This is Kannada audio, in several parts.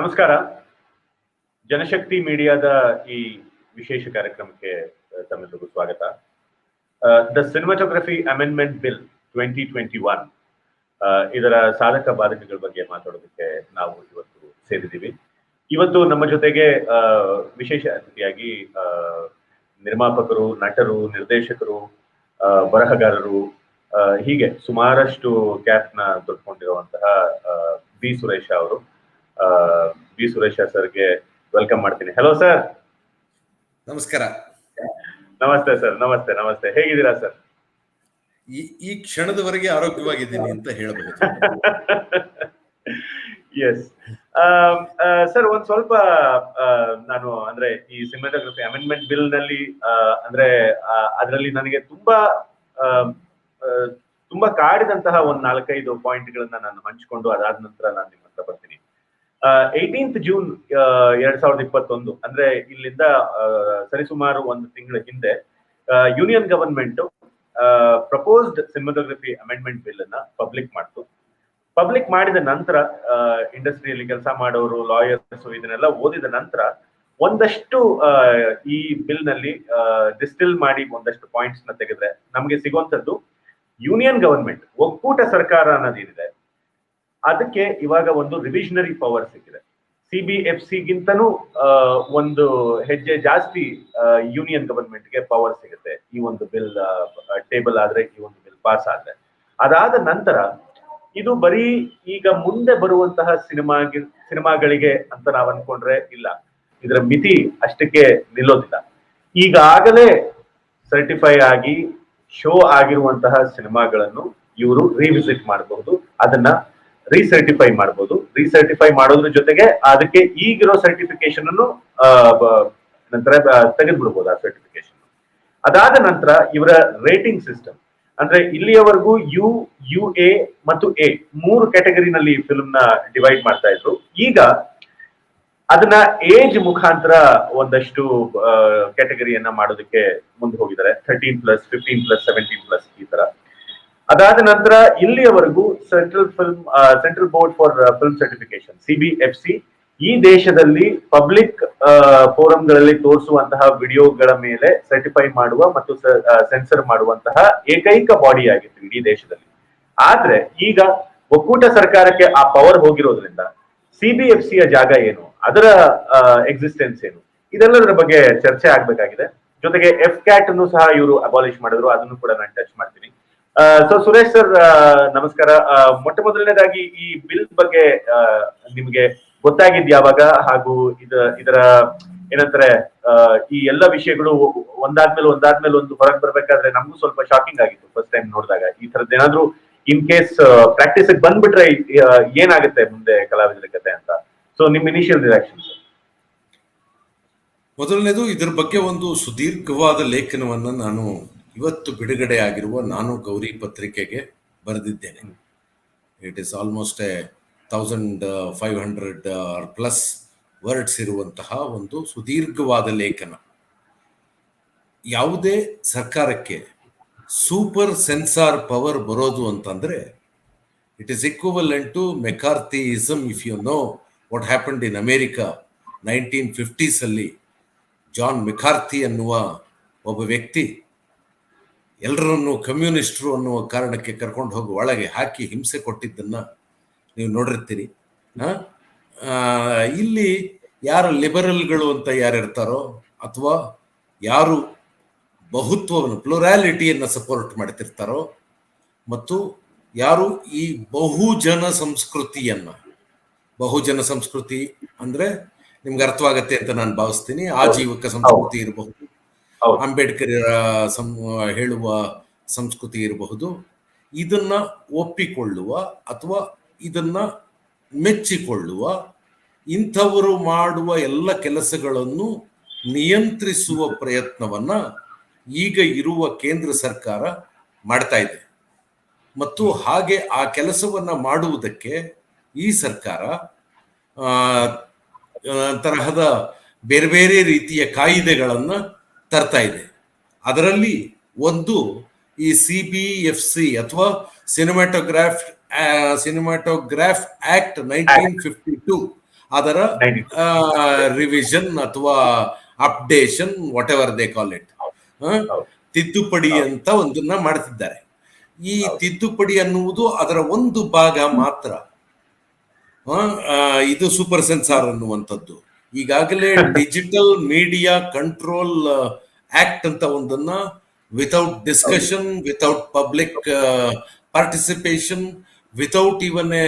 ನಮಸ್ಕಾರ. ಜನಶಕ್ತಿ ಮೀಡಿಯಾದ ಈ ವಿಶೇಷ ಕಾರ್ಯಕ್ರಮಕ್ಕೆ ತಮ್ಮೆಲ್ಲರಿಗೂ ಸ್ವಾಗತ. ದ ಸಿನಿಮಾಟೋಗ್ರಫಿ ಅಮೆಂಡ್ಮೆಂಟ್ ಬಿಲ್ 2021 ಇದರ ಸಾಧಕ ಬಾಧಕಗಳ ಬಗ್ಗೆ ಮಾತಾಡೋದಕ್ಕೆ ನಾವು ಇವತ್ತು ಸೇರಿದ್ದೀವಿ. ಇವತ್ತು ನಮ್ಮ ಜೊತೆಗೆ ವಿಶೇಷ ಅತಿಥಿಯಾಗಿ ನಿರ್ಮಾಪಕರು, ನಟರು, ನಿರ್ದೇಶಕರು, ಬರಹಗಾರರು, ಹೀಗೆ ಸುಮಾರಷ್ಟು ಕ್ಯಾಪ್ನ ತೊಟ್ಕೊಂಡಿರುವಂತಹ ಬಿ ಸುರೇಶ ಅವರು. ಬಿ ಸುರೇಶ ಸರ್ಗೆ ವೆಲ್ಕಮ್ ಮಾಡ್ತೀನಿ. Hello sir. ನಮಸ್ಕಾರ. ನಮಸ್ತೆ ಸರ್. ನಮಸ್ತೆ ನಮಸ್ತೆ. ಹೇಗಿದ್ದೀರಾ ಸರ್? ಈ ಕ್ಷಣದವರೆಗೆ ಆರೋಗ್ಯವಾಗಿದ್ದೀನಿ ಅಂತ ಹೇಳಬಹುದು. ಎಸ್ ಸರ್, ಒಂದ್ ಸ್ವಲ್ಪ ನಾನು ಅಂದ್ರೆ ಈ ಸಿನಿಮಾಟೋಗ್ರಫಿ ಅಮೆಂಡ್ಮೆಂಟ್ ಬಿಲ್ ನಲ್ಲಿ ಅಂದ್ರೆ ಅದರಲ್ಲಿ ನನಗೆ ತುಂಬಾ ಕಾಡಿದಂತಹ ಒಂದ್ 4-5 ಪಾಯಿಂಟ್ ಗಳನ್ನ ನಾನು ಹಂಚಿಕೊಂಡು ಅದಾದ ನಂತರ ನಾನು ನಿಮ್ಮ ಹತ್ರ ಬರ್ತೀನಿ. 18th ಜೂನ್ 2021 ಅಂದ್ರೆ ಇಲ್ಲಿಂದ ಸರಿಸುಮಾರು ಒಂದು ತಿಂಗಳ ಹಿಂದೆ union government proposed cinematography amendment bill ಅನ್ನ ಪಬ್ಲಿಕ್ ಮಾಡ್ತು. ಪಬ್ಲಿಕ್ ಮಾಡಿದ ನಂತರ ಇಂಡಸ್ಟ್ರಿಯಲ್ಲಿ ಕೆಲಸ ಮಾಡೋರು, ಲಾಯರ್ಸ್ ಇದನ್ನೆಲ್ಲ ಓದಿದ ನಂತರ ಒಂದಷ್ಟು ಈ ಬಿಲ್ ನಲ್ಲಿ ಡಿಸ್ಟಿಲ್ ಮಾಡಿ ಒಂದಷ್ಟು ಪಾಯಿಂಟ್ಸ್ ನ ತೆಗೆದ್ರೆ ನಮ್ಗೆ ಸಿಗುವಂತದ್ದು ಯೂನಿಯನ್ ಗವರ್ಮೆಂಟ್, ಒಕ್ಕೂಟ ಸರ್ಕಾರ ಅನ್ನೋದೇನಿದೆ ಅದಕ್ಕೆ ಇವಾಗ ಒಂದು ರಿವಿಷನರಿ ಪವರ್ ಸಿಕ್ಕಿದೆ. CBFC ಗಿಂತನೂ ಒಂದು ಹೆಜ್ಜೆ ಜಾಸ್ತಿ ಯೂನಿಯನ್ ಗವರ್ಮೆಂಟ್ಗೆ ಪವರ್ ಸಿಗುತ್ತೆ ಈ ಒಂದು ಬಿಲ್ ಟೇಬಲ್ ಆದ್ರೆ, ಈ ಒಂದು ಬಿಲ್ ಪಾಸ್ ಆದ್ರೆ. ಅದಾದ ನಂತರ ಇದು ಬರೀ ಈಗ ಮುಂದೆ ಬರುವಂತಹ ಸಿನಿಮಾಗಳಿಗೆ ಅಂತ ನಾವು ಅನ್ಕೊಂಡ್ರೆ ಇಲ್ಲ, ಇದರ ಮಿತಿ ಅಷ್ಟಕ್ಕೆ ನಿಲ್ಲೋದಿಲ್ಲ. ಈಗಾಗಲೇ ಸರ್ಟಿಫೈ ಆಗಿ ಶೋ ಆಗಿರುವಂತಹ ಸಿನಿಮಾಗಳನ್ನು ಇವರು ರಿವಿಸಿಟ್ ಮಾಡಬಹುದು, ಅದನ್ನ ರೀಸರ್ಟಿಫೈ ಮಾಡಬಹುದು. ರೀಸರ್ಟಿಫೈ ಮಾಡೋದ್ರ ಜೊತೆಗೆ ಅದಕ್ಕೆ ಈಗಿರೋ ಸರ್ಟಿಫಿಕೇಶನ್ ಅನ್ನು ನಂತರ ತೆಗೆದ್ಬಿಡ್ಬೋದು ಆ ಸರ್ಟಿಫಿಕೇಶನ್. ಅದಾದ ನಂತರ ಇವರ ರೇಟಿಂಗ್ ಸಿಸ್ಟಮ್ ಅಂದ್ರೆ ಇಲ್ಲಿಯವರೆಗೂ UA ಮತ್ತು A 3 ಕ್ಯಾಟಗರಿನಲ್ಲಿ ಫಿಲ್ಮ್ ನ ಡಿವೈಡ್ ಮಾಡ್ತಾ ಇದ್ರು. ಈಗ ಅದನ್ನ ಏಜ್ ಮುಖಾಂತರ ಒಂದಷ್ಟು ಕ್ಯಾಟಗರಿಯನ್ನ ಮಾಡೋದಕ್ಕೆ ಮುಂದೆ ಹೋಗಿದ್ದಾರೆ. 13+, 15+, 17+ ಈ ತರ. ಅದಾದ ನಂತರ ಇಲ್ಲಿಯವರೆಗೂ central board for film certification CBFC ಈ ದೇಶದಲ್ಲಿ ಪಬ್ಲಿಕ್ ಫೋರಂಗಳಲ್ಲಿ ತೋರಿಸುವಂತಹ ವಿಡಿಯೋಗಳ ಮೇಲೆ ಸರ್ಟಿಫೈ ಮಾಡುವ ಮತ್ತು ಸೆನ್ಸರ್ ಮಾಡುವಂತಹ ಏಕೈಕ ಬಾಡಿ ಆಗಿತ್ತು ಇಡೀ ದೇಶದಲ್ಲಿ. ಆದ್ರೆ ಈಗ ಒಕ್ಕೂಟ ಸರ್ಕಾರಕ್ಕೆ ಆ ಪವರ್ ಹೋಗಿರೋದ್ರಿಂದ CBFC ಯ ಜಾಗ ಏನು, ಅದರ ಎಕ್ಸಿಸ್ಟೆನ್ಸ್ ಏನು, ಇದೆಲ್ಲದರ ಬಗ್ಗೆ ಚರ್ಚೆ ಆಗ್ಬೇಕಾಗಿದೆ. ಜೊತೆಗೆ FCAT ಅನ್ನು ಸಹ ಇವರು ಅಬಾಲಿಷ್ ಮಾಡಿದ್ರು, ಅದನ್ನು ಕೂಡ ನಾನು ಟಚ್ ಮಾಡ್ತೀನಿ. ಸೊ ಸುರೇಶ್ ಸರ್, ನಮಸ್ಕಾರ. ಮೊಟ್ಟ ಮೊದಲನೇದಾಗಿ ಈ ಬಿಲ್ ಬಗ್ಗೆ ನಿಮ್ಗೆ ಗೊತ್ತಾಗಿದ್ ಯಾವಾಗ, ಹಾಗೂ ಇದರ ಏನಂತಾರೆ ಈ ಎಲ್ಲ ವಿಷಯಗಳು ಒಂದಾದ್ಮೇಲೆ ಒಂದು ಹೊರಗೆ ಬರ್ಬೇಕಾದ್ರೆ ನಮಗೂ ಸ್ವಲ್ಪ ಶಾಕಿಂಗ್ ಆಗಿತ್ತು ಫಸ್ಟ್ ಟೈಮ್ ನೋಡಿದಾಗ. ಈ ತರದ್ ಏನಾದ್ರು ಇನ್ ಕೇಸ್ ಪ್ರಾಕ್ಟೀಸ್ ಬಂದ್ಬಿಟ್ರೆ ಏನಾಗುತ್ತೆ ಮುಂದೆ ಕಲಾವಿದರ ಕತೆ ಅಂತ. ಸೊ ನಿಮ್ ಇನಿಷಿಯಲ್ ರಿಯಾಕ್ಷನ್ ಸರ್? ಮೊದಲನೇದು, ಇದ್ರ ಬಗ್ಗೆ ಒಂದು ಸುದೀರ್ಘವಾದ ಲೇಖನವನ್ನ ನಾನು ಇವತ್ತು ಬಿಡುಗಡೆ ಆಗಿರುವ ನಾನು ಗೌರಿ ಪತ್ರಿಕೆಗೆ ಬರೆದಿದ್ದೇನೆ. ಇಟ್ ಈಸ್ ಆಲ್ಮೋಸ್ಟ್ 1500+ ವರ್ಡ್ಸ್ ಇರುವಂತಹ ಒಂದು ಸುದೀರ್ಘವಾದ ಲೇಖನ. ಯಾವುದೇ ಸರ್ಕಾರಕ್ಕೆ ಸೂಪರ್ ಸೆನ್ಸಾರ್ ಪವರ್ ಬರೋದು ಅಂತಂದ್ರೆ it is equivalent to McCarthyism. If you know what happened in America 1950s ಅಲ್ಲಿ, ಜಾನ್ ಮೆಕಾರ್ಥಿ ಅನ್ನುವ ಒಬ್ಬ ವ್ಯಕ್ತಿ ಎಲ್ಲರನ್ನು ಕಮ್ಯುನಿಸ್ಟ್ರು ಅನ್ನುವ ಕಾರಣಕ್ಕೆ ಕರ್ಕೊಂಡು ಹೋಗಿ ಒಳಗೆ ಹಾಕಿ ಹಿಂಸೆ ಕೊಟ್ಟಿದ್ದನ್ನ ನೀವು ನೋಡಿರ್ತೀರಿ. ಇಲ್ಲಿ ಯಾರು ಲಿಬರಲ್ಗಳು ಅಂತ ಯಾರಿರ್ತಾರೋ, ಅಥವಾ ಯಾರು ಬಹುತ್ವವನ್ನು, ಪ್ಲುರಾಲಿಟಿಯನ್ನು ಸಪೋರ್ಟ್ ಮಾಡ್ತಿರ್ತಾರೋ, ಮತ್ತು ಯಾರು ಈ ಬಹುಜನ ಸಂಸ್ಕೃತಿ ಅಂದ್ರೆ ನಿಮ್ಗೆ ಅರ್ಥವಾಗತ್ತೆ ಅಂತ ನಾನು ಭಾವಿಸ್ತೀನಿ. ಆಜೀವಕ ಸಂಸ್ಕೃತಿ ಇರಬಹುದು, ಅಂಬೇಡ್ಕರ್ ಹೇಳುವ ಸಂಸ್ಕೃತಿ ಇರಬಹುದು. ಇದನ್ನ ಒಪ್ಪಿಕೊಳ್ಳುವ ಅಥವಾ ಇದನ್ನ ಮೆಚ್ಚಿಕೊಳ್ಳುವ ಇಂಥವರು ಮಾಡುವ ಎಲ್ಲ ಕೆಲಸಗಳನ್ನು ನಿಯಂತ್ರಿಸುವ ಪ್ರಯತ್ನವನ್ನ ಈಗ ಇರುವ ಕೇಂದ್ರ ಸರ್ಕಾರ ಮಾಡ್ತಾ ಇದೆ. ಮತ್ತು ಹಾಗೆ ಆ ಕೆಲಸವನ್ನ ಮಾಡುವುದಕ್ಕೆ ಈ ಸರ್ಕಾರ ತರಹದ ಬೇರೆ ಬೇರೆ ರೀತಿಯ ಕಾಯಿದೆಗಳನ್ನ ತರ್ತಾ ಇದೆ. ಅದರಲ್ಲಿ ಒಂದು ಈ CBFC ಅಥವಾ ಸಿನಿಮಾಟೋಗ್ರಾಫ್ ಆಕ್ಟ್ 1952 ಅದರ 92. ರಿವಿಷನ್ ಅಥವಾ updation, what ever they call it, ಹೌದು. ತಿದ್ದುಪಡಿ ಅಂತ ಒಂದನ್ನ ಮಾಡ್ತಿದ್ದಾರೆ. ಈ ತಿದ್ದುಪಡಿ ಅನ್ನುವುದು ಅದರ ಒಂದು ಭಾಗ ಮಾತ್ರ. ಇದು ಸೂಪರ್ ಸೆನ್ಸಾರ್ ಅನ್ನುವಂಥದ್ದು. ಈಗಾಗಲೇ ಡಿಜಿಟಲ್ ಮೀಡಿಯಾ ಕಂಟ್ರೋಲ್ ಆಕ್ಟ್ ಅಂತ ಒಂದನ್ನ without discussion, without public participation, without even A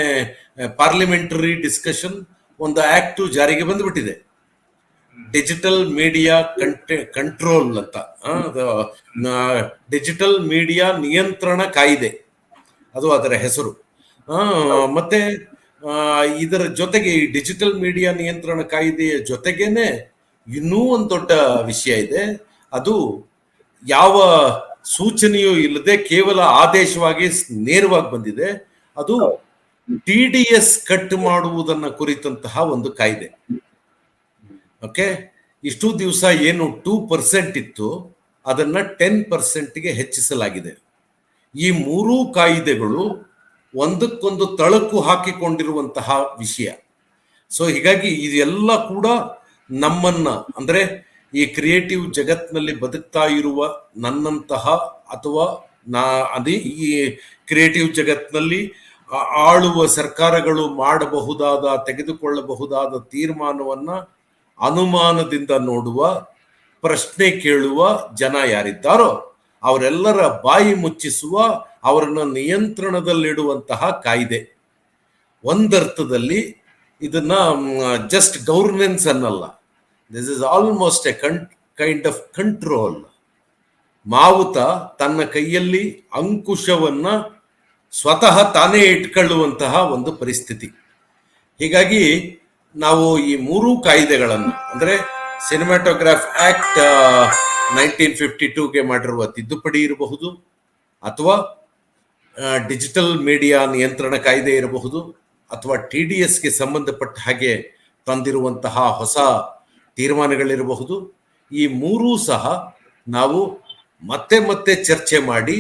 parliamentary discussion ಒಂದು ಆಕ್ಟ್ ಜಾರಿಗೆ ಬಂದ್ಬಿಟ್ಟಿದೆ. ಡಿಜಿಟಲ್ ಮೀಡಿಯಾ ಕಂಟ್ರೋಲ್ ಅಂತ, ಡಿಜಿಟಲ್ ಮೀಡಿಯಾ ನಿಯಂತ್ರಣ ಕಾಯ್ದೆ ಅದು ಅದರ ಹೆಸರು. ಮತ್ತೆ ಇದರ ಜೊತೆಗೆ ಈ ಡಿಜಿಟಲ್ ಮೀಡಿಯಾ ನಿಯಂತ್ರಣ ಕಾಯ್ದೆಯ ಜೊತೆಗೇನೆ ಇನ್ನೂ ಒಂದು ದೊಡ್ಡ ವಿಷಯ ಇದೆ. ಅದು ಯಾವ ಸೂಚನೆಯೂ ಇಲ್ಲದೆ ಕೇವಲ ಆದೇಶವಾಗಿ ನೇರವಾಗಿ ಬಂದಿದೆ. ಅದು TDS ಕಟ್ ಮಾಡುವುದನ್ನ ಕುರಿತಂತಹ ಒಂದು ಕಾಯ್ದೆ. ಓಕೆ, ಇಷ್ಟು ದಿವಸ ಏನು 2% ಇತ್ತು ಅದನ್ನ 10%ಗೆ ಹೆಚ್ಚಿಸಲಾಗಿದೆ. ಈ ಮೂರೂ ಕಾಯ್ದೆಗಳು ಒಂದಕ್ಕೊಂದು ತಳಕು ಹಾಕಿಕೊಂಡಿರುವಂತಹ ವಿಷಯ. ಸೊ ಹೀಗಾಗಿ ಇದೆಲ್ಲ ಕೂಡ ನಮ್ಮನ್ನ, ಅಂದ್ರೆ ಈ ಕ್ರಿಯೇಟಿವ್ ಜಗತ್ನಲ್ಲಿ ಬದುಕ್ತಾ ಇರುವ ನನ್ನಂತಹ ಅಥವಾ ಈ ಕ್ರಿಯೇಟಿವ್ ಜಗತ್ನಲ್ಲಿ ಆಳುವ ಸರ್ಕಾರಗಳು ಮಾಡಬಹುದಾದ, ತೆಗೆದುಕೊಳ್ಳಬಹುದಾದ ತೀರ್ಮಾನವನ್ನ ಅನುಮಾನದಿಂದ ನೋಡುವ, ಪ್ರಶ್ನೆ ಕೇಳುವ ಜನ ಯಾರಿದ್ದಾರೋ ಅವರೆಲ್ಲರ ಬಾಯಿ ಮುಚ್ಚಿಸುವ, ಅವರನ್ನು ನಿಯಂತ್ರಣದಲ್ಲಿಡುವಂತಹ ಕಾಯ್ದೆ. ಒಂದರ್ಥದಲ್ಲಿ ಇದನ್ನ ಜಸ್ಟ್ ಗವರ್ನೆನ್ಸ್ ಅನ್ನಲ್ಲ, this is almost a kind of control. ಮಾವುತ ತನ್ನ ಕೈಯಲ್ಲಿ ಅಂಕುಶವನ್ನ ಸ್ವತಃ ತಾನೇ ಇಟ್ಕೊಳ್ಳುವಂತಹ ಒಂದು ಪರಿಸ್ಥಿತಿ. ಹೀಗಾಗಿ ನಾವು ಈ ಮೂರೂ ಕಾಯ್ದೆಗಳನ್ನು, ಅಂದ್ರೆ ಸಿನಿಮಾಟೋಗ್ರಾಫ್ ಆಕ್ಟ್ 1952ಗೆ ಮಾಡಿರುವ ತಿದ್ದುಪಡಿ ಇರಬಹುದು, ಅಥವಾ ಡಿಜಿಟಲ್ ಮೀಡಿಯಾ ನಿಯಂತ್ರಣ ಕಾಯ್ದೆ ಇರಬಹುದು, ಅಥವಾ TDSಗೆ ಸಂಬಂಧಪಟ್ಟ ಹಾಗೆ ತಂದಿರುವಂತಹ ಹೊಸ ತೀರ್ಮಾನಗಳಿರಬಹುದು. ಈ ಮೂರೂ ಸಹ ನಾವು ಮತ್ತೆ ಮತ್ತೆ ಚರ್ಚೆ ಮಾಡಿ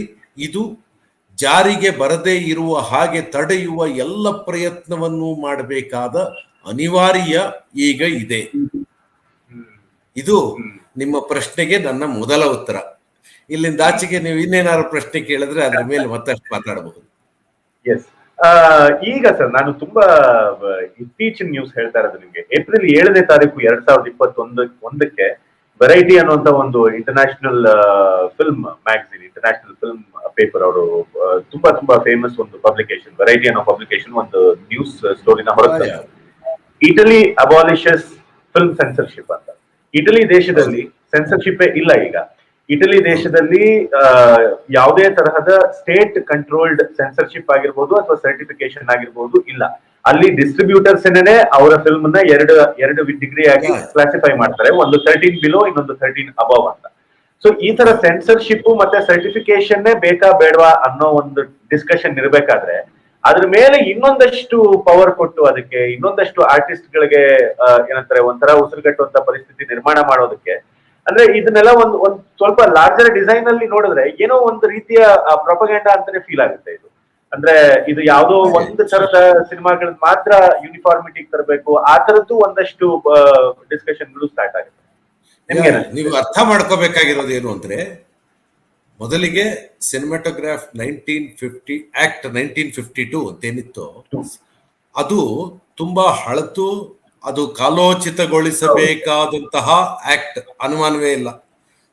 ಇದು ಜಾರಿಗೆ ಬರದೇ ಇರುವ ಹಾಗೆ ತಡೆಯುವ ಎಲ್ಲ ಪ್ರಯತ್ನವನ್ನು ಮಾಡಬೇಕಾದ ಅನಿವಾರ್ಯ ಈಗ ಇದೆ. ಇದು ನಿಮ್ಮ ಪ್ರಶ್ನೆಗೆ ನನ್ನ ಮೊದಲ ಉತ್ತರ. ಇಲ್ಲಿಂದ ಆಚೆಗೆ ನೀವು ಇನ್ನೇನಾದ್ರು ಪ್ರಶ್ನೆ ಕೇಳಿದ್ರೆ ಅದ್ರ ಮೇಲೆ ಮತ್ತಷ್ಟು ಮಾತಾಡಬಹುದು. ಎಸ್, ಈಗ ಸರ್ ನಾನು ತುಂಬಾ ಇತ್ತೀಚಿನ ನ್ಯೂಸ್ ಹೇಳ್ತಾ ಇರೋದು ನಿಮ್ಗೆ. ಏಪ್ರಿಲ್ 7ನೇ ತಾರೀಕು 2021ಕ್ಕೆ ವೆರೈಟಿ ಅನ್ನುವಂತ ಒಂದು international film magazine, international film paper, ಅವರು ತುಂಬಾ ತುಂಬಾ ಫೇಮಸ್ ಒಂದು ಪಬ್ಲಿಕೇಶನ್, ವೆರೈಟಿ ಅನ್ನೋ ಪಬ್ಲಿಕೇಶನ್, ಒಂದು ನ್ಯೂಸ್ ಸ್ಟೋರಿನ ಹೊರಗೆ, ಇಟಲಿ ಅಬಾಲಿಷಸ್ ಫಿಲ್ಮ್ ಸೆನ್ಸರ್ಶಿಪ್ ಅಂತ. ಇಟಲಿ ದೇಶದಲ್ಲಿ ಸೆನ್ಸರ್ಶಿಪ್ ಇಲ್ಲ ಈಗ. ಇಟಲಿ ದೇಶದಲ್ಲಿ ಯಾವುದೇ ತರಹದ ಸ್ಟೇಟ್ ಕಂಟ್ರೋಲ್ಡ್ ಸೆನ್ಸರ್ಶಿಪ್ ಆಗಿರ್ಬೋದು ಅಥವಾ ಸರ್ಟಿಫಿಕೇಶನ್ ಆಗಿರ್ಬೋದು ಇಲ್ಲ. ಅಲ್ಲಿ ಡಿಸ್ಟ್ರಿಬ್ಯೂಟರ್ಸ್ ಅವರ ಫಿಲ್ಮ್ ನ ಎರಡು ಡಿಗ್ರಿ ಆಗಿ ಕ್ಲಾಸಿಫೈ ಮಾಡ್ತಾರೆ, ಒಂದು 13 ಬಿಲೋ, ಇನ್ನೊಂದು 13 ಅಬವ್ ಅಂತ. ಸೊ ಈ ತರ ಸೆನ್ಸರ್ಶಿಪ್ ಮತ್ತೆ ಸರ್ಟಿಫಿಕೇಶನ್ ಬೇಕಾ ಬೇಡವಾ ಅನ್ನೋ ಒಂದು ಡಿಸ್ಕಷನ್ ಇರಬೇಕಾದ್ರೆ ಅದ್ರ ಮೇಲೆ ಇನ್ನೊಂದಷ್ಟು ಪವರ್ ಕೊಟ್ಟು ಅದಕ್ಕೆ ಇನ್ನೊಂದಷ್ಟು ಆರ್ಟಿಸ್ಟ್ ಗಳಿಗೆ ಏನಂತಾರೆ ಒಂಥರ ಉಸಿರುಗಟ್ಟುವಂತ ಪರಿಸ್ಥಿತಿ ನಿರ್ಮಾಣ ಮಾಡೋದಕ್ಕೆ, ಅಂದ್ರೆ ಇದನ್ನೆಲ್ಲ ಒಂದ್ ಸ್ವಲ್ಪ ಲಾರ್ಜರ್ ಡಿಸೈನ್ ಅಲ್ಲಿ ನೋಡಿದ್ರೆ ಏನೋ ಒಂದು ರೀತಿಯ ಪ್ರೊಪಗಂಡಾ ಅಂತಾನೆ ಫೀಲ್ ಆಗುತ್ತೆ ಇದು. ಅಂದ್ರೆ ಇದು ಯಾವುದೋ ಒಂದು ತರದ ಸಿನಿಮಾಗಳ ಮಾತ್ರ ಯೂನಿಫಾರ್ಮಿಟಿಗೆ ತರಬೇಕು, ಆ ತರದ್ದು ಒಂದಷ್ಟು ಡಿಸ್ಕಷನ್ಗಳು ಸ್ಟಾರ್ಟ್ ಆಗುತ್ತೆ. ನೀವು ಅರ್ಥ ಮಾಡ್ಕೋಬೇಕಾಗಿರೋದು ಏನು ಅಂದ್ರೆ, ಮೊದಲಿಗೆ ಸಿನಿಮಾಟೋಗ್ರಾಫ್ 1950 ಆಕ್ಟ್ 1952 ಅಂತೇನಿತ್ತು, ಅದು ತುಂಬಾ ಹಳತು, ಅದು ಕಾಲೋಚಿತಗೊಳಿಸಬೇಕಾದಂತಹ ಆಕ್ಟ್, ಅನುಮಾನವೇ ಇಲ್ಲ.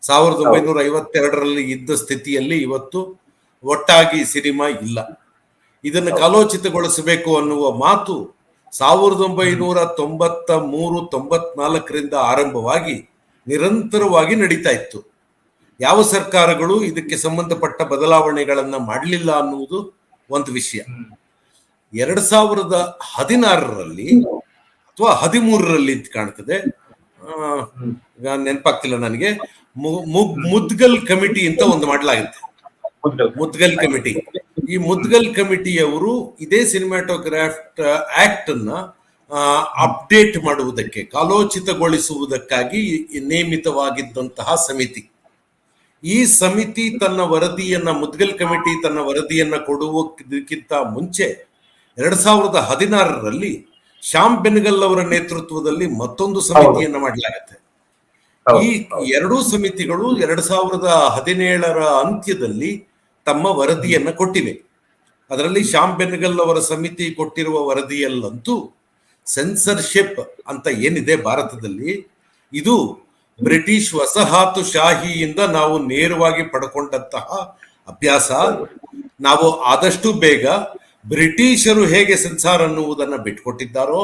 1952ರಲ್ಲಿ ಇದ್ದ ಸ್ಥಿತಿಯಲ್ಲಿ ಇವತ್ತು ಒಟ್ಟಾಗಿ ಸಿನಿಮಾ ಇಲ್ಲ. ಇದನ್ನು ಕಾಲೋಚಿತಗೊಳಿಸಬೇಕು ಅನ್ನುವ ಮಾತು 1993-94ರಿಂದ ಆರಂಭವಾಗಿ ನಿರಂತರವಾಗಿ ನಡೀತಾ ಇತ್ತು. ಯಾವ ಸರ್ಕಾರಗಳು ಇದಕ್ಕೆ ಸಂಬಂಧಪಟ್ಟ ಬದಲಾವಣೆಗಳನ್ನ ಮಾಡಲಿಲ್ಲ ಅನ್ನುವುದು ಒಂದು ವಿಷಯ. 2016ರಲ್ಲಿ ಅಥವಾ 13ರಲ್ಲಿ ಅಂತ ಕಾಣ್ತದೆ, ನೆನಪಾಗ್ತಿಲ್ಲ ನನಗೆ, ಮುದ್ಗಲ್ ಕಮಿಟಿ ಅಂತ ಒಂದು ಮಾಡಲಾಗುತ್ತೆ. ಮುದ್ಗಲ್ ಕಮಿಟಿ, ಈ ಮುದ್ಗಲ್ ಕಮಿಟಿಯವರು ಇದೇ ಸಿನಿಮಾಟೋಗ್ರಾಫ್ ಆಕ್ಟ್ ಅನ್ನ ಅಪ್ಡೇಟ್ ಮಾಡುವುದಕ್ಕೆ, ಕಾಲೋಚಿತಗೊಳಿಸುವುದಕ್ಕಾಗಿ ನೇಮಿತವಾಗಿದ್ದಂತಹ ಸಮಿತಿ. ಈ ಸಮಿತಿ ತನ್ನ ವರದಿಯನ್ನ, ಮುದ್ಗಲ್ ಕಮಿಟಿ ತನ್ನ ವರದಿಯನ್ನ ಕೊಡುವುದಕ್ಕಿಂತ ಮುಂಚೆ 2016ರಲ್ಲಿ ಶ್ಯಾಮ್ ಬೆನಗಲ್ ಅವರ ನೇತೃತ್ವದಲ್ಲಿ ಮತ್ತೊಂದು ಸಮಿತಿಯನ್ನು ಮಾಡಲಾಗುತ್ತೆ. ಈ ಎರಡೂ ಸಮಿತಿಗಳು 2017ರ ಅಂತ್ಯದಲ್ಲಿ ತಮ್ಮ ವರದಿಯನ್ನ ಕೊಟ್ಟಿವೆ. ಅದರಲ್ಲಿ ಶ್ಯಾಮ್ ಬೆನಗಲ್ ಅವರ ಸಮಿತಿ ಕೊಟ್ಟಿರುವ ವರದಿಯಲ್ಲಂತೂ ಸೆನ್ಸರ್ಶಿಪ್ ಅಂತ ಏನಿದೆ ಭಾರತದಲ್ಲಿ, ಇದು ಬ್ರಿಟಿಷ್ ವಸಾಹತುಶಾಹಿಯಿಂದ ನಾವು ನೇರವಾಗಿ ಪಡ್ಕೊಂಡಂತಹ ಅಭ್ಯಾಸ. ನಾವು ಆದಷ್ಟು ಬೇಗ ಬ್ರಿಟಿಷರು ಹೇಗೆ ಸೆನ್ಸಾರ್ ಅನ್ನುವುದನ್ನು ಬಿಟ್ಕೊಟ್ಟಿದ್ದಾರೋ,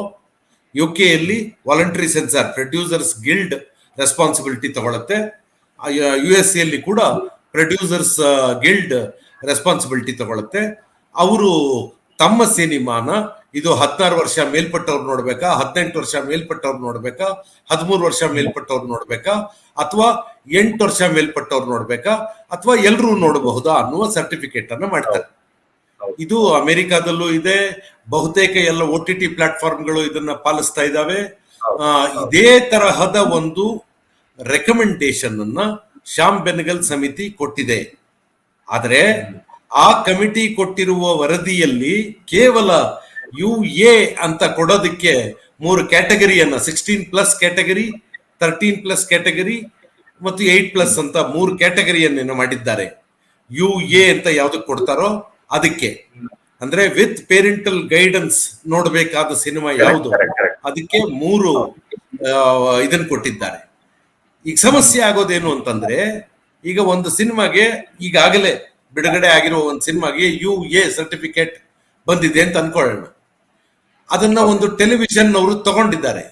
ಯುಕೆಯಲ್ಲಿ voluntary censor producers guild responsibility ತಗೊಳುತ್ತೆ. USA ಅಲ್ಲಿ ಕೂಡ ಪ್ರೊಡ್ಯೂಸರ್ಸ್ ಗಿಲ್ಡ್ ರೆಸ್ಪಾನ್ಸಿಬಿಲಿಟಿ ತಗೊಳುತ್ತೆ. ಅವರು ತಮ್ಮ ಸಿನಿಮಾನ ಇದು 16 ವರ್ಷ ಮೇಲ್ಪಟ್ಟವ್ರು ನೋಡ್ಬೇಕಾ, 18 ವರ್ಷ ಮೇಲ್ಪಟ್ಟವ್ರು ನೋಡ್ಬೇಕಾ, 13 ವರ್ಷ ಮೇಲ್ಪಟ್ಟವ್ರು ನೋಡ್ಬೇಕಾ, ಅಥವಾ 8 ವರ್ಷ ಮೇಲ್ಪಟ್ಟವ್ರು ನೋಡ್ಬೇಕಾ, ಅಥವಾ ಎಲ್ಲರೂ ನೋಡಬಹುದಾ ಅನ್ನುವ ಸರ್ಟಿಫಿಕೇಟ್ ಅನ್ನ ಮಾಡ್ತಾರೆ. ಇದು ಅಮೆರಿಕಾದಲ್ಲೂ ಇದೆ. ಬಹುತೇಕ ಎಲ್ಲ OTT ಪ್ಲಾಟ್ಫಾರ್ಮ್ಗಳು ಇದನ್ನ ಪಾಲಿಸ್ತಾ ಇದ್ದಾವೆ. ಇದೇ ತರಹದ ಒಂದು ರೆಕಮೆಂಡೇಶನ್ ಅನ್ನ ಶ್ಯಾಮ್ ಬೆನಗಲ್ ಸಮಿತಿ ಕೊಟ್ಟಿದೆ. ಆದರೆ ಆ ಕಮಿಟಿ ಕೊಟ್ಟಿರುವ ವರದಿಯಲ್ಲಿ ಕೇವಲ UA ಅಂತ ಕೊಡೋದಕ್ಕೆ 3 ಕ್ಯಾಟಗರಿಯನ್ನ 16+ ಕ್ಯಾಟಗರಿ, 13+ ಕ್ಯಾಟಗರಿ ಮತ್ತು 8+ ಅಂತ 3 ಕ್ಯಾಟಗರಿಯನ್ನೇನು ಮಾಡಿದ್ದಾರೆ. UA ಅಂತ ಯಾವ್ದಕ್ಕೆ ಕೊಡ್ತಾರೋ ಅದಕ್ಕೆ, ಅಂದ್ರೆ ವಿತ್ ಪೇರೆಂಟಲ್ ಗೈಡೆನ್ಸ್ ನೋಡ್ಬೇಕಾದ ಸಿನಿಮಾ ಯಾವುದು ಅದಕ್ಕೆ 3 ಇದನ್ನ ಕೊಟ್ಟಿದ್ದಾರೆ. ಈಗ ಸಮಸ್ಯೆ ಆಗೋದೇನು ಅಂತಂದ್ರೆ, ಈಗ ಒಂದು ಸಿನಿಮಾಗೆ ಈಗಾಗಲೇ ಬಿಡುಗಡೆ ಆಗಿರೋ ಒಂದು ಸಿನಿಮಾಗೆ UA ಸರ್ಟಿಫಿಕೇಟ್ ಬಂದಿದೆ ಅಂತ ಅನ್ಕೊಳ್ಳೋಣ. ಅದನ್ನ ಒಂದು ಟೆಲಿವಿಷನ್ ಅವರು ತಗೊಂಡಿದ್ದಾರೆ.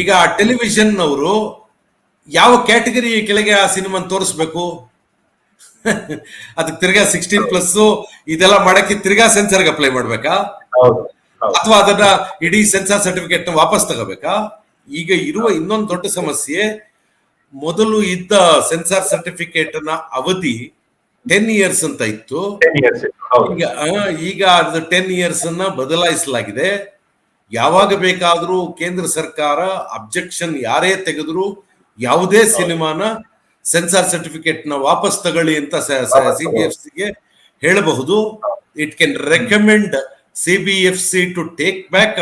ಈಗ ಆ ಟೆಲಿವಿಷನ್ ಅವರು ಯಾವ ಕ್ಯಾಟಗರಿ ಕೆಳಗೆ ಆ ಸಿನಿಮಾ ತೋರಿಸ್ಬೇಕು? ಅದಕ್ಕೆ ತಿರ್ಗಾ 16+ ಇದೆಲ್ಲ ಮಾಡಕ್ಕೆ ತಿರ್ಗಾ ಸೆನ್ಸರ್ಗೆ ಅಪ್ಲೈ ಮಾಡ್ಬೇಕಾ, ಅಥವಾ ಅದನ್ನ ಇಡೀ ಸೆನ್ಸಾರ್ ಸರ್ಟಿಫಿಕೇಟ್ ವಾಪಸ್ ತಗೋಬೇಕಾ? ಈಗ ಇರುವ ಇನ್ನೊಂದು ದೊಡ್ಡ ಸಮಸ್ಯೆ, ಮೊದಲು ಇದ್ದ ಸೆನ್ಸಾರ್ ಸರ್ಟಿಫಿಕೇಟ್ ನ ಅವಧಿ 10 years ಅಂತ ಇತ್ತು. ಈಗ ಅದು 10 years ಅನ್ನ ಬದಲಾಯಿಸಲಾಗಿದೆ. ಯಾವಾಗ ಬೇಕಾದ್ರೂ ಕೇಂದ್ರ ಸರ್ಕಾರ ಅಬ್ಜೆಕ್ಷನ್ ಯಾರೇ ತೆಗೆದ್ರು ಯಾವುದೇ ಸಿನಿಮಾನ ಸೆನ್ಸಾರ್ ಸರ್ಟಿಫಿಕೇಟ್ ನ ವಾಪಸ್ ತಗೊಳ್ಳಿ ಅಂತ CBFCಗೆ ಹೇಳಬಹುದು. It can recommend CBFC to take back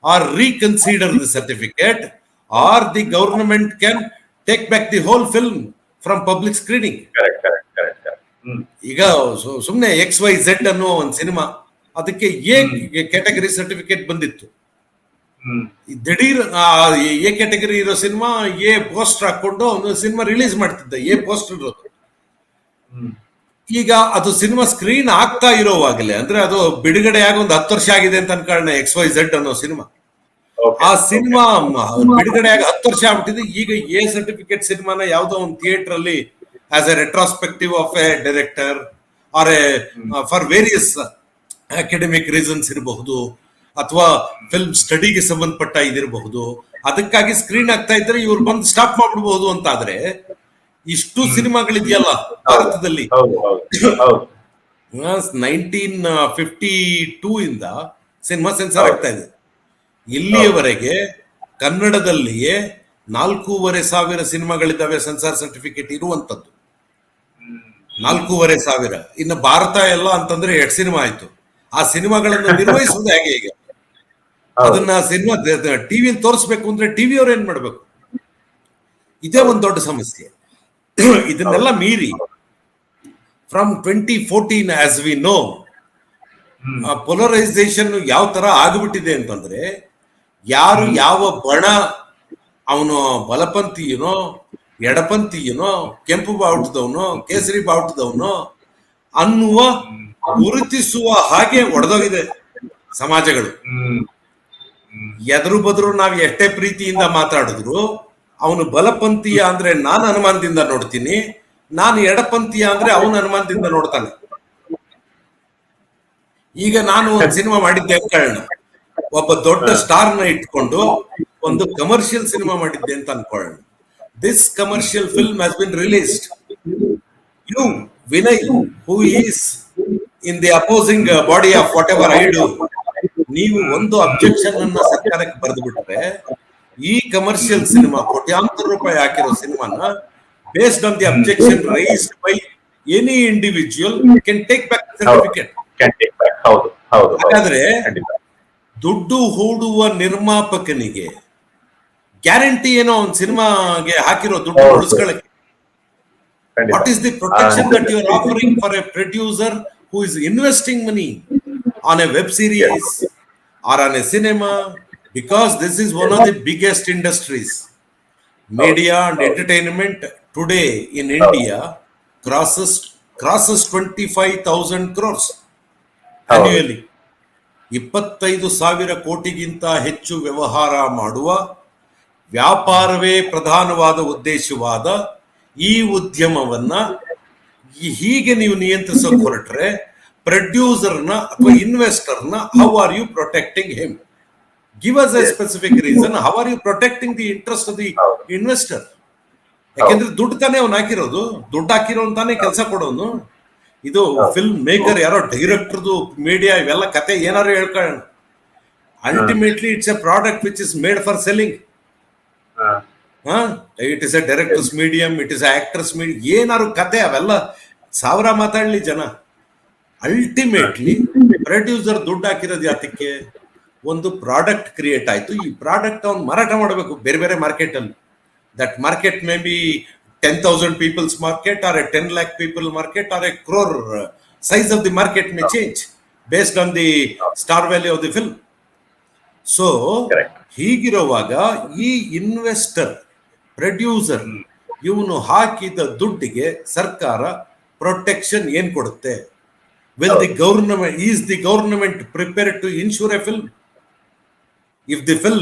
or reconsider the certificate, or the government can take back the whole film from public screening. ಈಗ ಸುಮ್ನೆ XYZ ಅನ್ನುವ ಒಂದು ಸಿನಿಮಾ, ಅದಕ್ಕೆ ಎ ಕ್ಯಾಟಗರಿ ಸರ್ಟಿಫಿಕೇಟ್ ಬಂದಿತ್ತು. ದಿಢೀರ್ ಎ ಕ್ಯಾಟಗರಿ ಇರೋ ಸಿನಿಮಾ ಎ ಪೋಸ್ಟರ್ ಹಾಕೊಂಡು ಒಂದು ಸಿನಿಮಾ ರಿಲೀಸ್ ಮಾಡ್ತಿದ್ದ, ಎ ಪೋಸ್ಟರ್ ಇರೋದು. ಈಗ ಅದು ಸಿನಿಮಾ ಸ್ಕ್ರೀನ್ ಆಗ್ತಾ ಇರೋವಾಗಲೇ, ಅಂದ್ರೆ ಅದು ಬಿಡುಗಡೆ ಆಗಿ ಒಂದು 10 ವರ್ಷ ಆಗಿದೆ ಅಂತ ಅನ್ಕೊಳ್ಳೋಣ, XYZ ಅನ್ನೋ ಸಿನಿಮಾ. ಆ ಸಿನಿಮಾ ಬಿಡುಗಡೆ ಆಗಿ 10 ವರ್ಷ ಆಗ್ಬಿಟ್ಟಿದೆ. ಈಗ ಎ ಸರ್ಟಿಫಿಕೇಟ್ ಸಿನಿಮಾನ ಯಾವುದೋ ಒಂದು ಥಿಯೇಟರ್ ಅಲ್ಲಿ as a retrospective of a director or for various academic reasons ಇರಬಹುದು, ಅಥವಾ ಫಿಲ್ಮ್ ಸ್ಟಡಿಗೆ ಸಂಬಂಧಪಟ್ಟ ಇದಿರಬಹುದು, ಅದಕ್ಕಾಗಿ ಸ್ಕ್ರೀನ್ ಆಗ್ತಾ ಇದ್ರೆ ಇವ್ರು ಬಂದು ಸ್ಟಾಪ್ ಮಾಡ್ಬಿಡ್ಬಹುದು ಅಂತ. ಆದ್ರೆ ಇಷ್ಟು ಸಿನಿಮಾಗಳಿದೆಯಲ್ಲ ಭಾರತದಲ್ಲಿ, 1952 ಇಂದ ಸಿನಿಮಾ ಸೆನ್ಸಾರ್ ಆಗ್ತಾ ಇದೆ. ಇಲ್ಲಿಯವರೆಗೆ ಕನ್ನಡದಲ್ಲಿಯೇ 4,500 ಸಿನಿಮಾಗಳಿದ್ದಾವೆ ಸೆನ್ಸಾರ್ ಸರ್ಟಿಫಿಕೇಟ್ ಇರುವಂತದ್ದು. 4,500. ಇನ್ನು ಭಾರತ ಎಲ್ಲ ಅಂತಂದ್ರೆ 2 ಸಿನಿಮಾ ಆಯ್ತು. ಆ ಸಿನಿಮಾಗಳನ್ನು ನಿರ್ವಹಿಸುವುದು ಹೇಗೆ? ಈಗ ಅದನ್ನ ಸಿನಿಮಾ ಟಿವಿಯಲ್ಲಿ ತೋರಿಸ್ಬೇಕು ಅಂದ್ರೆ ಟಿವಿ ಅವ್ರು ಏನ್ ಮಾಡ್ಬೇಕು? ಇದೇ ಒಂದು ದೊಡ್ಡ ಸಮಸ್ಯೆ. ಇದನ್ನೆಲ್ಲ ಮೀರಿ from 2014 as we know, polarisation ಯಾವ ತರ ಆಗ್ಬಿಟ್ಟಿದೆ ಅಂತಂದ್ರೆ, ಯಾರು ಯಾವ ಬಣ, ಅವನು ಬಲಪಂಥೀಯನೋ ಎಡಪಂಥೀಯನೋ ಕೆಂಪು ಬಾವುಟದವನೋ ಕೇಸರಿ ಬಾವುಟದವನೋ ಅನ್ನುವ ಗುರುತಿಸುವ ಹಾಗೆ ಒಡೆದೋಗಿದೆ ಸಮಾಜಗಳು. ಎದುರು ಬದ್ರು ನಾವು ಎಷ್ಟೇ ಪ್ರೀತಿಯಿಂದ ಮಾತಾಡಿದ್ರು, ಅವನು ಬಲಪಂಥೀಯ ಅಂದ್ರೆ ನಾನು ಅನುಮಾನದಿಂದ ನೋಡ್ತೀನಿ, ನಾನು ಎಡಪಂಥೀಯ ಅಂದ್ರೆ ಅವನು ಅನುಮಾನದಿಂದ ನೋಡ್ತಾನೆ. ಈಗ ನಾನು ಒಂದು ಸಿನಿಮಾ ಮಾಡಿದ್ದೆ ಅನ್ಕೊಳ್ಳೋಣ, ಒಬ್ಬ ದೊಡ್ಡ ಸ್ಟಾರ್ ನ ಇಟ್ಕೊಂಡು ಒಂದು ಕಮರ್ಷಿಯಲ್ ಸಿನಿಮಾ ಮಾಡಿದ್ದೆ ಅಂತ ಅನ್ಕೊಳ್ಳೋಣ. This commercial film has been released. You Vinay, who is in the opposing body of whatever I do, ನೀವು ಒಂದು ಅಬ್ಜೆಕ್ಷನ್ ಅನ್ನ ಸರ್ಕಾರಕ್ಕೆ ಬರೆದು ಬಿಟ್ರೆ, ಈ ಕಮರ್ಷಿಯಲ್ ಸಿನಿಮಾ ಕೋಟ್ಯಾಂತರ ರೂಪಾಯಿ ಹಾಕಿರೋ ಸಿನಿಮಾನ based on the objection raised by any individual can take back certificate. ಹಾಗಾದ್ರೆ ದುಡ್ಡು ಹೂಡುವ ನಿರ್ಮಾಪಕನಿಗೆ ಗ್ಯಾರಂಟಿ ಏನೋ ಒಂದು ಸಿನಿಮಾಗೆ ಹಾಕಿರೋ ದುಡ್ಡು ಉಳಿಸ್ಕೊಳ್ಳಕ್ಕೆ. ಖಂಡಿತ. What is the protection that you are offering for a producer who is investing money on a web series or on a cinema? Because this is one of the biggest industries. Media and entertainment today in India crosses 25,000 crores annually. 25,000 ಕೋಟಿಗಿಂತ ಹೆಚ್ಚು ವ್ಯವಹಾರ ಮಾಡುವ ವ್ಯಾಪಾರವೇ ಪ್ರಧಾನವಾದ ಉದ್ದೇಶವಾದ ಈ ಉದ್ಯಮವನ್ನ ಹೀಗೆ ನೀವು ನಿಯಂತ್ರಿಸೋಕೆ ಹೊರಟ್ರೆ ಪ್ರೊಡ್ಯೂಸರ್ನ ಅಥವಾ ಇನ್ವೆಸ್ಟರ್ನ how are you protecting him? Give us a specific reason. How are you protecting the interest of the investor? ಯಾಕೆಂದ್ರೆ ದುಡ್ಡು ತಾನೇ ಅವ್ನು ಹಾಕಿರೋದು, ದುಡ್ಡು ಹಾಕಿರೋ ತಾನೇ ಕೆಲಸ ಕೊಡೋನು. ಇದು ಫಿಲ್ಮ್ ಮೇಕರ್ ಯಾರೋ ಡೈರೆಕ್ಟರ್ದು ಮೀಡಿಯಾ ಇವೆಲ್ಲ ಕತೆ ಏನಾರು ಹೇಳ್ಕೊಳ್ಳೋಣ. Ultimately it's a product which is made for selling. It is a director's medium, it is actor's medium, ಏನಾರು ಕತೆ ಅವೆಲ್ಲ ಸಾವಿರ ಮಾತಾಡ್ಲಿ ಜನ. ಅಲ್ಟಿಮೇಟ್ಲಿ ಪ್ರೊಡ್ಯೂಸರ್ ದುಡ್ಡು ಹಾಕಿರೋದು ಯಾತಕ್ಕೆ? ಒಂದು ಪ್ರಾಡಕ್ಟ್ ಕ್ರಿಯೇಟ್ ಆಯ್ತು, ಈ ಪ್ರಾಡಕ್ಟ್ ಅವ್ನು ಮಾರಾಟ ಮಾಡಬೇಕು ಬೇರೆ ಬೇರೆ ಮಾರ್ಕೆಟ್ ಅಲ್ಲಿ. That market may be 10,000 people's market or a 10 lakh people market or a crore. Size of the market may change based on the star value of the film. So ಹೀಗಿರುವಾಗ ಈ ಇನ್ವೆಸ್ಟರ್ ಪ್ರೊಡ್ಯೂಸರ್ ಇವನು ಹಾಕಿದ ದುಡ್ಡಿಗೆ ಸರ್ಕಾರ ಪ್ರೊಟೆಕ್ಷನ್ ಏನ್ ಕೊಡುತ್ತೆ? Will the government, is the government prepared to insure a film? If the film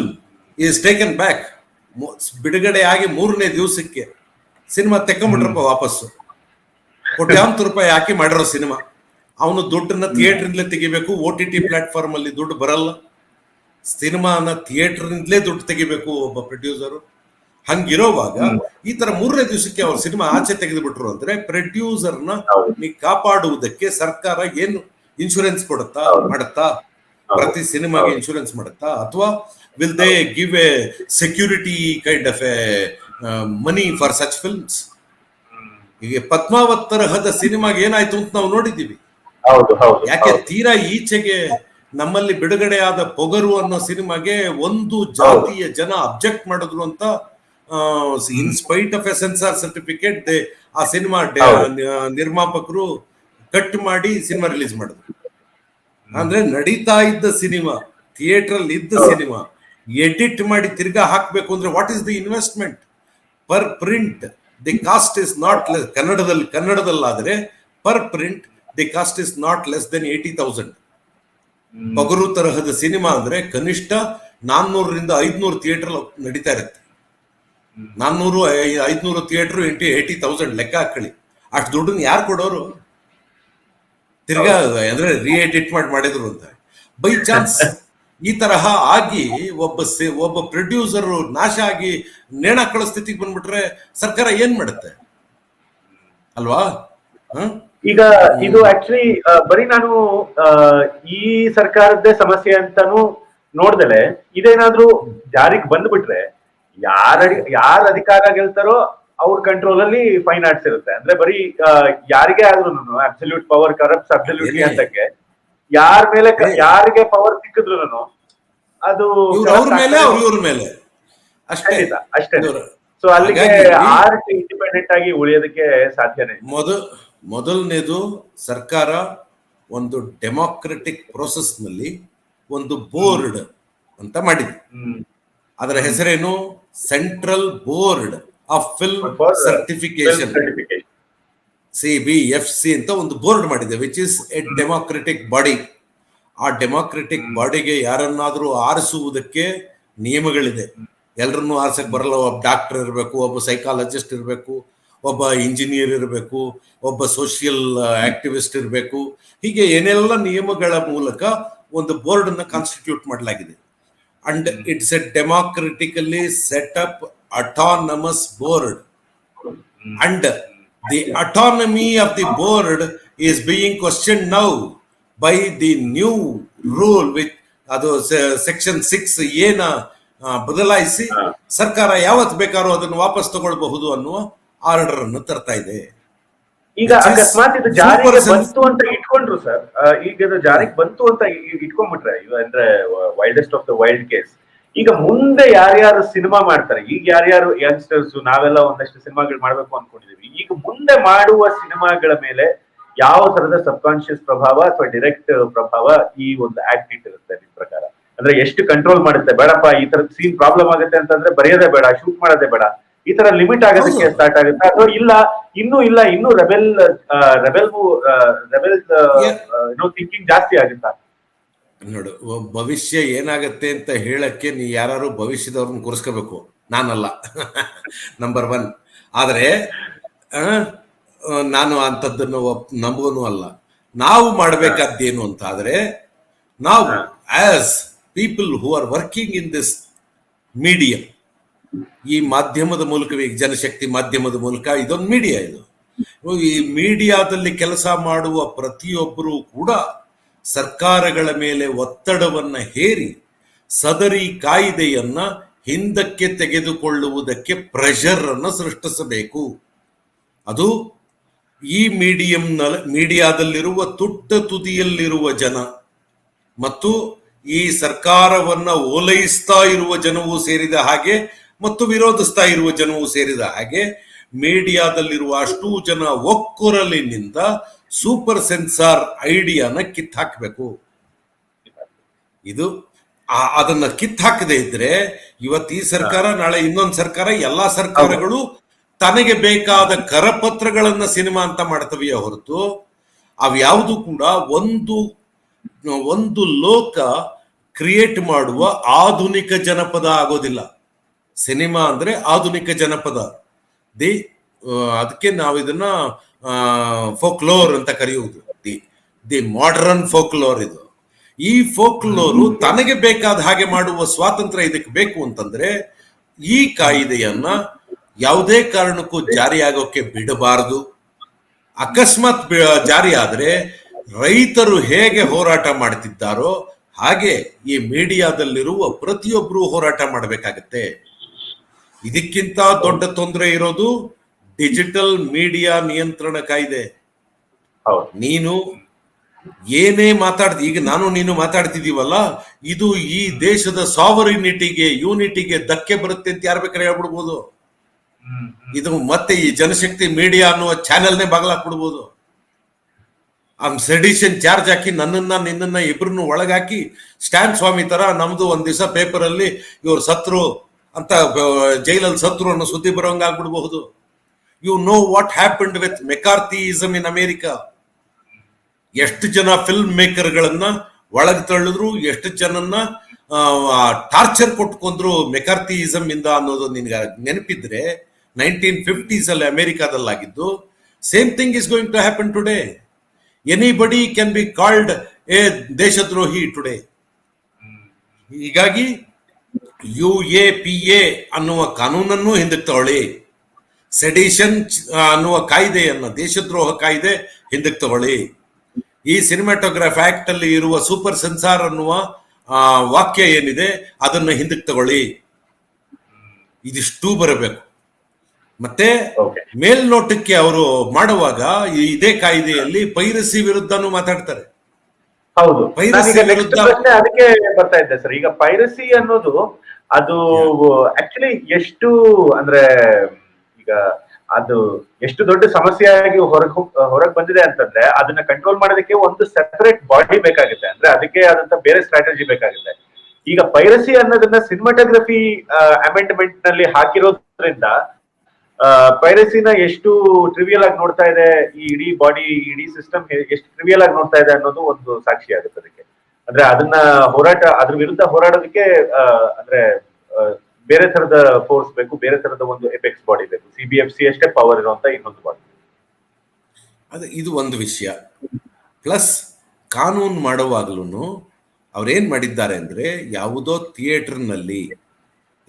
is taken back, ಬಿಡುಗಡೆ ಆಗಿ 3ನೇ ದಿವಸಕ್ಕೆ ಸಿನಿಮಾ ತೆಕ್ಕೊಂಬಿಟ್ರಪ್ಪ ವಾಪಸ್ಸು, ಕೋಟ್ಯಾಂತರ ರೂಪಾಯಿ ಹಾಕಿ ಮಾಡಿರೋ ಸಿನಿಮಾ, ಅವನು ದುಡ್ಡನ್ನ ಥಿಯೇಟರ್ನಿಂದಲೇ ತೆಗಿಬೇಕು. OTT ಪ್ಲಾಟ್ಫಾರ್ಮ್ ಅಲ್ಲಿ ದುಡ್ಡು ಬರಲ್ಲ, ಸಿನಿಮಾನ ಥಿಯೇಟರ್ನಿಂದಲೇ ದುಡ್ಡು ತೆಗಿಬೇಕು ಒಬ್ಬ ಪ್ರೊಡ್ಯೂಸರು. ಹಂಗಿರೋವಾಗ ಈ ತರ 3ನೇ ದಿವಸಕ್ಕೆ ಅವ್ರ ಸಿನಿಮಾ ಆಚೆ ತೆಗೆದು ಬಿಟ್ರು ಅಂದ್ರೆ ಪ್ರೊಡ್ಯೂಸರ್ನ ಕಾಪಾಡುವುದಕ್ಕೆ ಸರ್ಕಾರ ಏನು ಇನ್ಶೂರೆನ್ಸ್ ಕೊಡುತ್ತಾ? ಮಾಡುತ್ತಾ? ಪ್ರತಿ ಸಿನಿಮಾಗೆ ಇನ್ಶೂರೆನ್ಸ್ ಮಾಡುತ್ತಾ? ಅಥವಾ will they give A security kind of A money for such films? ಈಗ ಪದ್ಮಾವತ್ ತರಹದ ಸಿನಿಮಾಗೆ ಏನಾಯ್ತು ಅಂತ ನಾವು ನೋಡಿದ್ದೀವಿ. ಯಾಕೆ ತೀರಾ ಈಚೆಗೆ ನಮ್ಮಲ್ಲಿ ಬಿಡುಗಡೆಯಾದ ಪೊಗರು ಅನ್ನೋ ಸಿನಿಮಾಗೆ ಒಂದು ಜಾತಿಯ ಜನ ಅಬ್ಜೆಕ್ಟ್ ಮಾಡಿದ್ರು ಅಂತ in spite of a censor certificate ಆ ಸಿನಿಮಾ ನಿರ್ಮಾಪಕರು ಕಟ್ ಮಾಡಿ ಸಿನಿಮಾ ರಿಲೀಸ್ ಮಾಡಿದ್ರು. ಅಂದ್ರೆ ನಡೀತಾ ಇದ್ದ ಸಿನಿಮಾ, ಥಿಯೇಟರ್ ಅಲ್ಲಿ ಇದ್ದ ಸಿನಿಮಾ ಎಡಿಟ್ ಮಾಡಿ ತಿರ್ಗಾ ಹಾಕ್ಬೇಕು ಅಂದ್ರೆ what is the investment per print? The cost is not less. ಕನ್ನಡದಲ್ಲಾದ್ರೆ per print the cost is not less than 80,000. Pogaru ತರಹದ ಸಿನಿಮಾ ಅಂದ್ರೆ ಕನಿಷ್ಠ 400ರಿಂದ 500 ಥಿಯೇಟರ್ ನಡೀತಾ ಇರುತ್ತೆ. 400-500 ಥಿಯೇಟರ್ ಇಂಟು 80,000 ಲೆಕ್ಕ ಹಾಕೊಳ್ಳಿ. ಅಷ್ಟು ದುಡ್ಡನ್ನ ಯಾರು ಕೊಡೋರು? ತಿರ್ಗಾ ಅಂದ್ರೆ ರೀಎಡಿಟ್ ಮಾಡಿದ್ರು ಅಂತ. ಬೈ ಚಾನ್ಸ್ ಈ ತರಹ ಆಗಿ ಒಬ್ಬ ಪ್ರೊಡ್ಯೂಸರ್ ನಾಶ ಆಗಿ ನೇಣ ಹಾಕೊಳ್ಳೋ ಸ್ಥಿತಿಗೆ ಬಂದ್ಬಿಟ್ರೆ ಸರ್ಕಾರ ಏನ್ ಮಾಡುತ್ತೆ ಅಲ್ವಾ? ಈಗ ಇದು ಆಕ್ಚುಲಿ ಬರೀ ನಾನು ಈ ಸರ್ಕಾರದ್ದೇ ಸಮಸ್ಯೆ ಅಂತಾನು ನೋಡ್ದಲೆ ಇದೇನಾದ್ರೂ ಜಾರಿಗೆ ಬಂದ್ಬಿಟ್ರೆ ಯಾರ ಅಧಿಕಾರ ಗೆಲ್ತಾರೋ ಅವ್ರ ಕಂಟ್ರೋಲ್ ಅಲ್ಲಿ ಫೈನ್ ಆರ್ಟ್ಸ್ ಇರುತ್ತೆ. ಅಂದ್ರೆ ಬರೀ ಯಾರಿಗೆ ಆದ್ರೂ ಅಬ್ಸಲ್ಯೂಟ್ ಪವರ್ ಕರಪ್ಟ್ಸ್ ಅಬ್ಸಲ್ಯೂಟ್ಲಿ ಅಂತಕ್ಕೆ ಯಾರ ಮೇಲೆ ಯಾರಿಗೆ ಪವರ್ ಸಿಕ್ಕಿದ್ರು ಅದು ಅವ್ರ ಮೇಲೆ ಅಷ್ಟೇ. ಸೊ ಅಲ್ಲಿಗೆ ಆರ್ಟ್ ಇಂಡಿಪೆಂಡೆಂಟ್ ಆಗಿ ಉಳಿಯೋದಕ್ಕೆ ಸಾಧ್ಯನೇ. ಮೊದಲನೇದು ಸರ್ಕಾರ ಒಂದು ಡೆಮಾಕ್ರೆಟಿಕ್ ಪ್ರೋಸೆಸ್ ನಲ್ಲಿ ಒಂದು ಬೋರ್ಡ್ ಅಂತ ಮಾಡಿದೆ. ಅದರ ಹೆಸರೇನು? Central board of film certification, CBFC ಅಂತ ಒಂದು ಬೋರ್ಡ್ ಮಾಡಿದೆ, which is A democratic body. ಆ ಡೆಮಾಕ್ರೆಟಿಕ್ ಬಾಡಿಗೆ ಯಾರನ್ನಾದ್ರೂ ಆರಿಸುವುದಕ್ಕೆ ನಿಯಮಗಳಿದೆ. ಎಲ್ರನ್ನೂ ಆರಿಸಕ್ ಬರಲ್ಲ. ಒಬ್ಬ ಡಾಕ್ಟರ್ ಇರಬೇಕು, ಒಬ್ಬ ಸೈಕಾಲಜಿಸ್ಟ್ ಇರಬೇಕು, ಒಬ್ಬ ಇಂಜಿನಿಯರ್ ಇರಬೇಕು, ಒಬ್ಬ ಸೋಷಿಯಲ್ ಆಕ್ಟಿವಿಸ್ಟ್ ಇರಬೇಕು. ಹೀಗೆ ಏನೆಲ್ಲ ನಿಯಮಗಳ ಮೂಲಕ ಒಂದು ಬೋರ್ಡ್ ಅನ್ನ ಕಾನ್ಸ್ಟಿಟ್ಯೂಟ್ ಮಾಡಲಾಗಿದೆ. And it's a democratically set up autonomous board, and the autonomy of the board is being questioned now by the new rule which adu section 6 ಏನ ಬದಲಾಯಿಸಿ ಸರ್ಕಾರ ಯಾವತ್ತು ಬೇಕಾದ್ರೂ ಅದನ್ನು ವಾಪಸ್ ತಗೊಳ್ಬಹುದು ಅನ್ನುವ ಆರ್ಡರ್ ಅನ್ನು ತರ್ತಾ ಇದೆ. ಈಗ which is ಅಕಸ್ಮಾತ್ ಇದು super ಜಾರಿಗೆ sense. ಬಂತು ಅಂತ ಇಟ್ಕೊಂಡ್ರು ಸರ್, ಈಗ ಇದು ಜಾರಿಗೆ ಬಂತು ಅಂತ ಇಟ್ಕೊಂಡ್ಬಿಟ್ರೆ ಅಂದ್ರೆ wildest of the wild case, ಈಗ ಮುಂದೆ ಯಾರ್ಯಾರು ಸಿನಿಮಾ ಮಾಡ್ತಾರೆ, ಈಗ ಯಾರ್ಯಾರು ಯಂಗ್ಸ್ಟರ್ಸ್ ನಾವೆಲ್ಲ ಒಂದಷ್ಟು ಸಿನಿಮಾಗಳು ಮಾಡ್ಬೇಕು ಅನ್ಕೊಂಡಿದೀವಿ, ಈಗ ಮುಂದೆ ಮಾಡುವ ಸಿನಿಮಾಗಳ ಮೇಲೆ ಯಾವ ತರದ ಸಬ್ ಕಾನ್ಶಿಯಸ್ ಪ್ರಭಾವ ಅಥವಾ ಡೈರೆಕ್ಟ್ ಪ್ರಭಾವ ಈ ಒಂದು ಆಕ್ಟ್ ಇಟ್ಟಿರುತ್ತೆ ನಿಮ್ ಪ್ರಕಾರ? ಅಂದ್ರೆ ಎಷ್ಟು ಕಂಟ್ರೋಲ್ ಮಾಡುತ್ತೆ? ಬೇಡಪ್ಪ ಈ ತರದ ಸೀನ್ ಪ್ರಾಬ್ಲಮ್ ಆಗುತ್ತೆ ಅಂತಂದ್ರೆ ಬರೆಯೋದೇ ಬೇಡ, ಶೂಟ್ ಮಾಡೋದೇ ಬೇಡ, ಈ ತರ ಲಿಮಿಟ್ ಆಗೋದಕ್ಕೆ ಹೌದು. ಸ್ಟಾರ್ಟ್ ಆಗುತ್ತೆ, ಅಥವಾ ಇನ್ನೂ ರೆಬೆಲ್ ರೆಬೆಲ್ ಥಿಂಕಿಂಗ್ ಜಾಸ್ತಿ ಆಗುತ್ತಾ? ನೋಡು, ಭವಿಷ್ಯ ಏನಾಗತ್ತೆ ಅಂತ ಹೇಳಕ್ಕೆ ನೀ ಯಾರು ಭವಿಷ್ಯದವ್ರನ್ನ ಕೂರಿಸ್ಕೋಬೇಕು, ನಾನಲ್ಲ. ನಂಬರ್ 1. ಆದರೆ ನಾನು ಅಂಥದ್ದನ್ನು ನಂಬೋನು ಅಲ್ಲ. ನಾವು ಮಾಡಬೇಕಾದ್ದೇನು ಅಂತ ಆದ್ರೆ, ನಾವು as people who are working in this medium, ಈ ಮಾಧ್ಯಮದ ಮೂಲಕವೇ, ಜನಶಕ್ತಿ ಮಾಧ್ಯಮದ ಮೂಲಕ, ಇದೊಂದು ಮೀಡಿಯಾ. ಇದು ಈ ಮೀಡಿಯಾದಲ್ಲಿ ಕೆಲಸ ಮಾಡುವ ಪ್ರತಿಯೊಬ್ಬರೂ ಕೂಡ ಸರ್ಕಾರಗಳ ಮೇಲೆ ಒತ್ತಡವನ್ನ ಹೇರಿ ಸದರಿ ಕಾಯ್ದೆಯನ್ನ ಹಿಂದಕ್ಕೆ ತೆಗೆದುಕೊಳ್ಳುವುದಕ್ಕೆ ಪ್ರೆಷರ್ ಅನ್ನು ಸೃಷ್ಟಿಸಬೇಕು. ಅದು ಈ ಮೀಡಿಯಾದಲ್ಲಿರುವ ತುಟ್ಟ ತುದಿಯಲ್ಲಿರುವ ಜನ ಮತ್ತು ಈ ಸರ್ಕಾರವನ್ನ ಓಲೈಸ್ತಾ ಇರುವ ಜನವೂ ಸೇರಿದ ಹಾಗೆ ಮತ್ತು ವಿರೋಧಿಸ್ತಾ ಇರುವ ಜನವೂ ಸೇರಿದ ಹಾಗೆ ಮೀಡಿಯಾದಲ್ಲಿರುವ ಅಷ್ಟೂ ಜನ ಒಕ್ಕೊರಲಿನಿಂದ ಸೂಪರ್ ಸೆನ್ಸಾರ್ ಐಡಿಯಾನ ಕಿತ್ತಾಕಬೇಕು. ಇದು ಅದನ್ನ ಕಿತ್ತಾಕದೇ ಇದ್ರೆ ಇವತ್ತು ಈ ಸರ್ಕಾರ, ನಾಳೆ ಇನ್ನೊಂದು ಸರ್ಕಾರ, ಎಲ್ಲಾ ಸರ್ಕಾರಗಳು ತನಗೆ ಬೇಕಾದ ಕರಪತ್ರಗಳನ್ನ ಸಿನಿಮಾ ಅಂತ ಮಾಡ್ತವೆಯೇ ಹೊರತು ಅವ್ಯಾವುದು ಕೂಡ ಒಂದು ಲೋಕ ಕ್ರಿಯೇಟ್ ಮಾಡುವ ಆಧುನಿಕ ಜನಪದ ಆಗೋದಿಲ್ಲ. ಸಿನಿಮಾ ಅಂದ್ರೆ ಆಧುನಿಕ ಜನಪದ. ಅದಕ್ಕೆ ನಾವು ಇದನ್ನ ಫೋಕ್ಲೋರ್ ಅಂತ ಕರೆಯುವುದು. ದಿ ಮಾಡರ್ನ್ ಫೋಕ್ಲೋರ್ ಇದು. ಈ ಫೋಕ್ಲೋರು ತನಗೆ ಬೇಕಾದ ಹಾಗೆ ಮಾಡುವ ಸ್ವಾತಂತ್ರ್ಯ ಇದಕ್ಕೆ ಬೇಕು ಅಂತಂದ್ರೆ ಈ ಕಾಯ್ದೆಯನ್ನ ಯಾವುದೇ ಕಾರಣಕ್ಕೂ ಜಾರಿಯಾಗೋಕೆ ಬಿಡಬಾರದು. ಅಕಸ್ಮಾತ್ ಜಾರಿ ಆದ್ರೆ ರೈತರು ಹೇಗೆ ಹೋರಾಟ ಮಾಡ್ತಿದ್ದಾರೋ ಹಾಗೆ ಈ ಮೀಡಿಯಾದಲ್ಲಿರುವ ಪ್ರತಿಯೊಬ್ಬರು ಹೋರಾಟ ಮಾಡಬೇಕಾಗತ್ತೆ. ಇದಕ್ಕಿಂತ ದೊಡ್ಡ ತೊಂದರೆ ಇರೋದು ಡಿಜಿಟಲ್ ಮೀಡಿಯಾ ನಿಯಂತ್ರಣ ಕಾಯ್ದೆ. ನೀನು ಏನೇ ಈಗ ನಾನು ನೀನು ಮಾತಾಡ್ತಿದೀವಲ್ಲ, ಇದು ಈ ದೇಶದ ಸಾವರಿನಿಟಿಗೆ, ಯೂನಿಟಿಗೆ ಧಕ್ಕೆ ಬರುತ್ತೆ ಅಂತ ಯಾರು ಬೇಕಾದ್ರೆ ಹೇಳ್ಬಿಡ್ಬೋದು. ಇದು ಮತ್ತೆ ಈ ಜನಶಕ್ತಿ ಮೀಡಿಯಾ ಅನ್ನುವ ಚಾನೆಲ್ನೇ ಬಾಗ್ಲಾಕ್ಬಿಡ್ಬೋದು. ಸೆಡಿಷನ್ ಚಾರ್ಜ್ ಹಾಕಿ ನಿನ್ನನ್ನ ಇಬ್ರನ್ನು ಒಳಗಾಕಿ, ಸ್ಟ್ಯಾನ್ ಸ್ವಾಮಿ ತರ ನಮ್ದು ಒಂದ್ ದಿವಸ ಪೇಪರ್ ಅಲ್ಲಿ ಇವ್ರು ಸತ್ರು ಅಂತ, ಜೈಲಲ್ಲಿ ಸತ್ರು ಅನ್ನೋ ಸುದ್ದಿ ಬರೋಂಗ ಆಗ್ಬಿಡ್ಬಹುದು. You know what happened with McCarthyism in America. ಎಷ್ಟು ಜನ ಫಿಲ್ಮ್ ಮೇಕರ್ಗಳನ್ನ ಒಳಗೆ ತಳ್ಳಿದ್ರು, ಎಷ್ಟು ಜನನ್ನ ಟಾರ್ಚರ್ ಕೊಟ್ಕೊಂಡ್ರು ಮೆಕಾರ್ಥಿಯಿಸಮ್ ಇಂದ ಅನ್ನೋದು ನಿನ್ಗೆ ನೆನಪಿದ್ರೆ 1950s ಅಲ್ಲಿ ಅಮೆರಿಕಾದಲ್ಲಾಗಿದ್ದು. Same thing is going to happen today. Anybody can be called a ದೇಶದ್ರೋಹಿ ಟುಡೇ. ಹೀಗಾಗಿ UAPA ಅನ್ನುವ ಕಾನೂನನ್ನು ಹಿಂದಕ್ಕೆ ತಗೊಳ್ಳಿ, ಸೆಡಿಷನ್ ಅನ್ನುವ ಕಾಯ್ದೆಯನ್ನ, ದೇಶದ್ರೋಹ ಕಾಯ್ದೆ ಹಿಂದಕ್ಕೆ ತಗೊಳ್ಳಿ, ಈ ಸಿನಿಮಾಟೋಗ್ರಾಫ್ ಆಕ್ಟ್ ಅಲ್ಲಿ ಇರುವ ಸೂಪರ್ ಸೆನ್ಸಾರ್ ಅನ್ನುವ ವಾಕ್ಯ ಏನಿದೆ ಅದನ್ನ ಹಿಂದಕ್ಕೆ ತಗೊಳ್ಳಿ. ಇದಿಷ್ಟು ಬರಬೇಕು. ಮತ್ತೆ ಮೇಲ್ನೋಟಕ್ಕೆ ಅವರು ಮಾಡುವಾಗ ಇದೇ ಕಾಯ್ದೆಯಲ್ಲಿ ಪೈರಸಿ ವಿರುದ್ಧನೂ ಮಾತಾಡ್ತಾರೆ. ಹೌದು, ಅದಕ್ಕೆ ಬರ್ತಾ ಇದ್ದೆ ಸರ್. ಈಗ ಪೈರಸಿ ಅನ್ನೋದು ಅದು ಆಕ್ಚುಲಿ ಎಷ್ಟು ಅಂದ್ರೆ ಈಗ ಅದು ಎಷ್ಟು ದೊಡ್ಡ ಸಮಸ್ಯೆಯಾಗಿ ಹೊರಗೆ ಬಂದಿದೆ ಅಂತಂದ್ರೆ ಅದನ್ನ ಕಂಟ್ರೋಲ್ ಮಾಡೋದಕ್ಕೆ ಒಂದು ಸೆಪರೇಟ್ ಬಾಡಿ ಬೇಕಾಗುತ್ತೆ. ಅಂದ್ರೆ ಅದಕ್ಕೆ ಆದಂತ ಬೇರೆ ಸ್ಟ್ರಾಟಜಿ ಬೇಕಾಗುತ್ತೆ. ಈಗ ಪೈರಸಿ ಅನ್ನೋದನ್ನ ಸಿನಿಮಾಟೋಗ್ರಫಿ ಅಮೆಂಡ್ಮೆಂಟ್ ನಲ್ಲಿ ಹಾಕಿರೋದ್ರಿಂದ ಪೈರಸಿನ ಎಷ್ಟು ಟ್ರಿವಿಯಲ್ ಆಗಿ ನೋಡ್ತಾ ಇದೆ ಈ ಇಡೀ ಬಾಡಿ, ಇಡೀ ಸಿಸ್ಟಮ್ ಎಷ್ಟು ಟ್ರಿವಿಯಲ್ ಆಗಿ ನೋಡ್ತಾ ಇದೆ ಅನ್ನೋದು ಒಂದು ಸಾಕ್ಷಿ ಆಗುತ್ತೆ ಅದಕ್ಕೆ. ಅಂದ್ರೆ ಅದನ್ನ ಅದ್ರ ವಿರುದ್ಧ ಹೋರಾಡೋದಕ್ಕೆ ಅಂದ್ರೆ ಬೇರೆ ತರದ ಫೋರ್ಸ್ ಬೇಕು, ಬೇರೆ ತರದ ಒಂದು ಎಪೆಕ್ಸ್ ಬಾಡಿ ಬೇಕು. CBFC ಅಷ್ಟೇ ಪವರ್ ಇರುವಂತ ಇನ್ನೊಂದು ಬಾಡಿ. ಇದು ಒಂದು ವಿಷಯ. ಪ್ಲಸ್ ಕಾನೂನು ಮಾಡುವಾಗ್ಲೂ ಅವ್ರೇನ್ ಮಾಡಿದ್ದಾರೆ ಅಂದ್ರೆ, ಯಾವುದೋ ಥಿಯೇಟರ್ನಲ್ಲಿ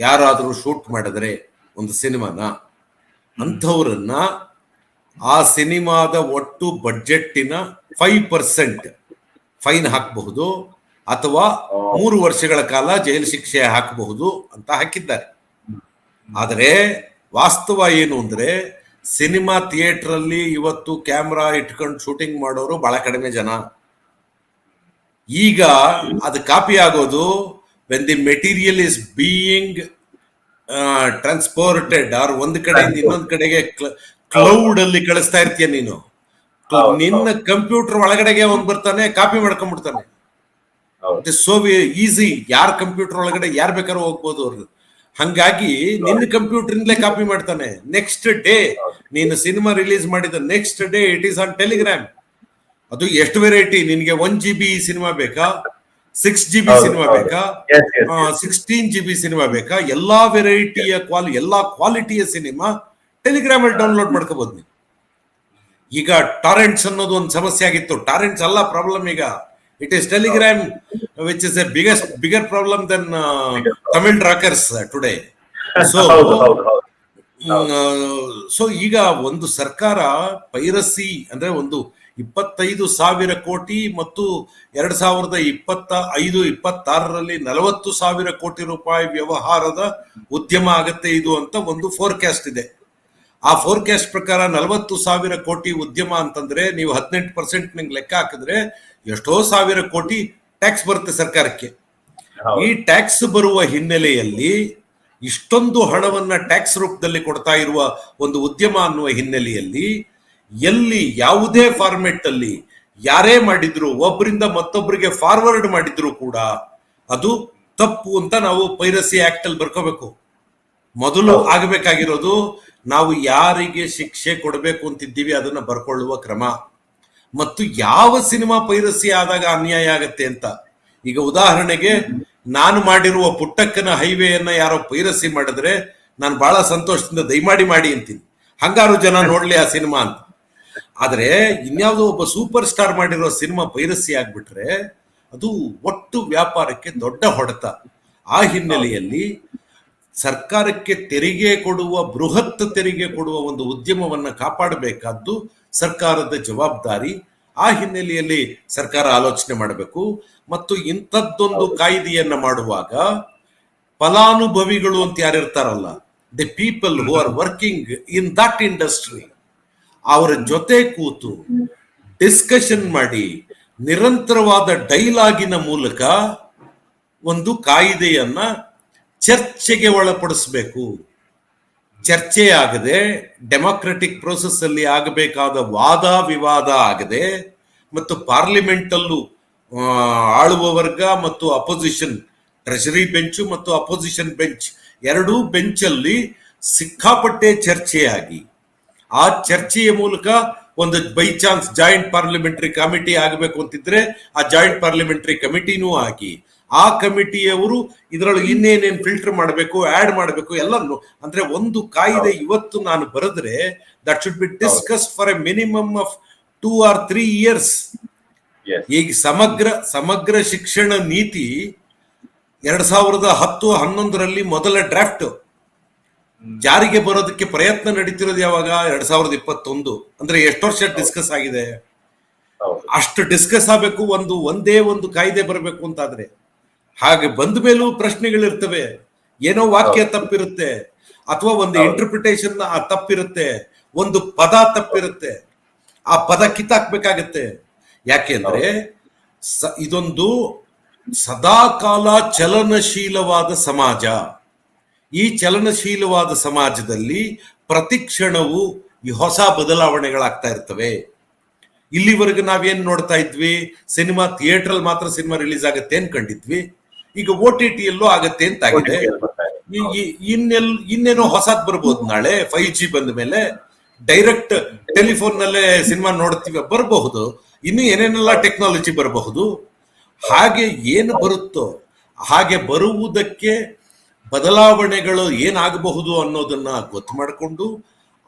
ಯಾರಾದರೂ ಶೂಟ್ ಮಾಡಿದ್ರೆ ಒಂದು ಸಿನಿಮಾನ, ಅಂಥವ್ರನ್ನ ಆ ಸಿನಿಮಾದ ಒಟ್ಟು ಬಡ್ಜೆಟ್ಟಿನ 5% ಫೈನ್ ಹಾಕಬಹುದು ಅಥವಾ 3 ವರ್ಷಗಳ ಕಾಲ ಜೈಲು ಶಿಕ್ಷೆ ಹಾಕಬಹುದು ಅಂತ ಹಾಕಿದ್ದಾರೆ. ಆದರೆ ವಾಸ್ತವ ಏನು ಅಂದ್ರೆ ಸಿನಿಮಾ ಥಿಯೇಟರ್ ಅಲ್ಲಿ ಇವತ್ತು ಕ್ಯಾಮ್ರಾ ಇಟ್ಕೊಂಡು ಶೂಟಿಂಗ್ ಮಾಡೋರು ಬಹಳ ಕಡಿಮೆ ಜನ. ಈಗ ಅದು ಕಾಪಿ ಆಗೋದು when the material is being transported or ಒಂದ್ ಕಡೆಯಿಂದ ಇನ್ನೊಂದ್ ಕಡೆಗೆ ಕ್ಲೌಡ್ ಅಲ್ಲಿ ಕಳಿಸ್ತಾ ಇರ್ತೀಯ ನೀನು. ನಿನ್ನ ಕಂಪ್ಯೂಟರ್ ಒಳಗಡೆಗೆ ಅವ್ನು ಬರ್ತಾನೆ, ಕಾಪಿ ಮಾಡ್ಕೊಂಡ್ಬಿಡ್ತಾನೆ. It is so easy. ಯಾರ ಕಂಪ್ಯೂಟರ್ ಒಳಗಡೆ ಯಾರು ಬೇಕಾದ್ರೂ ಹೋಗ್ಬೋದು ಅವ್ರದ್ದು. ಹಂಗಾಗಿ ನಿನ್ನ ಕಂಪ್ಯೂಟರ್ ಇಂದಲೇ ಕಾಪಿ ಮಾಡ್ತಾನೆ. ನೆಕ್ಸ್ಟ್ ಡೇ ನೀನು ಸಿನಿಮಾ ರಿಲೀಸ್ ಮಾಡಿದ next day it is on Telegram. ಅದು ಎಷ್ಟು ವೆರೈಟಿ, ನಿನ್ಗೆ 1 GB ಸಿನಿಮಾ ಬೇಕಾ, 6 GB ಸಿನಿಮಾ ಬೇಕಾ, 16 GB ಸಿನಿಮಾ ಬೇಕಾ, ಎಲ್ಲಾ ವೆರೈಟಿಯ ಎಲ್ಲಾ ಕ್ವಾಲಿಟಿಯ ಸಿನಿಮಾ ಟೆಲಿಗ್ರಾಮ್ ಅಲ್ಲಿ ಡೌನ್ಲೋಡ್ ಮಾಡ್ಕೋಬಹುದು ನೀವು. ಈಗ ಟಾರೆಂಟ್ಸ್ ಅನ್ನೋದು ಒಂದು ಸಮಸ್ಯೆ ಆಗಿತ್ತು. ಟಾರೆಂಟ್ಸ್ ಅಲ್ಲ ಪ್ರಾಬ್ಲಮ್ ಈಗ. It is Telegram which is a bigger problem than Tamil Rockers today. So ಈಗ ಒಂದು ಸರ್ಕಾರ ಪೈರಸಿ ಅಂದ್ರೆ ಒಂದು 25,000 ಕೋಟಿ ಮತ್ತು 2025-26ರಲ್ಲಿ 40,000 ಕೋಟಿ ರೂಪಾಯಿ ವ್ಯವಹಾರದ ಉದ್ಯಮ ಆಗತ್ತೆ ಇದು ಅಂತ ಒಂದು ಫೋರ್ಕಾಸ್ಟ್ ಇದೆ. ಆ ಫೋರ್ಕಾಸ್ಟ್ ಪ್ರಕಾರ 40,000 ಕೋಟಿ ಉದ್ಯಮ ಅಂತಂದ್ರೆ ನೀವು 18% ನಿಂಗೆ ಲೆಕ್ಕ ಹಾಕಿದ್ರೆ ಎಷ್ಟೋ ಸಾವಿರ ಕೋಟಿ ಟ್ಯಾಕ್ಸ್ ಬರುತ್ತೆ ಸರ್ಕಾರಕ್ಕೆ. ಈ ಟ್ಯಾಕ್ಸ್ ಬರುವ ಹಿನ್ನೆಲೆಯಲ್ಲಿ ಇಷ್ಟೊಂದು ಹಣವನ್ನ ಟ್ಯಾಕ್ಸ್ ರೂಪದಲ್ಲಿ ಕೊಡ್ತಾ ಇರುವ ಒಂದು ಉದ್ಯಮ ಅನ್ನುವ ಹಿನ್ನೆಲೆಯಲ್ಲಿ ಎಲ್ಲಿ ಯಾವುದೇ ಫಾರ್ಮೆಟ್ ಅಲ್ಲಿ ಯಾರೇ ಮಾಡಿದ್ರು, ಒಬ್ಬರಿಂದ ಮತ್ತೊಬ್ಬರಿಗೆ ಫಾರ್ವರ್ಡ್ ಮಾಡಿದ್ರು ಕೂಡ ಅದು ತಪ್ಪು ಅಂತ ನಾವು ಪೈರಸಿ ಆಕ್ಟ್ ಅಲ್ಲಿ ಬರ್ಕೋಬೇಕು. ಮೊದಲು ಆಗಬೇಕಾಗಿರೋದು ನಾವು ಯಾರಿಗೆ ಶಿಕ್ಷೆ ಕೊಡಬೇಕು ಅಂತಿದ್ದೀವಿ ಅದನ್ನ ಬರ್ಕೊಳ್ಳುವ ಕ್ರಮ, ಮತ್ತು ಯಾವ ಸಿನಿಮಾ ಪೈರಸಿ ಆದಾಗ ಅನ್ಯಾಯ ಆಗತ್ತೆ ಅಂತ. ಈಗ ಉದಾಹರಣೆಗೆ ನಾನು ಮಾಡಿರುವ ಪುಟ್ಟಕ್ಕನ ಹೈವೇಯನ್ನ ಯಾರೋ ಪೈರಸಿ ಮಾಡಿದ್ರೆ ನಾನು ಬಹಳ ಸಂತೋಷದಿಂದ ದಯಮಾಡಿ ಮಾಡಿ ಅಂತೀನಿ, ಹಂಗಾರು ಜನ ನೋಡ್ಲಿ ಆ ಸಿನಿಮಾ ಅಂತ. ಆದ್ರೆ ಇನ್ಯಾವುದೋ ಒಬ್ಬ ಸೂಪರ್ ಸ್ಟಾರ್ ಮಾಡಿರೋ ಸಿನಿಮಾ ಪೈರಸಿ ಆಗ್ಬಿಟ್ರೆ ಅದು ಒಟ್ಟು ವ್ಯಾಪಾರಕ್ಕೆ ದೊಡ್ಡ ಹೊಡೆತ. ಆ ಹಿನ್ನೆಲೆಯಲ್ಲಿ ಸರ್ಕಾರಕ್ಕೆ ತೆರಿಗೆ ಕೊಡುವ, ಬೃಹತ್ ತೆರಿಗೆ ಕೊಡುವ ಒಂದು ಉದ್ಯಮವನ್ನ ಕಾಪಾಡಬೇಕಾದ್ದು ಸರ್ಕಾರದ ಜವಾಬ್ದಾರಿ. ಆ ಹಿನ್ನೆಲೆಯಲ್ಲಿ ಸರ್ಕಾರ ಆಲೋಚನೆ ಮಾಡಬೇಕು. ಮತ್ತು ಇಂಥದ್ದೊಂದು ಕಾಯ್ದೆಯನ್ನ ಮಾಡುವಾಗ ಫಲಾನುಭವಿಗಳು ಅಂತ ಯಾರಿರ್ತಾರಲ್ಲ, the people who are working in that industry, ಅವರ ಜೊತೆ ಕೂತು ಡಿಸ್ಕಷನ್ ಮಾಡಿ ನಿರಂತರವಾದ ಡೈಲಾಗಿನ ಮೂಲಕ ಒಂದು ಕಾಯ್ದೆಯನ್ನ ಚರ್ಚೆಗೆ ಒಳಪಡಿಸಬೇಕು. ಚರ್ಚೆ ಆಗದೆ, ಡೆಮಾಕ್ರೆಟಿಕ್ ಪ್ರೋಸೆಸ್ ಅಲ್ಲಿ ಆಗಬೇಕಾದ ವಾದ ವಿವಾದ ಆಗದೆ, ಮತ್ತು ಪಾರ್ಲಿಮೆಂಟ್ ಅಲ್ಲೂ ಆಳುವ ವರ್ಗ ಮತ್ತು ಅಪೋಸಿಷನ್, ಟ್ರೆಷರಿ ಬೆಂಚ್ ಮತ್ತು ಅಪೋಸಿಷನ್ ಬೆಂಚ್ ಎರಡೂ ಬೆಂಚಲ್ಲಿ ಸಿಕ್ಕಾಪಟ್ಟೆ ಚರ್ಚೆಯಾಗಿ, ಆ ಚರ್ಚೆಯ ಮೂಲಕ ಒಂದು by chance joint parliamentary committee ಆಗಬೇಕು ಅಂತಿದ್ರೆ ಆ ಜಾಯಿಂಟ್ ಪಾರ್ಲಿಮೆಂಟರಿ ಕಮಿಟಿನೂ ಆಗಿ, ಆ ಕಮಿಟಿಯವರು ಇದರೊಳಗೆ ಇನ್ನೇನೇನು ಫಿಲ್ಟರ್ ಮಾಡಬೇಕು, ಆಡ್ ಮಾಡಬೇಕು ಎಲ್ಲನ್ನು. ಅಂದ್ರೆ ಒಂದು ಕಾಯ್ದೆ ಇವತ್ತು ನಾನು ಬರೆದ್ರೆ that should be discuss for A minimum of 2 or 3 years. ಈಗ ಸಮಗ್ರ ಶಿಕ್ಷಣ ನೀತಿ 2010-11ರಲ್ಲಿ ಮೊದಲ ಡ್ರಾಫ್ಟ್ ಜಾರಿಗೆ ಬರೋದಕ್ಕೆ ಪ್ರಯತ್ನ ನಡೀತಿರೋದು ಯಾವಾಗ? 2021. ಅಂದ್ರೆ ಎಷ್ಟು ವರ್ಷ ಡಿಸ್ಕಸ್ ಆಗಿದೆ? ಅಷ್ಟು ಡಿಸ್ಕಸ್ ಆಗಬೇಕು. ಒಂದೇ ಒಂದು ಕಾಯ್ದೆ ಬರಬೇಕು ಅಂತಾದ್ರೆ, ಹಾಗೆ ಬಂದ ಮೇಲೂ ಪ್ರಶ್ನೆಗಳಿರ್ತವೆ. ಏನೋ ವಾಕ್ಯ ತಪ್ಪಿರುತ್ತೆ, ಅಥವಾ ಒಂದು ಇಂಟರ್ಪ್ರಿಟೇಷನ್ ತಪ್ಪಿರುತ್ತೆ, ಒಂದು ಪದ ತಪ್ಪಿರುತ್ತೆ, ಆ ಪದ ಕಿತ್ತಾಕ್ಬೇಕಾಗತ್ತೆ. ಯಾಕೆಂದ್ರೆ ಇದೊಂದು ಸದಾಕಾಲ ಚಲನಶೀಲವಾದ ಸಮಾಜ. ಈ ಚಲನಶೀಲವಾದ ಸಮಾಜದಲ್ಲಿ ಪ್ರತಿ ಕ್ಷಣವೂ ಈ ಹೊಸ ಬದಲಾವಣೆಗಳಾಗ್ತಾ ಇರ್ತವೆ. ಇಲ್ಲಿವರೆಗೂ ನಾವೇನ್ ನೋಡ್ತಾ ಇದ್ವಿ? ಸಿನಿಮಾ ಥಿಯೇಟರ್ ಅಲ್ಲಿ ಮಾತ್ರ ಸಿನಿಮಾ ರಿಲೀಸ್ ಆಗತ್ತೆ ಅನ್ಕೊಂಡಿದ್ವಿ. ಈಗ OTT ಯಲ್ಲೂ ಆಗತ್ತೆ ಅಂತ ಆಗಿದೆ. ಇನ್ನೇನೋ ಹೊಸದ್ ಬರ್ಬೋದು. ನಾಳೆ 5G ಬಂದ ಮೇಲೆ ಡೈರೆಕ್ಟ್ ಟೆಲಿಫೋನ್ ನಲ್ಲೇ ಸಿನಿಮಾ ನೋಡ್ತೀವಿ, ಬರಬಹುದು. ಇನ್ನು ಏನೇನೆಲ್ಲ ಟೆಕ್ನಾಲಜಿ ಬರಬಹುದು. ಹಾಗೆ ಏನು ಬರುತ್ತೋ ಹಾಗೆ ಬರುವುದಕ್ಕೆ ಬದಲಾವಣೆಗಳು ಏನಾಗಬಹುದು ಅನ್ನೋದನ್ನ ಗೊತ್ತು ಮಾಡಿಕೊಂಡು,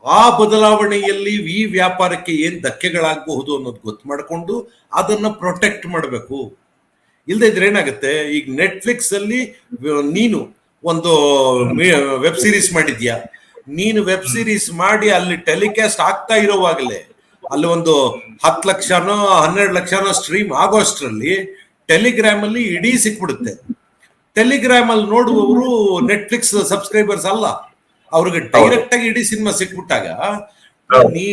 ಆ ಬದಲಾವಣೆಯಲ್ಲಿ ಈ ವ್ಯಾಪಾರಕ್ಕೆ ಏನ್ ಧಕ್ಕೆಗಳಾಗಬಹುದು ಅನ್ನೋದು ಗೊತ್ತು ಮಾಡಿಕೊಂಡು ಅದನ್ನ ಪ್ರೊಟೆಕ್ಟ್ ಮಾಡಬೇಕು. ಇಲ್ಲದೆ ಇದ್ರೆ ಏನಾಗುತ್ತೆ? ಈಗ ನೆಟ್ಫ್ಲಿಕ್ಸ್ ಅಲ್ಲಿ ನೀನು ಒಂದು ವೆಬ್ ಸೀರೀಸ್ ಮಾಡಿದ್ಯಾ, ನೀನು ವೆಬ್ ಸೀರೀಸ್ ಮಾಡಿ ಅಲ್ಲಿ ಟೆಲಿಕಾಸ್ಟ್ ಆಗ್ತಾ ಇರೋವಾಗಲೇ ಅಲ್ಲಿ ಒಂದು 10 ಲಕ್ಷನೋ 12 ಲಕ್ಷನೋ ಸ್ಟ್ರೀಮ್ ಆಗೋಷ್ಟರಲ್ಲಿ ಟೆಲಿಗ್ರಾಮ್ ಅಲ್ಲಿ ಇಡೀ ಸಿಕ್ಬಿಡುತ್ತೆ. ಟೆಲಿಗ್ರಾಮ್ ಅಲ್ಲಿ ನೋಡುವವರು ನೆಟ್ಫ್ಲಿಕ್ಸ್ ಸಬ್ಸ್ಕ್ರೈಬರ್ಸ್ ಅಲ್ಲ, ಅವ್ರಿಗೆ ಡೈರೆಕ್ಟ್ ಆಗಿ ಇಡೀ ಸಿನಿಮಾ ಸಿಕ್ಬಿಟ್ಟಾಗ ನೀ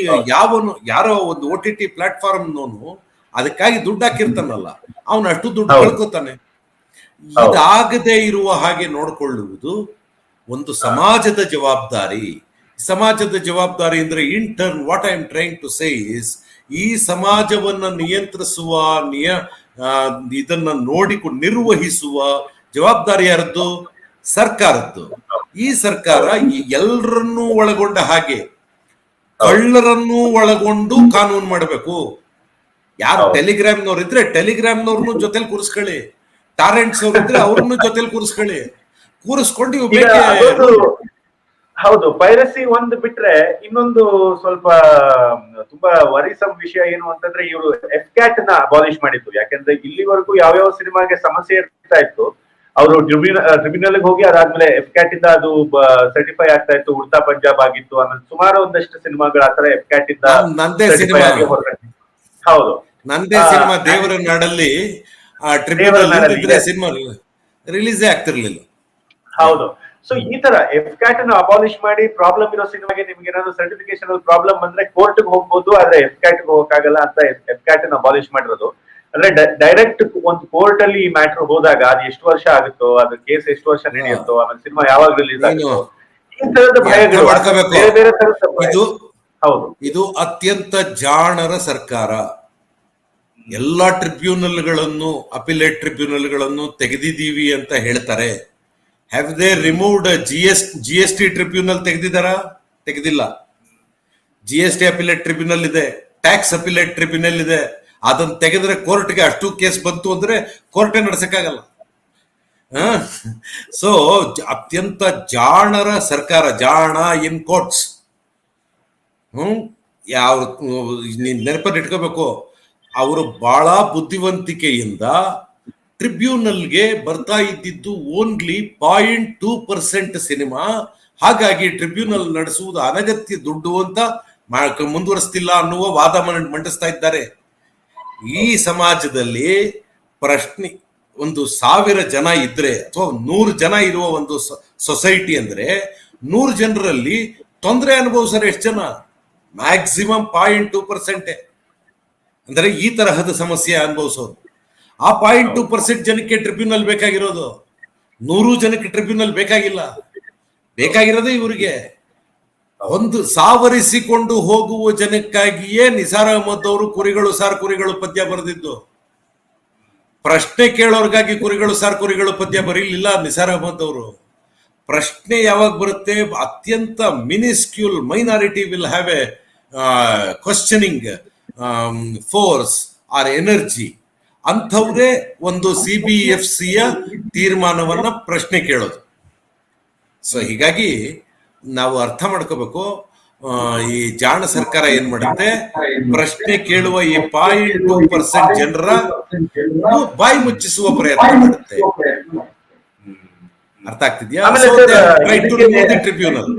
ಯಾರೋ ಒಂದು OTT ಪ್ಲಾಟ್ಫಾರ್ಮ್ನವನು ಅದಕ್ಕಾಗಿ ದುಡ್ಡು ಹಾಕಿರ್ತಾನಲ್ಲ, ಅವನು ಅಷ್ಟು ದುಡ್ಡು ಕಳ್ಕೊತಾನೆ. ಇದಾಗದೇ ಇರುವ ಹಾಗೆ ನೋಡಿಕೊಳ್ಳುವುದು ಒಂದು ಸಮಾಜದ ಜವಾಬ್ದಾರಿ. ಸಮಾಜದ ಜವಾಬ್ದಾರಿ ಅಂದ್ರೆ in turn what I am trying to say is, ಈ ಸಮಾಜವನ್ನ ನಿಯಂತ್ರಿಸುವ ಇದನ್ನ ನಿರ್ವಹಿಸುವ ಜವಾಬ್ದಾರಿ ಯಾರದ್ದು? ಸರ್ಕಾರದ್ದು. ಈ ಸರ್ಕಾರ ಎಲ್ಲರನ್ನೂ ಒಳಗೊಂಡ ಹಾಗೆ ಕಳ್ಳರನ್ನೂ ಒಳಗೊಂಡು ಕಾನೂನು ಮಾಡಬೇಕು. ಯಾರು ಟೆಲಿಗ್ರಾಮ್ನವ್ರು ಇದ್ರೆ ಟೆಲಿಗ್ರಾಮ್ನವ್ರನ್ನು ಜೊತೆಲಿ ಕೂರಿಸ್ಕೊಳ್ಳಿ, ಟಾರೆಂಟ್ಸ್ ಅವ್ರು ಇದ್ರೆ ಅವ್ರನ್ನು ಜೊತೆಲಿ ಕೂರಿಸ್ಕೊಂಡು ಇವು ಬೇಕೆ. ಹೌದು, ಪೈರಸಿ ಒಂದು ಬಿಟ್ರೆ ಇನ್ನೊಂದು ಸ್ವಲ್ಪ ತುಂಬಾ ವರಿಸಮ್ ವಿಷಯ ಏನು ಅಂತಂದ್ರೆ, ಇವರು ಎಫ್ಕ್ಯಾಟ್ ನ ಅಬಾಲಿಷ್ ಮಾಡಿದ್ರು. ಯಾಕಂದ್ರೆ ಇಲ್ಲಿವರೆಗೂ ಯಾವ್ಯಾವ ಸಿನಿಮಾಗೆ ಸಮಸ್ಯೆ ಇರ್ತಾ ಇತ್ತು, ಅವರು ಟ್ರಿಬ್ಯುನಲ್ ಹೋಗಿ ಅದಾದ್ಮೇಲೆ ಎಫ್ಕ್ಯಾಟ್ ಇಂದ ಅದು ಸರ್ಟಿಫೈ ಆಗ್ತಾ ಇತ್ತು. ಉಡ್ತಾ ಪಂಜಾಬ್ ಆಗಿತ್ತು, ಆಮೇಲೆ ಸುಮಾರು ಒಂದಷ್ಟು ಸಿನಿಮಾಗಳು ಆತರ ಎಫ್ಕ್ಯಾಟ್ ಇಂದ ಸರ್ಟಿಫೈ ಆಗಿ ಹೊರಗಡೆ. ಹೌದು, ನಂದೇ ಸಿನಿಮಾ ದೇವರ ನಾಡಲ್ಲಿ ಟ್ರಿಬ್ಯುನಲ್ ಸಿನಿಮಾ ರಿಲೀಸೇ ಆಗ್ತಿರ್ಲಿಲ್ಲ. ಹೌದು. ಸೊ ಈ ತರ ಎಫ್ಕ್ಯಾಟ್ ಅನ್ನು ಅಬಾಲಿಷ್ ಮಾಡಿ ಪ್ರಾಬ್ಲಮ್ ಇರೋ ಸಿನಿಮಾಗೆ ನಿಮ್ಗೆ ಏನಾದ್ರು ಸರ್ಟಿಫಿಕೇಶನ್ ಪ್ರಾಬ್ಲಮ್ ಬಂದ್ರೆ ಕೋರ್ಟ್ ಹೋಗ್ಬೋದು, ಆದ್ರೆ ಎಫ್ಕ್ಯಾಟ್ ಹೋಗಕ್ಕಾಗಲ್ಲ ಅಂತ ಎಫ್ಕ್ಯಾಟ್ ಅನ್ನು ಅಬಾಲಿಷ್ ಮಾಡಿರೋದು. ಅಂದ್ರೆ ಡೈರೆಕ್ಟ್ ಒಂದು ಕೋರ್ಟ್ ಅಲ್ಲಿ ಈ ಮ್ಯಾಟರ್ ಹೋದಾಗ ಅದು ಎಷ್ಟು ವರ್ಷ ಆಗುತ್ತೋ, ಅದು ಕೇಸ್ ಎಷ್ಟು ವರ್ಷ ನಡೆಯುತ್ತೋ, ಆಮೇಲೆ ಸಿನಿಮಾ ಯಾವಾಗ ರಿಲೀಸ್ ಆಗುತ್ತೋ, ಈ ತರದ ಭಯಗಳು ಬೇರೆ ಬೇರೆ ತರದ. ಹೌದು, ಇದು ಅತ್ಯಂತ ಜಾಣರ ಸರ್ಕಾರ. ಎಲ್ಲಾ ಟ್ರಿಬ್ಯುನಲ್ಗಳನ್ನು, ಅಪಿಲೇಟ್ ಟ್ರಿಬ್ಯುನಲ್ಗಳನ್ನು ತೆಗೆದಿದ್ದೀವಿ ಅಂತ ಹೇಳ್ತಾರೆ. Have they removed GST tribunal ತೆಗೆದಿಲ್ಲ. GST ಅಪಿಲೇಟ್ ಟ್ರಿಬ್ಯುನಲ್ ಇದೆ, ಟ್ಯಾಕ್ಸ್ ಅಪಿಲೇಟ್ ಟ್ರಿಬ್ಯುನಲ್ ಇದೆ. ಅದನ್ನ ತೆಗೆದ್ರೆ ಕೋರ್ಟ್ಗೆ ಅಷ್ಟು ಕೇಸ್ ಬಂತು ಅಂದ್ರೆ ಕೋರ್ಟೇ ನಡೆಸಕ್ಕಾಗಲ್ಲ. ಸೊ ಅತ್ಯಂತ ಜಾಣರ ಸರ್ಕಾರ, ಜಾಣ ಇನ್ ಕೋರ್ಟ್ಸ್. ಯಾವ ನೆನಪಲ್ಲಿ ಇಟ್ಕೋಬೇಕು, ಅವರು ಬಹಳ ಬುದ್ಧಿವಂತಿಕೆಯಿಂದ ಟ್ರಿಬ್ಯುನಲ್ಗೆ ಬರ್ತಾ ಇದ್ದಿದ್ದು ಓನ್ಲಿ 0.2% ಸಿನಿಮಾ. ಹಾಗಾಗಿ ಟ್ರಿಬ್ಯುನಲ್ ನಡೆಸುವುದು ಅನಗತ್ಯ ದುಡ್ಡು ಅಂತ ಮುಂದುವರಿಸ್ತಿಲ್ಲ ಅನ್ನುವ ವಾದ ಮಂಡಿಸ್ತಾ ಇದ್ದಾರೆ. ಈ ಸಮಾಜದಲ್ಲಿ ಪ್ರಶ್ನೆ, 1000 ಜನ ಇದ್ರೆ ಅಥವಾ 100 ಜನ ಇರುವ ಒಂದು ಸೊಸೈಟಿ ಅಂದ್ರೆ 100 ಜನರಲ್ಲಿ ತೊಂದರೆ ಅನುಭವಿಸೋರು ಎಷ್ಟು ಜನ? ಮ್ಯಾಕ್ಸಿಮಮ್ 0.2%. ಅಂದ್ರೆ ಈ ತರಹದ ಸಮಸ್ಯೆ ಅನುಭವಿಸೋರು. ಆ 0.2% ಜನಕ್ಕೆ ಟ್ರಿಬ್ಯುನಲ್ ಬೇಕಾಗಿರೋದು, 100 ಜನಕ್ಕೆ ಟ್ರಿಬ್ಯುನಲ್ ಬೇಕಾಗಿಲ್ಲ. ಬೇಕಾಗಿರೋದು ಇವರಿಗೆ ಒಂದು ಸಾವರಿಸಿಕೊಂಡು ಹೋಗುವ ಜನಕ್ಕಾಗಿಯೇ ನಿಸಾರ್ ಅಹಮದ್ ಅವರು ಕುರಿಗಳು ಪದ್ಯ ಬರೆದಿದ್ದು. ಪ್ರಶ್ನೆ ಕೇಳೋರ್ಗಾಗಿ ಕುರಿಗಳು ಪದ್ಯ ಬರೀಲಿಲ್ಲ ನಿಸಾರ್ ಅಹಮದ್ ಅವರು. ಪ್ರಶ್ನೆ ಯಾವಾಗ ಬರುತ್ತೆ, ಅತ್ಯಂತ miniscule minority will have a questioning force or energy, ಅಂಥವ್ರೇ ಒಂದು CBFCಯ ತೀರ್ಮಾನವನ್ನ ಪ್ರಶ್ನೆ ಕೇಳೋದು. ಸೊ ಹೀಗಾಗಿ ನಾವು ಅರ್ಥ ಮಾಡ್ಕೋಬೇಕು, ಈ ಜಾಣ ಸರ್ಕಾರ ಏನ್ ಮಾಡುತ್ತೆ, ಪ್ರಶ್ನೆ ಕೇಳುವ ಈ 0.2% ಜನರ ಬಾಯಿ ಮುಚ್ಚಿಸುವ ಪ್ರಯತ್ನ ಮಾಡುತ್ತೆ. ಅರ್ಥ ಆಗ್ತಿದ್ಯಾ? ಟ್ರಿಬ್ಯುನಲ್.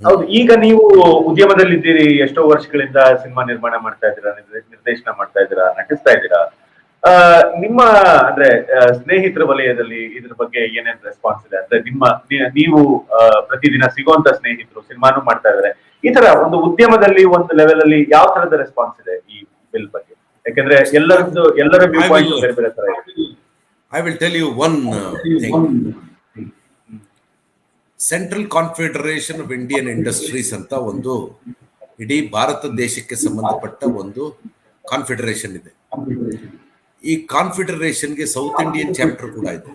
ಹೌದು, ಈಗ ನೀವು ಉದ್ಯಮದಲ್ಲಿದ್ದೀರಿ, ಎಷ್ಟೋ ವರ್ಷಗಳಿಂದ ಸಿನಿಮಾ ನಿರ್ಮಾಣ ಮಾಡ್ತಾ ಇದ್ದೀರಾ, ನಿರ್ದೇಶನ ಮಾಡ್ತಾ ಇದ್ದೀರಾ, ನಟಿಸ್ತಾ ಇದ್ದೀರಾ. ನಿಮ್ಮ ಅಂದ್ರೆ ಸ್ನೇಹಿತರ ವಲಯದಲ್ಲಿ ಇದ್ರ ಬಗ್ಗೆ ಏನೇನ್ ರೆಸ್ಪಾನ್ಸ್ ಇದೆ? ಅಂದ್ರೆ ನೀವು ಪ್ರತಿದಿನ ಸಿಗುವಂತ ಸ್ನೇಹಿತರು ಸಿನಿಮಾನು ಮಾಡ್ತಾ ಇದಾರೆ, ಈ ತರ ಒಂದು ಉದ್ಯಮದಲ್ಲಿ ಒಂದು ಲೆವೆಲ್ ಅಲ್ಲಿ ಯಾವ ತರದ ರೆಸ್ಪಾನ್ಸ್ ಇದೆ ಈ ಬಿಲ್ ಬಗ್ಗೆ? ಯಾಕಂದ್ರೆ ಎಲ್ಲರ ವ್ಯೂ ಪಾಯಿಂಟ್ ಬೇರೆ ಬೇರೆ ತರ ಇದೆ. I will tell you one thing. Central confederation of Indian industries ಅಂತ ಒಂದು ಇಡೀ ಭಾರತ ದೇಶಕ್ಕೆ ಸಂಬಂಧಪಟ್ಟ ಒಂದು ಕಾನ್ಫೆಡರೇಷನ್ ಇದೆ. ಈ ಕಾನ್ಫೆಡರೇಷನ್ಗೆ ಸೌತ್ ಇಂಡಿಯನ್ ಚಾಪ್ಟರ್ ಕೂಡ ಇದೆ.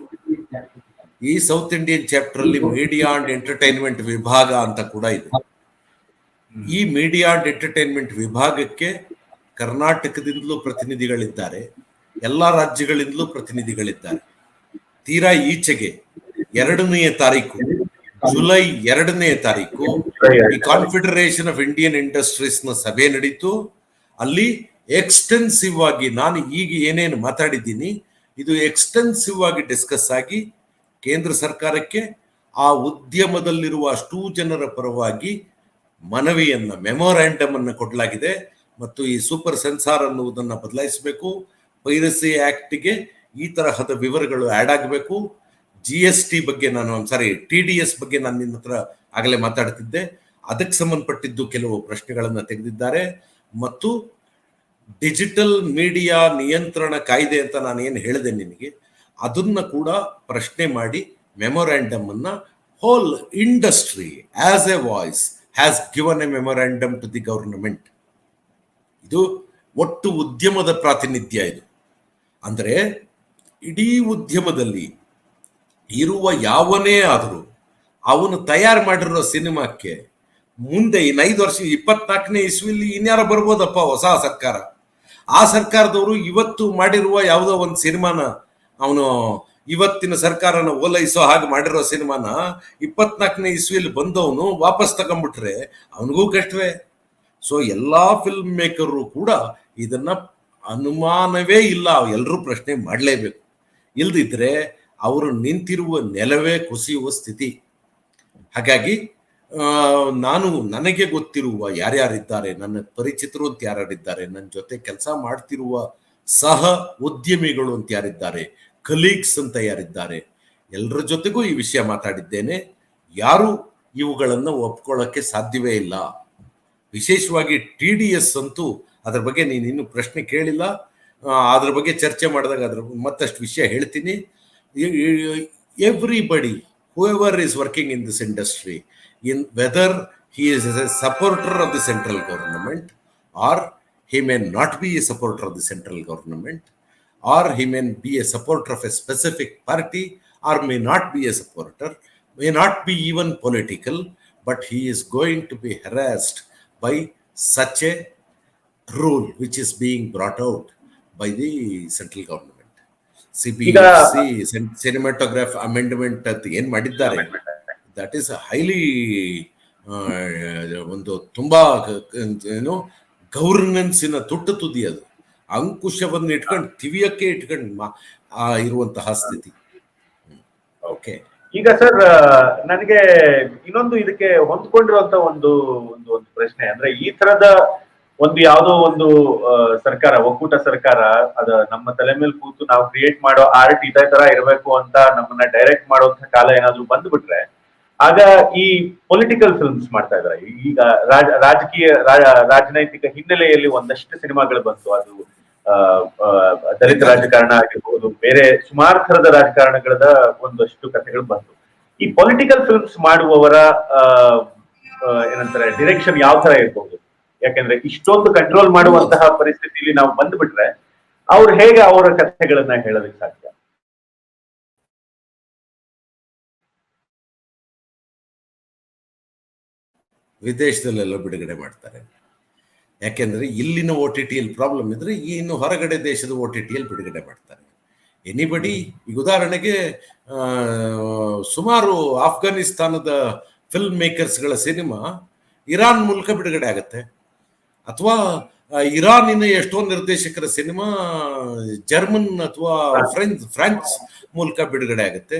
ಈ ಸೌತ್ ಇಂಡಿಯನ್ ಚಾಪ್ಟರ್ ಅಲ್ಲಿ ಮೀಡಿಯಾ ಅಂಡ್ ಎಂಟರ್ಟೈನ್ಮೆಂಟ್ ವಿಭಾಗ ಅಂತ ಕೂಡ ಇದೆ. ಈ ಮೀಡಿಯಾ ಅಂಡ್ ಎಂಟರ್ಟೈನ್ಮೆಂಟ್ ವಿಭಾಗಕ್ಕೆ ಕರ್ನಾಟಕದಿಂದಲೂ ಪ್ರತಿನಿಧಿಗಳಿದ್ದಾರೆ, ಎಲ್ಲಾ ರಾಜ್ಯಗಳಿಂದಲೂ ಪ್ರತಿನಿಧಿಗಳಿದ್ದಾರೆ. ತೀರಾ ಈಚೆಗೆ 2ನೇ ತಾರೀಕು, ಜುಲೈ 2ನೇ ತಾರೀಕು ಈ ಕಾನ್ಫೆಡರೇಷನ್ ಆಫ್ ಇಂಡಿಯನ್ ಇಂಡಸ್ಟ್ರೀಸ್ ನ ಸಭೆ ನಡೀತು. ಅಲ್ಲಿ ಎಕ್ಸ್ಟೆನ್ಸಿವ್ ಆಗಿ ನಾನು ಈಗ ಏನೇನು ಮಾತಾಡಿದ್ದೀನಿ ಇದು ಎಕ್ಸ್ಟೆನ್ಸಿವ್ ಆಗಿ ಡಿಸ್ಕಸ್ ಆಗಿ ಕೇಂದ್ರ ಸರ್ಕಾರಕ್ಕೆ ಆ ಉದ್ಯಮದಲ್ಲಿರುವ ಅಷ್ಟೂ ಜನರ ಪರವಾಗಿ ಮನವಿಯನ್ನ, ಮೆಮೊರಾಂಡಮ್ ಅನ್ನು ಕೊಡಲಾಗಿದೆ. ಮತ್ತು ಈ ಸೂಪರ್ ಸೆನ್ಸಾರ್ ಅನ್ನುವುದನ್ನು ಬದಲಾಯಿಸಬೇಕು, ಪೈರಸಿ ಆಕ್ಟ್ಗೆ ಈ ತರಹದ ವಿವರಗಳು ಆಡ್ ಆಗಬೇಕು. GST ಬಗ್ಗೆ TDS ಬಗ್ಗೆ ನಾನು ನಿನ್ನ ಹತ್ರ ಆಗಲೇ ಮಾತಾಡ್ತಿದ್ದೆ, ಅದಕ್ಕೆ ಸಂಬಂಧಪಟ್ಟಿದ್ದು ಕೆಲವು ಪ್ರಶ್ನೆಗಳನ್ನು ತೆಗೆದಿದ್ದಾರೆ. ಮತ್ತು ಡಿಜಿಟಲ್ ಮೀಡಿಯಾ ನಿಯಂತ್ರಣ ಕಾಯ್ದೆ ಅಂತ ನಾನು ಏನು ಹೇಳಿದೆ ನಿನಗೆ, ಅದನ್ನ ಕೂಡ ಪ್ರಶ್ನೆ ಮಾಡಿ ಮೆಮೊರಾಂಡಮ್ ಅನ್ನ whole industry as a voice has given a memorandum to the government. ಇದು ಒಟ್ಟು ಉದ್ಯಮದ ಪ್ರಾತಿನಿಧ್ಯ. ಇದು ಅಂದರೆ ಇಡೀ ಉದ್ಯಮದಲ್ಲಿ ಇರುವ ಯಾವನೇ ಆದರೂ ಅವನು ತಯಾರು ಮಾಡಿರೋ ಸಿನಿಮಾಕ್ಕೆ ಮುಂದೆ ಇನ್ನು 5 ವರ್ಷ 24ನೇ ಇಸ್ವಿಲಿ ಇನ್ಯಾರ ಬರ್ಬೋದಪ್ಪ ಹೊಸ ಸರ್ಕಾರ. ಆ ಸರ್ಕಾರದವರು ಇವತ್ತು ಮಾಡಿರುವ ಯಾವುದೋ ಒಂದು ಸಿನಿಮಾನ ಅವನು ಇವತ್ತಿನ ಸರ್ಕಾರನ ಓಲೈಸೋ ಹಾಗೆ ಮಾಡಿರೋ ಸಿನಿಮಾನ 24ನೇ ಇಸ್ವಿಲಿ ಬಂದವನು ವಾಪಸ್ ತಗೊಂಡ್ಬಿಟ್ರೆ ಅವನಿಗೂ ಕಷ್ಟವೇ. ಸೊ ಎಲ್ಲಾ ಫಿಲ್ಮ್ ಮೇಕರು ಕೂಡ ಇದನ್ನ ಅನುಮಾನವೇ ಇಲ್ಲ, ಎಲ್ಲರೂ ಪ್ರಶ್ನೆ ಮಾಡಲೇಬೇಕು. ಇಲ್ದಿದ್ರೆ ಅವರು ನಿಂತಿರುವ ನೆಲವೇ ಕುಸಿಯುವ ಸ್ಥಿತಿ. ಹಾಗಾಗಿ ನನಗೆ ಗೊತ್ತಿರುವ ಯಾರ್ಯಾರಿದ್ದಾರೆ, ನನ್ನ ಪರಿಚಿತರು ಅಂತ ಯಾರ್ಯಾರಿದ್ದಾರೆ, ನನ್ನ ಜೊತೆ ಕೆಲಸ ಮಾಡ್ತಿರುವ ಸಹ ಉದ್ಯಮಿಗಳು ಅಂತ ಯಾರಿದ್ದಾರೆ, ಕಲೀಗ್ಸ್ ಅಂತ ಯಾರಿದ್ದಾರೆ, ಎಲ್ಲರ ಜೊತೆಗೂ ಈ ವಿಷಯ ಮಾತಾಡಿದ್ದೇನೆ. ಯಾರು ಇವುಗಳನ್ನು ಒಪ್ಕೊಳ್ಳೋಕ್ಕೆ ಸಾಧ್ಯವೇ ಇಲ್ಲ. ವಿಶೇಷವಾಗಿ TDS ಅಂತೂ ಅದ್ರ ಬಗ್ಗೆ ನೀನು ಇನ್ನೂ ಪ್ರಶ್ನೆ ಕೇಳಿಲ್ಲ. ಅದ್ರ ಬಗ್ಗೆ ಚರ್ಚೆ ಮಾಡಿದಾಗ ಅದ್ರ ಮತ್ತಷ್ಟು ವಿಷಯ ಹೇಳ್ತೀನಿ. Everybody whoever is working in this industry, in whether he is a supporter of the central government or he may not be a supporter of the central government, or he may be a supporter of a specific party, or may not be a supporter, may not be even political, but he is going to be harassed by such a rule which is being brought out by the central government. CBFC cinematograph amendment ಅಂತ ಏನ್ ಮಾಡಿದ್ದಾರೆ, ದಟ್ ಈಸ್ ಹೈಲಿ ಒಂದು ತುಂಬಾ ಏನು ಗವರ್ನೆನ್ಸಿನ ತುಟ್ಟು ತುದಿ. ಅದು ಅಂಕುಶವನ್ನು ಇಟ್ಕೊಂಡು ತಿವಿಯಕ್ಕೆ ಇಟ್ಕೊಂಡು ಇರುವಂತಹ ಸ್ಥಿತಿ. ಓಕೆ, ಈಗ ಸರ್ ನನಗೆ ಇನ್ನೊಂದು ಇದಕ್ಕೆ ಹೊಂದ್ಕೊಂಡಿರುವಂತ ಒಂದು ಪ್ರಶ್ನೆ ಅಂದ್ರೆ, ಈ ತರದ ಒಂದು ಯಾವುದೋ ಒಂದು ಸರ್ಕಾರ, ಒಕ್ಕೂಟ ಸರ್ಕಾರ, ಅದ ನಮ್ಮ ತಲೆ ಮೇಲೆ ಕೂತು ನಾವು ಕ್ರಿಯೇಟ್ ಮಾಡೋ ಆರ್ಟ್ ಇದೇ ತರ ಇರಬೇಕು ಅಂತ ನಮ್ಮನ್ನ ಡೈರೆಕ್ಟ್ ಮಾಡುವಂತ ಕಾಲ ಏನಾದ್ರು ಬಂದ್ಬಿಟ್ರೆ, ಆಗ ಈ ಪೊಲಿಟಿಕಲ್ ಫಿಲ್ಮ್ಸ್ ಮಾಡ್ತಾ ಇದಾರೆ. ಈಗ ರಾಜನೈತಿಕ ಹಿನ್ನೆಲೆಯಲ್ಲಿ ಒಂದಷ್ಟು ಸಿನಿಮಾಗಳು ಬಂತು. ಅದು ದಲಿತ ರಾಜಕಾರಣ ಆಗಿರ್ಬೋದು, ಬೇರೆ ಸುಮಾರು ಥರದ ರಾಜಕಾರಣಗಳದ ಒಂದಷ್ಟು ಕಥೆಗಳು ಬಂತು. ಈ ಪೊಲಿಟಿಕಲ್ ಫಿಲ್ಮ್ಸ್ ಮಾಡುವವರ ಏನಂತಾರೆ ಡಿರೆಕ್ಷನ್ ಯಾವ ತರ ಇರ್ಬೋದು? ಯಾಕಂದ್ರೆ ಇಷ್ಟೊಂದು ಕಂಟ್ರೋಲ್ ಮಾಡುವಂತಹ ಪರಿಸ್ಥಿತಿಯಲ್ಲಿ ನಾವು ಬಂದ್ಬಿಟ್ರೆ ಅವ್ರು ಹೇಗೆ ಅವರ ಕಥೆಗಳನ್ನ ಹೇಳೋದಕ್ಕೆ ಸಾಧ್ಯ? ವಿದೇಶದಲ್ಲೆಲ್ಲ ಬಿಡುಗಡೆ ಮಾಡ್ತಾರೆ. ಯಾಕೆಂದ್ರೆ ಇಲ್ಲಿನ OTT ಪ್ರಾಬ್ಲಮ್ ಇದ್ರೆ ಇನ್ನು ಹೊರಗಡೆ ದೇಶದ OTT ಬಿಡುಗಡೆ ಮಾಡ್ತಾರೆ. ಎನಿಬಡಿ, ಈಗ ಉದಾಹರಣೆಗೆ ಸುಮಾರು ಆಫ್ಘಾನಿಸ್ತಾನದ ಫಿಲ್ಮ್ ಮೇಕರ್ಸ್ಗಳ ಸಿನಿಮಾ ಇರಾನ್ ಮೂಲಕ ಬಿಡುಗಡೆ ಆಗುತ್ತೆ, ಅಥವಾ ಇರಾನಿನ ಎಷ್ಟೋ ನಿರ್ದೇಶಕರ ಸಿನಿಮಾ ಜರ್ಮನ್ ಅಥವಾ ಫ್ರೆಂಚ್ ಮೂಲಕ ಬಿಡುಗಡೆ ಆಗುತ್ತೆ.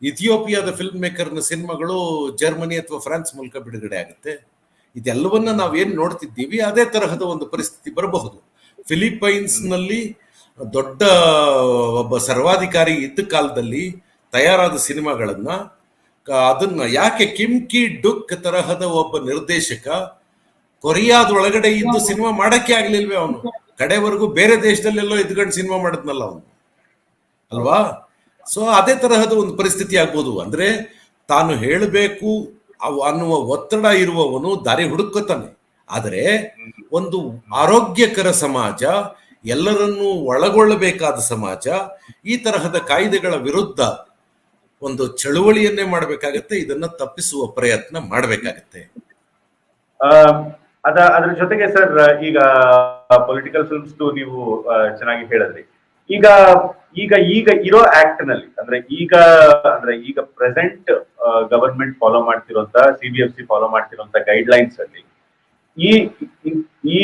ಇಥಿಯೋಪಿಯಾದ ಫಿಲ್ಮ್ ಮೇಕರ್ನ ಸಿನಿಮಾಗಳು ಜರ್ಮನಿ ಅಥವಾ ಫ್ರಾನ್ಸ್ ಮೂಲಕ ಬಿಡುಗಡೆ ಆಗುತ್ತೆ. ಇದೆಲ್ಲವನ್ನ ನಾವೇನು ನೋಡ್ತಿದ್ದೀವಿ ಅದೇ ತರಹದ ಒಂದು ಪರಿಸ್ಥಿತಿ ಬರಬಹುದು. ಫಿಲಿಪೈನ್ಸ್ ನಲ್ಲಿ ದೊಡ್ಡ ಒಬ್ಬ ಸರ್ವಾಧಿಕಾರಿ ಇದ್ದ ಕಾಲದಲ್ಲಿ ತಯಾರಾದ ಸಿನಿಮಾಗಳನ್ನ ಅದನ್ನ ಯಾಕೆ ಕಿಮ್ ಕಿ ಡುಕ್ ತರಹದ ಒಬ್ಬ ನಿರ್ದೇಶಕ ಕೊರಿಯಾದೊಳಗಡೆ ಇದ್ದು ಸಿನಿಮಾ ಮಾಡಕ್ಕೆ ಆಗ್ಲಿಲ್ವೇ? ಅವನು ಕಡೆವರೆಗೂ ಬೇರೆ ದೇಶದಲ್ಲೆಲ್ಲೋ ಇದ್ಕೊಂಡು ಸಿನಿಮಾ ಮಾಡಿದ್ನಲ್ಲ ಅವನು, ಅಲ್ವಾ? ಸೊ ಅದೇ ತರಹದ ಒಂದು ಪರಿಸ್ಥಿತಿ ಆಗ್ಬೋದು. ಅಂದ್ರೆ ತಾನು ಹೇಳಬೇಕು ಅನ್ನುವ ಒತ್ತಡ ಇರುವವನು ದಾರಿ ಹುಡುಕುತ್ತಾನೆ. ಆದರೆ ಒಂದು ಆರೋಗ್ಯಕರ ಸಮಾಜ, ಎಲ್ಲರನ್ನೂ ಒಳಗೊಳ್ಳಬೇಕಾದ ಸಮಾಜ ಈ ತರಹದ ಕಾಯ್ದೆಗಳ ವಿರುದ್ಧ ಒಂದು ಚಳುವಳಿಯನ್ನೇ ಮಾಡಬೇಕಾಗತ್ತೆ. ಇದನ್ನ ತಪ್ಪಿಸುವ ಪ್ರಯತ್ನ ಮಾಡಬೇಕಾಗತ್ತೆ. ಅದ್ರ ಜೊತೆಗೆ ಸರ್, ಈಗ ಪೊಲಿಟಿಕಲ್ ಫಿಲ್ಮ್ಸ್ ನೀವು ಚೆನ್ನಾಗಿ ಹೇಳಿದ್ರಿ. ಈಗ ಈಗ ಈಗ ಇರೋ ಆಕ್ಟ್ ನಲ್ಲಿ ಅಂದ್ರೆ ಈಗ ಪ್ರೆಸೆಂಟ್ ಗವರ್ಮೆಂಟ್ ಫಾಲೋ ಮಾಡ್ತಿರೋಂತ, CBFC ಫಾಲೋ ಮಾಡ್ತಿರೋಂತ ಗೈಡ್ ಲೈನ್ಸ್ ಅಲ್ಲಿ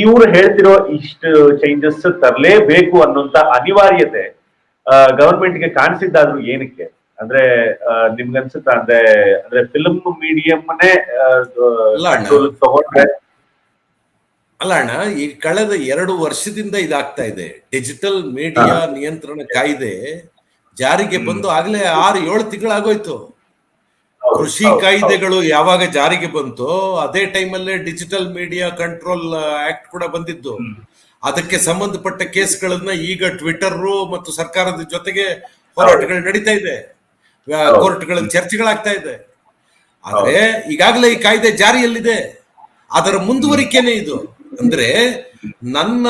ಇವ್ರು ಹೇಳ್ತಿರೋ ಇಷ್ಟು ಚೇಂಜಸ್ ತರಲೇಬೇಕು ಅನ್ನೋಂತ ಅನಿವಾರ್ಯತೆ ಗವರ್ಮೆಂಟ್ಗೆ ಕಾಣಿಸಿದ್ದಾದ್ರೂ ಏನಕ್ಕೆ? ಅಂದ್ರೆ ನಿಮ್ಗನ್ಸುತ್ತಾ? ಅಂದ್ರೆ ಫಿಲ್ಮ್ ಮೀಡಿಯಂನೇ ತಗೊಂಡ್ರೆ ಅಲ್ಲ ಅಣ್ಣ, ಈ ಕಳೆದ 2 ವರ್ಷದಿಂದ ಇದಾಗ್ತಾ ಇದೆ. ಡಿಜಿಟಲ್ ಮೀಡಿಯಾ ನಿಯಂತ್ರಣ ಕಾಯ್ದೆ ಜಾರಿಗೆ ಬಂದು ಆಗ್ಲೇ 6-7 ತಿಂಗಳಾಗೋಯ್ತು. ಕೃಷಿ ಕಾಯ್ದೆಗಳು ಯಾವಾಗ ಜಾರಿಗೆ ಬಂತೋ ಅದೇ ಟೈಮಲ್ಲೇ ಡಿಜಿಟಲ್ ಮೀಡಿಯಾ ಕಂಟ್ರೋಲ್ ಆಕ್ಟ್ ಕೂಡ ಬಂದಿದ್ದು. ಅದಕ್ಕೆ ಸಂಬಂಧಪಟ್ಟ ಕೇಸ್ಗಳನ್ನ ಈಗ ಟ್ವಿಟರ್ ಮತ್ತು ಸರ್ಕಾರದ ಜೊತೆಗೆ ಹೋರಾಟಗಳು ನಡೀತಾ ಇದೆ, ಕೋರ್ಟ್ಗಳಲ್ಲಿ ಚರ್ಚೆಗಳಾಗ್ತಾ ಇದೆ. ಆದ್ರೆ ಈಗಾಗಲೇ ಈ ಕಾಯ್ದೆ ಜಾರಿಯಲ್ಲಿದೆ, ಅದರ ಮುಂದುವರಿಕೆನೇ ಇದು. ಅಂದ್ರೆ ನನ್ನ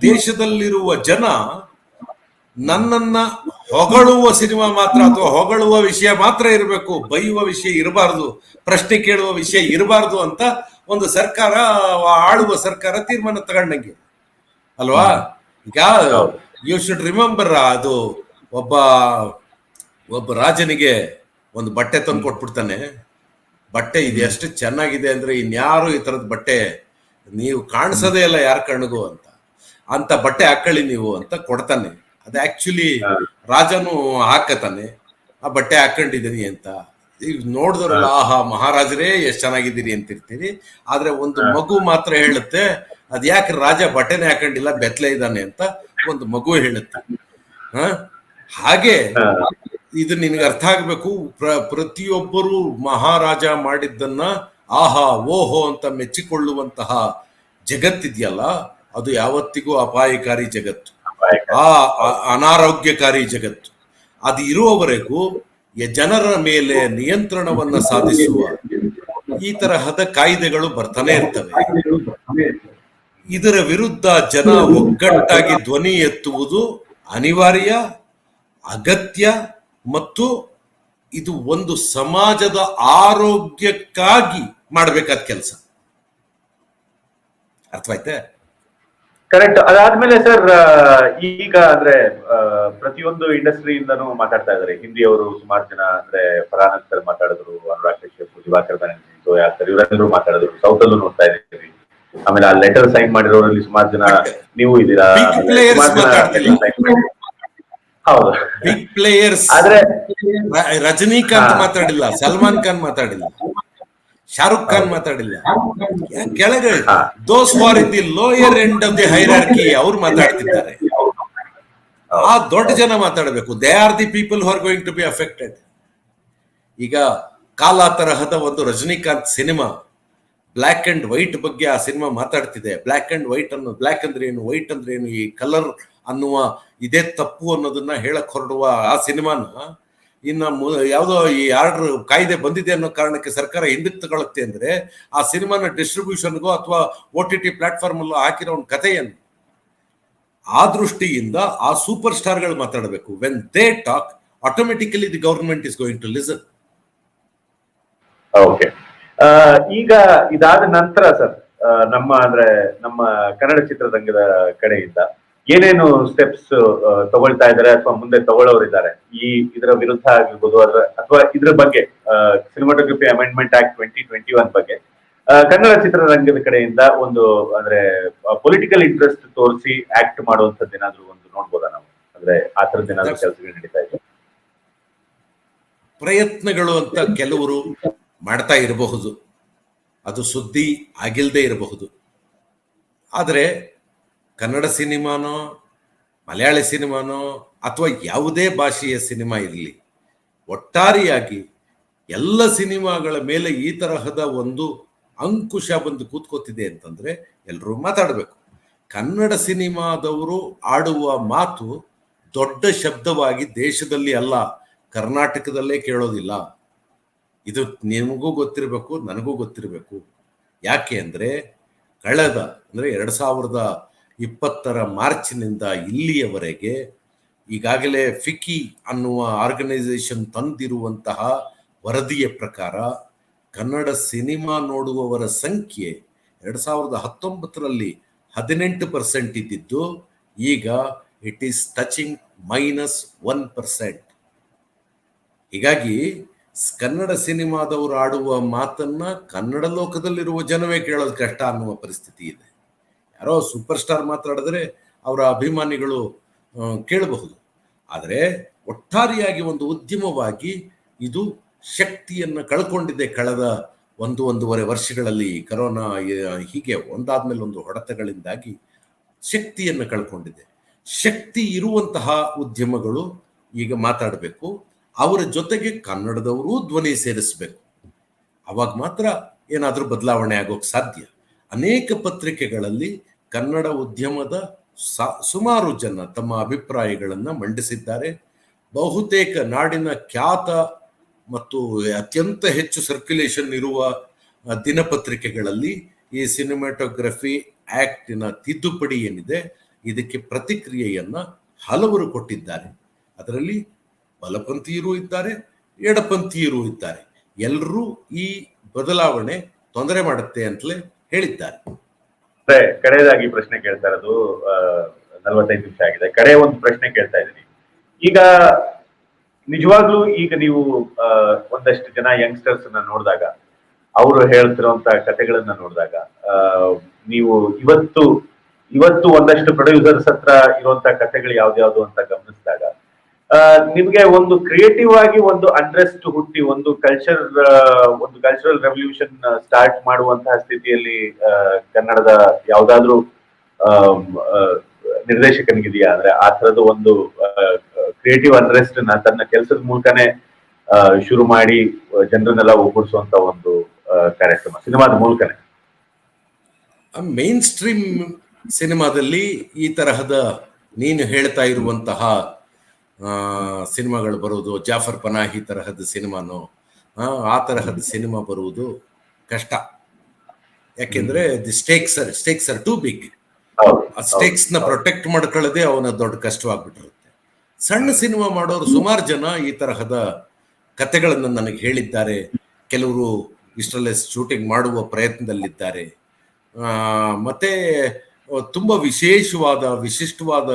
ದೇಶದಲ್ಲಿರುವ ಜನ ನನ್ನನ್ನ ಹೊಗಳುವ ಸಿನಿಮಾ ಮಾತ್ರ ಅಥವಾ ಹೊಗಳುವ ವಿಷಯ ಮಾತ್ರ ಇರಬೇಕು, ಬೈಯುವ ವಿಷಯ ಇರಬಾರ್ದು, ಪ್ರಶ್ನೆ ಕೇಳುವ ವಿಷಯ ಇರಬಾರ್ದು ಅಂತ ಒಂದು ಸರ್ಕಾರ, ಆಳುವ ಸರ್ಕಾರ ತೀರ್ಮಾನ ತಗೊಂಡಂಗೆ ಅಲ್ವಾ. ಈಗ ಯು ಶುಡ್ ರಿಮೆಂಬರ್, ಅದು ಒಬ್ಬ ರಾಜನಿಗೆ ಒಂದು ಬಟ್ಟೆ ತಂದು ಕೊಟ್ಬಿಡ್ತಾನೆ. ಬಟ್ಟೆ ಇದು ಎಷ್ಟು ಚೆನ್ನಾಗಿದೆ ಅಂದ್ರೆ ಇನ್ಯಾರು ಈ ತರದ ಬಟ್ಟೆ ನೀವು ಕಾಣಿಸೋದೇ ಇಲ್ಲ ಯಾರ ಕಣ್ಣಿಗೂ ಅಂತ ಬಟ್ಟೆ ಹಾಕೊಳ್ಳಿ ನೀವು ಅಂತ ಕೊಡ್ತಾನೆ. ಅದು ಆಕ್ಚುಲಿ ರಾಜನು ಹಾಕತಾನೆ, ಆ ಬಟ್ಟೆ ಹಾಕೊಂಡಿದ್ದೀನಿ ಅಂತ. ಈಗ ನೋಡಿದ್ರಲ್ಲ, ಆಹಾ ಮಹಾರಾಜರೇ ಎಷ್ಟ್ ಚೆನ್ನಾಗಿದ್ದೀರಿ ಅಂತಿರ್ತೀರಿ. ಆದ್ರೆ ಒಂದು ಮಗು ಮಾತ್ರ ಹೇಳುತ್ತೆ, ಅದ್ ಯಾಕೆ ರಾಜ ಬಟ್ಟೆನೆ ಹಾಕೊಂಡಿಲ್ಲ, ಬೆತ್ತಲೆ ಇದ್ದಾನೆ ಅಂತ ಒಂದು ಮಗು ಹೇಳುತ್ತೆ. ಹಾಗೆ ಇದು ನಿನಗೆ ಅರ್ಥ ಆಗ್ಬೇಕು. ಪ್ರತಿಯೊಬ್ಬರು ಮಹಾರಾಜ ಮಾಡಿದ್ದನ್ನ ಆಹಾ ಓಹೋ ಅಂತ ಮೆಚ್ಚಿಕೊಳ್ಳುವಂತಹ ಜಗತ್ತಿದೆಯಲ್ಲ, ಅದು ಯಾವತ್ತಿಗೂ ಅಪಾಯಕಾರಿ ಜಗತ್ತು, ಅನಾರೋಗ್ಯಕಾರಿ ಜಗತ್ತು. ಅದು ಇರುವವರೆಗೂ ಜನರ ಮೇಲೆ ನಿಯಂತ್ರಣವನ್ನ ಸಾಧಿಸುವ ಈ ತರಹದ ಕಾಯ್ದೆಗಳು ಬರ್ತಾನೆ ಇರ್ತವೆ. ಇದರ ವಿರುದ್ಧ ಜನ ಒಗ್ಗಟ್ಟಾಗಿ ಧ್ವನಿ ಎತ್ತುವುದು ಅನಿವಾರ್ಯ, ಅಗತ್ಯ, ಮತ್ತು ಇದು ಒಂದು ಸಮಾಜದ ಆರೋಗ್ಯಕ್ಕಾಗಿ ಮಾಡಬೇಕಾದ ಕೆಲಸ. ಅರ್ಥವಾಯ್ತೆ? ಕರೆಕ್ಟ್. ಅದಾದ್ಮೇಲೆ ಸರ್, ಈಗ ಅಂದ್ರೆ ಪ್ರತಿಯೊಂದು ಇಂಡಸ್ಟ್ರಿಯಿಂದನೂ ಮಾತಾಡ್ತಾ ಇದಾರೆ. ಹಿಂದಿಯವರು ಸುಮಾರು ಜನ, ಅಂದ್ರೆ ಫರಾನ್ ಸರ್ ಮಾತಾಡಿದ್ರು, ಅನುರಾಗ್ ಕಶ್ಯಪ್, ದಿವಾಕರ್ ಬ್ಯಾನರ್ಜಿ, ಸೋಯಾ ಅಖ್ತರ್ ಇವರೆಲ್ಲರೂ ಮಾತಾಡಿದ್ರು. ಸೌತ್ ಅಲ್ಲೂ ನೋಡ್ತಾ ಇದ್ದೀವಿ. ಆಮೇಲೆ ಆ ಲೆಟರ್ ಸೈನ್ ಮಾಡಿರೋರಲ್ಲಿ ಸುಮಾರು ಜನ ನೀವು ಇದ್ದೀರಾ. ಹೌದು, ಬಿಗ್ ಪ್ಲೇಯರ್ಸ್. ಆದ್ರೆ ರಜನಿಕಾಂತ್ ಮಾತಾಡಿಲ್ಲ, ಸಲ್ಮಾನ್ ಖಾನ್ ಮಾತಾಡಿಲ್ಲ, ಶಾರುಖ್ ಖಾನ್ ಮಾತಾಡಿಲ್ಲ. ಕೆಳಗೆ those far in the lower end of the hierarchy ಅವ್ರು ಮಾತಾಡ್ತಿದ್ದಾರೆ. ಆ ದೊಡ್ಡ ಜನ ಮಾತಾಡಬೇಕು. They are the people who are going to be affected. ಈಗ ಕಾಲಾ ತರಹದ ಒಂದು Rajinikanth cinema black and white ಬಗ್ಗೆ ಆ ಸಿನಿಮಾ ಮಾತಾಡ್ತಿದೆ. ಬ್ಲ್ಯಾಕ್ ಅಂಡ್ ವೈಟ್ ಅನ್ನೋ, ಬ್ಲ್ಯಾಕ್ ಅಂದ್ರೆ ಏನು, ವೈಟ್ ಅಂದ್ರೆ ಏನು, ಈ ಕಲರ್ ಅನ್ನುವ ಇದೇ ತಪ್ಪು ಅನ್ನೋದನ್ನ ಹೇಳಕ್ ಹೊರಡುವ ಆ ಸಿನಿಮಾನ ಇನ್ನು ಯಾವುದೋ ಈ ಆರ್ಡರ್ ಕಾಯ್ದೆ ಬಂದಿದೆ ಅನ್ನೋ ಕಾರಣಕ್ಕೆ ಸರ್ಕಾರ ಹಿಂದಕ್ಕೆ ತಗೊಳುತ್ತೆ ಅಂದ್ರೆ ಆ ಸಿನಿಮಾನ ಡಿಸ್ಟ್ರಿಬ್ಯೂಷನ್ಗೋ ಅಥವಾ OTT ಪ್ಲಾಟ್ಫಾರ್ಮ್ ಅಲ್ಲೋ ಹಾಕಿರೋ ಒಂದು ಕಥೆಯನ್ನು, ಆ ದೃಷ್ಟಿಯಿಂದ ಆ ಸೂಪರ್ ಸ್ಟಾರ್ಗಳು ಮಾತಾಡಬೇಕು. When they talk, automatically the government is going to listen. Okay, ಈಗ ಇದಾದ ನಂತರ ಸರ್, ನಮ್ಮ ಕನ್ನಡ ಚಿತ್ರರಂಗದ ಕಡೆಯಿಂದ ಏನೇನು ಸ್ಟೆಪ್ಸ್ ತಗೊಳ್ತಾ ಇದ್ದಾರೆ ಅಥವಾ ಮುಂದೆ ತಗೊಳ್ಳೋರಿದ್ದಾರೆ ಇದರ ವಿರುದ್ಧ ಆಗಿರ್ಬೋದು, ಅಥವಾ ಇದ್ರ ಬಗ್ಗೆ ಸಿನಿಮಾಟೋಗ್ರಫಿ ಅಮೆಂಡ್ಮೆಂಟ್ ಆಕ್ಟ್ 2021 ಬಗ್ಗೆ ಕನ್ನಡ ಚಿತ್ರರಂಗದ ಕಡೆಯಿಂದ ಒಂದು ಅಂದ್ರೆ ಪೊಲಿಟಿಕಲ್ ಇಂಟ್ರೆಸ್ಟ್ ತೋರಿಸಿ ಆಕ್ಟ್ ಮಾಡುವಂತದ್ದು ಏನಾದ್ರು ಒಂದು ನೋಡ್ಬೋದಾ ನಾವು? ಅಂದ್ರೆ ಆ ತರದ್ದು ಏನಾದ್ರು ಕೆಲಸಗಳು ನಡೀತಾ ಇದೆ? ಪ್ರಯತ್ನಗಳು ಅಂತ ಕೆಲವರು ಮಾಡ್ತಾ ಇರಬಹುದು, ಅದು ಸುದ್ದಿ ಆಗಿಲ್ಲದೆ ಇರಬಹುದು. ಆದರೆ ಕನ್ನಡ ಸಿನಿಮಾನೋ, ಮಲಯಾಳಿ ಸಿನಿಮಾನೋ, ಅಥವಾ ಯಾವುದೇ ಭಾಷೆಯ ಸಿನಿಮಾ ಇರಲಿ, ಒಟ್ಟಾರೆಯಾಗಿ ಎಲ್ಲ ಸಿನಿಮಾಗಳ ಮೇಲೆ ಈ ತರಹದ ಒಂದು ಅಂಕುಶ ಬಂದು ಕೂತ್ಕೋತಿದೆ ಅಂತಂದ್ರೆ ಎಲ್ಲರೂ ಮಾತಾಡಬೇಕು. ಕನ್ನಡ ಸಿನಿಮಾದವರು ಆಡುವ ಮಾತು ದೊಡ್ಡ ಶಬ್ದವಾಗಿ ದೇಶದಲ್ಲಿ ಅಲ್ಲ, ಕರ್ನಾಟಕದಲ್ಲೇ ಕೇಳೋದಿಲ್ಲ. ಇದು ನಿಮಗೂ ಗೊತ್ತಿರಬೇಕು, ನನಗೂ ಗೊತ್ತಿರಬೇಕು. ಯಾಕೆ ಅಂದ್ರೆ ಕಳೆದ 2020 ಮಾರ್ಚ್ನಿಂದ ಇಲ್ಲಿಯವರೆಗೆ ಈಗಾಗಲೇ ಫಿಕಿ ಅನ್ನುವ ಆರ್ಗನೈಸೇಷನ್ ತಂದಿರುವಂತಹ ವರದಿಯ ಪ್ರಕಾರ ಕನ್ನಡ ಸಿನಿಮಾ ನೋಡುವವರ ಸಂಖ್ಯೆ 2019ರಲ್ಲಿ 18% ಇದ್ದಿದ್ದು ಈಗ ಇಟ್ ಈಸ್ ಟಚಿಂಗ್ -1%. ಹೀಗಾಗಿ ಕನ್ನಡ ಸಿನಿಮಾದವರು ಆಡುವ ಮಾತನ್ನ ಕನ್ನಡ ಲೋಕದಲ್ಲಿರುವ ಜನವೇ ಕೇಳೋದು ಕಷ್ಟ ಅನ್ನುವ ಪರಿಸ್ಥಿತಿ ಇದೆ. ಯಾರೋ ಸೂಪರ್ ಸ್ಟಾರ್ ಮಾತಾಡಿದ್ರೆ ಅವರ ಅಭಿಮಾನಿಗಳು ಕೇಳಬಹುದು, ಆದರೆ ಒಟ್ಟಾರೆಯಾಗಿ ಒಂದು ಉದ್ಯಮವಾಗಿ ಇದು ಶಕ್ತಿಯನ್ನು ಕಳ್ಕೊಂಡಿದೆ. ಕಳೆದ 1-1.5 ವರ್ಷಗಳಲ್ಲಿ ಕರೋನಾ ಹೀಗೆ ಒಂದಾದ್ಮೇಲೆ ಒಂದು ಹೊಡೆತಗಳಿಂದಾಗಿ ಶಕ್ತಿಯನ್ನು ಕಳ್ಕೊಂಡಿದೆ. ಶಕ್ತಿ ಇರುವಂತಹ ಉದ್ಯಮಗಳು ಈಗ ಮಾತಾಡಬೇಕು. ಅವರ ಜೊತೆಗೆ ಕನ್ನಡದವರು ಧ್ವನಿ ಸೇರಿಸಬೇಕು. ಅವಾಗ ಮಾತ್ರ ಏನಾದರೂ ಬದಲಾವಣೆ ಆಗೋಕ್ಕೆ ಸಾಧ್ಯ. ಅನೇಕ ಪತ್ರಿಕೆಗಳಲ್ಲಿ ಕನ್ನಡ ಉದ್ಯಮದ ಸುಮಾರು ಜನ ತಮ್ಮ ಅಭಿಪ್ರಾಯಗಳನ್ನು ಮಂಡಿಸಿದ್ದಾರೆ. ಬಹುತೇಕ ನಾಡಿನ ಖ್ಯಾತ ಮತ್ತು ಅತ್ಯಂತ ಹೆಚ್ಚು ಸರ್ಕ್ಯುಲೇಷನ್ ಇರುವ ದಿನಪತ್ರಿಕೆಗಳಲ್ಲಿ ಈ ಸಿನಿಮಾಟೋಗ್ರಫಿ ಆಕ್ಟಿನ ತಿದ್ದುಪಡಿ ಏನಿದೆ ಇದಕ್ಕೆ ಪ್ರತಿಕ್ರಿಯೆಯನ್ನ ಹಲವರು ಕೊಟ್ಟಿದ್ದಾರೆ. ಅದರಲ್ಲಿ ಬಲಪಂಥೀಯರು ಇದ್ದಾರೆ, ಎಡಪಂಥೀಯರು ಇದ್ದಾರೆ. ಎಲ್ಲರೂ ಈ ಬದಲಾವಣೆ ತೊಂದರೆ ಮಾಡುತ್ತೆ ಅಂತಲೇ ಹೇಳಿದ್ದಾರೆ. ಕಡೆಯದಾಗಿ ಪ್ರಶ್ನೆ ಕೇಳ್ತಾ ಇರೋದು 45 ನಿಮಿಷ ಆಗಿದೆ. ಕಡೆ ಒಂದು ಪ್ರಶ್ನೆ ಕೇಳ್ತಾ ಇದ್ದೀನಿ. ಈಗ ನಿಜವಾಗ್ಲೂ ಈಗ ನೀವು ಒಂದಷ್ಟು ಜನ ಯಂಗ್ಸ್ಟರ್ಸ್ ನೋಡಿದಾಗ, ಅವರು ಹೇಳ್ತಿರುವಂತ ಕಥೆಗಳನ್ನ ನೋಡಿದಾಗ, ನೀವು ಇವತ್ತು ಒಂದಷ್ಟು ಪ್ರೊಡ್ಯೂಸರ್ಸ್ ಹತ್ರ ಇರುವಂತ ಕಥೆಗಳು ಯಾವ್ದ್ಯಾವ್ದು ಅಂತ ಗಮನಿಸಿದಾಗ ನಿಮ್ಗೆ ಒಂದು ಕ್ರಿಯೇಟಿವ್ ಆಗಿ ಒಂದು ಅಂಡ್ರೆಸ್ಟ್ ಹುಟ್ಟಿ ಒಂದು ಕಲ್ಚರಲ್ ರೆವಲ್ಯೂಷನ್ ಸ್ಟಾರ್ಟ್ ಮಾಡುವಂತಹ ಸ್ಥಿತಿಯಲ್ಲಿ ಕನ್ನಡದ ಯಾವ್ದಾದ್ರು ನಿರ್ದೇಶಕನಿಗಿದೆಯಾ? ಅಂದ್ರೆ ಆ ತರದ ಒಂದು ಕ್ರಿಯೇಟಿವ್ ಅಂಡ್ರೆಸ್ಟ್ ನ ತನ್ನ ಕೆಲಸದ ಮೂಲಕನೇ ಶುರು ಮಾಡಿ ಜನರನ್ನೆಲ್ಲ ಒಗ್ಗೂಡಿಸುವಂತ ಒಂದು ಕಾರ್ಯಕ್ರಮ ಸಿನಿಮಾದ ಮೂಲಕನೇ. ಮೇನ್ ಸ್ಟ್ರೀಮ್ ಸಿನಿಮಾದಲ್ಲಿ ಈ ತರಹದ ನೀನು ಹೇಳ್ತಾ ಇರುವಂತಹ ಸಿನಿಮಾಗಳು ಬರುವುದು, ಜಾಫರ್ ಪನಾಹಿ ತರಹದ ಸಿನಿಮಾನು ಆ ತರಹದ ಸಿನಿಮಾ ಬರುವುದು ಕಷ್ಟ. ಯಾಕೆಂದ್ರೆ the stakes are too big. ಆ ಸ್ಟೇಕ್ಸ್ ನ ಪ್ರೊಟೆಕ್ಟ್ ಮಾಡ್ಕೊಳ್ಳೋದೇ ಅವನ ದೊಡ್ಡ ಕಷ್ಟವಾಗ್ಬಿಟ್ಟಿರುತ್ತೆ. ಸಣ್ಣ ಸಿನಿಮಾ ಮಾಡೋರು ಸುಮಾರು ಜನ ಈ ತರಹದ ಕತೆಗಳನ್ನು ನನಗೆ ಹೇಳಿದ್ದಾರೆ. ಕೆಲವರು ಇಷ್ಟರಲ್ಲೇ ಶೂಟಿಂಗ್ ಮಾಡುವ ಪ್ರಯತ್ನದಲ್ಲಿದ್ದಾರೆ. ಮತ್ತೆ ತುಂಬಾ ವಿಶಿಷ್ಟವಾದ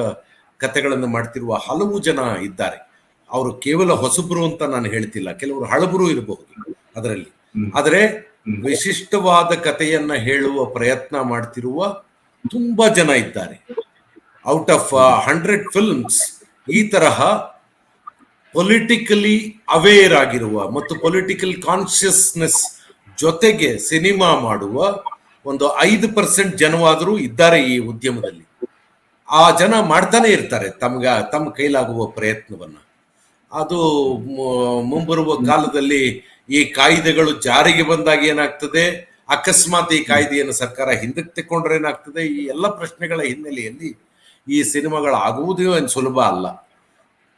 ಕತೆಗಳನ್ನು ಮಾಡ್ತಿರುವ ಹಲವು ಜನ ಇದ್ದಾರೆ. ಅವರು ಕೇವಲ ಹೊಸಬರು ಅಂತ ನಾನು ಹೇಳ್ತಿಲ್ಲ, ಕೆಲವರು ಹಳಬರು ಇರಬಹುದು ಅದರಲ್ಲಿ. ಆದರೆ ವಿಶಿಷ್ಟವಾದ ಕಥೆಯನ್ನ ಹೇಳುವ ಪ್ರಯತ್ನ ಮಾಡ್ತಿರುವ ತುಂಬಾ ಜನ ಇದ್ದಾರೆ. ಔಟ್ ಆಫ್ 100 ಫಿಲ್ಮ್ಸ್ ಈ ತರಹ ಪೊಲಿಟಿಕಲಿ ಅವೇರ್ ಆಗಿರುವ ಮತ್ತು ಪೊಲಿಟಿಕಲ್ ಕಾನ್ಶಿಯಸ್ನೆಸ್ ಜೊತೆಗೆ ಸಿನಿಮಾ ಮಾಡುವ ಒಂದು 5% ಜನವಾದರೂ ಇದ್ದಾರೆ ಈ ಉದ್ಯಮದಲ್ಲಿ. ಆ ಜನ ಮಾಡ್ತಾನೆ ಇರ್ತಾರೆ ತಮ್ಮ ಕೈಲಾಗುವ ಪ್ರಯತ್ನವನ್ನ. ಅದು ಮುಂಬರುವ ಕಾಲದಲ್ಲಿ ಈ ಕಾಯ್ದೆಗಳು ಜಾರಿಗೆ ಬಂದಾಗ ಏನಾಗ್ತದೆ, ಅಕಸ್ಮಾತ್ ಈ ಕಾಯ್ದೆಯನ್ನು ಸರ್ಕಾರ ಹಿಂದಕ್ಕೆ ತಕೊಂಡ್ರೆ ಏನಾಗ್ತದೆ, ಈ ಎಲ್ಲ ಪ್ರಶ್ನೆಗಳ ಹಿನ್ನೆಲೆಯಲ್ಲಿ ಈ ಸಿನಿಮಾಗಳಾಗುವುದೇ ಏನು ಸುಲಭ ಅಲ್ಲ.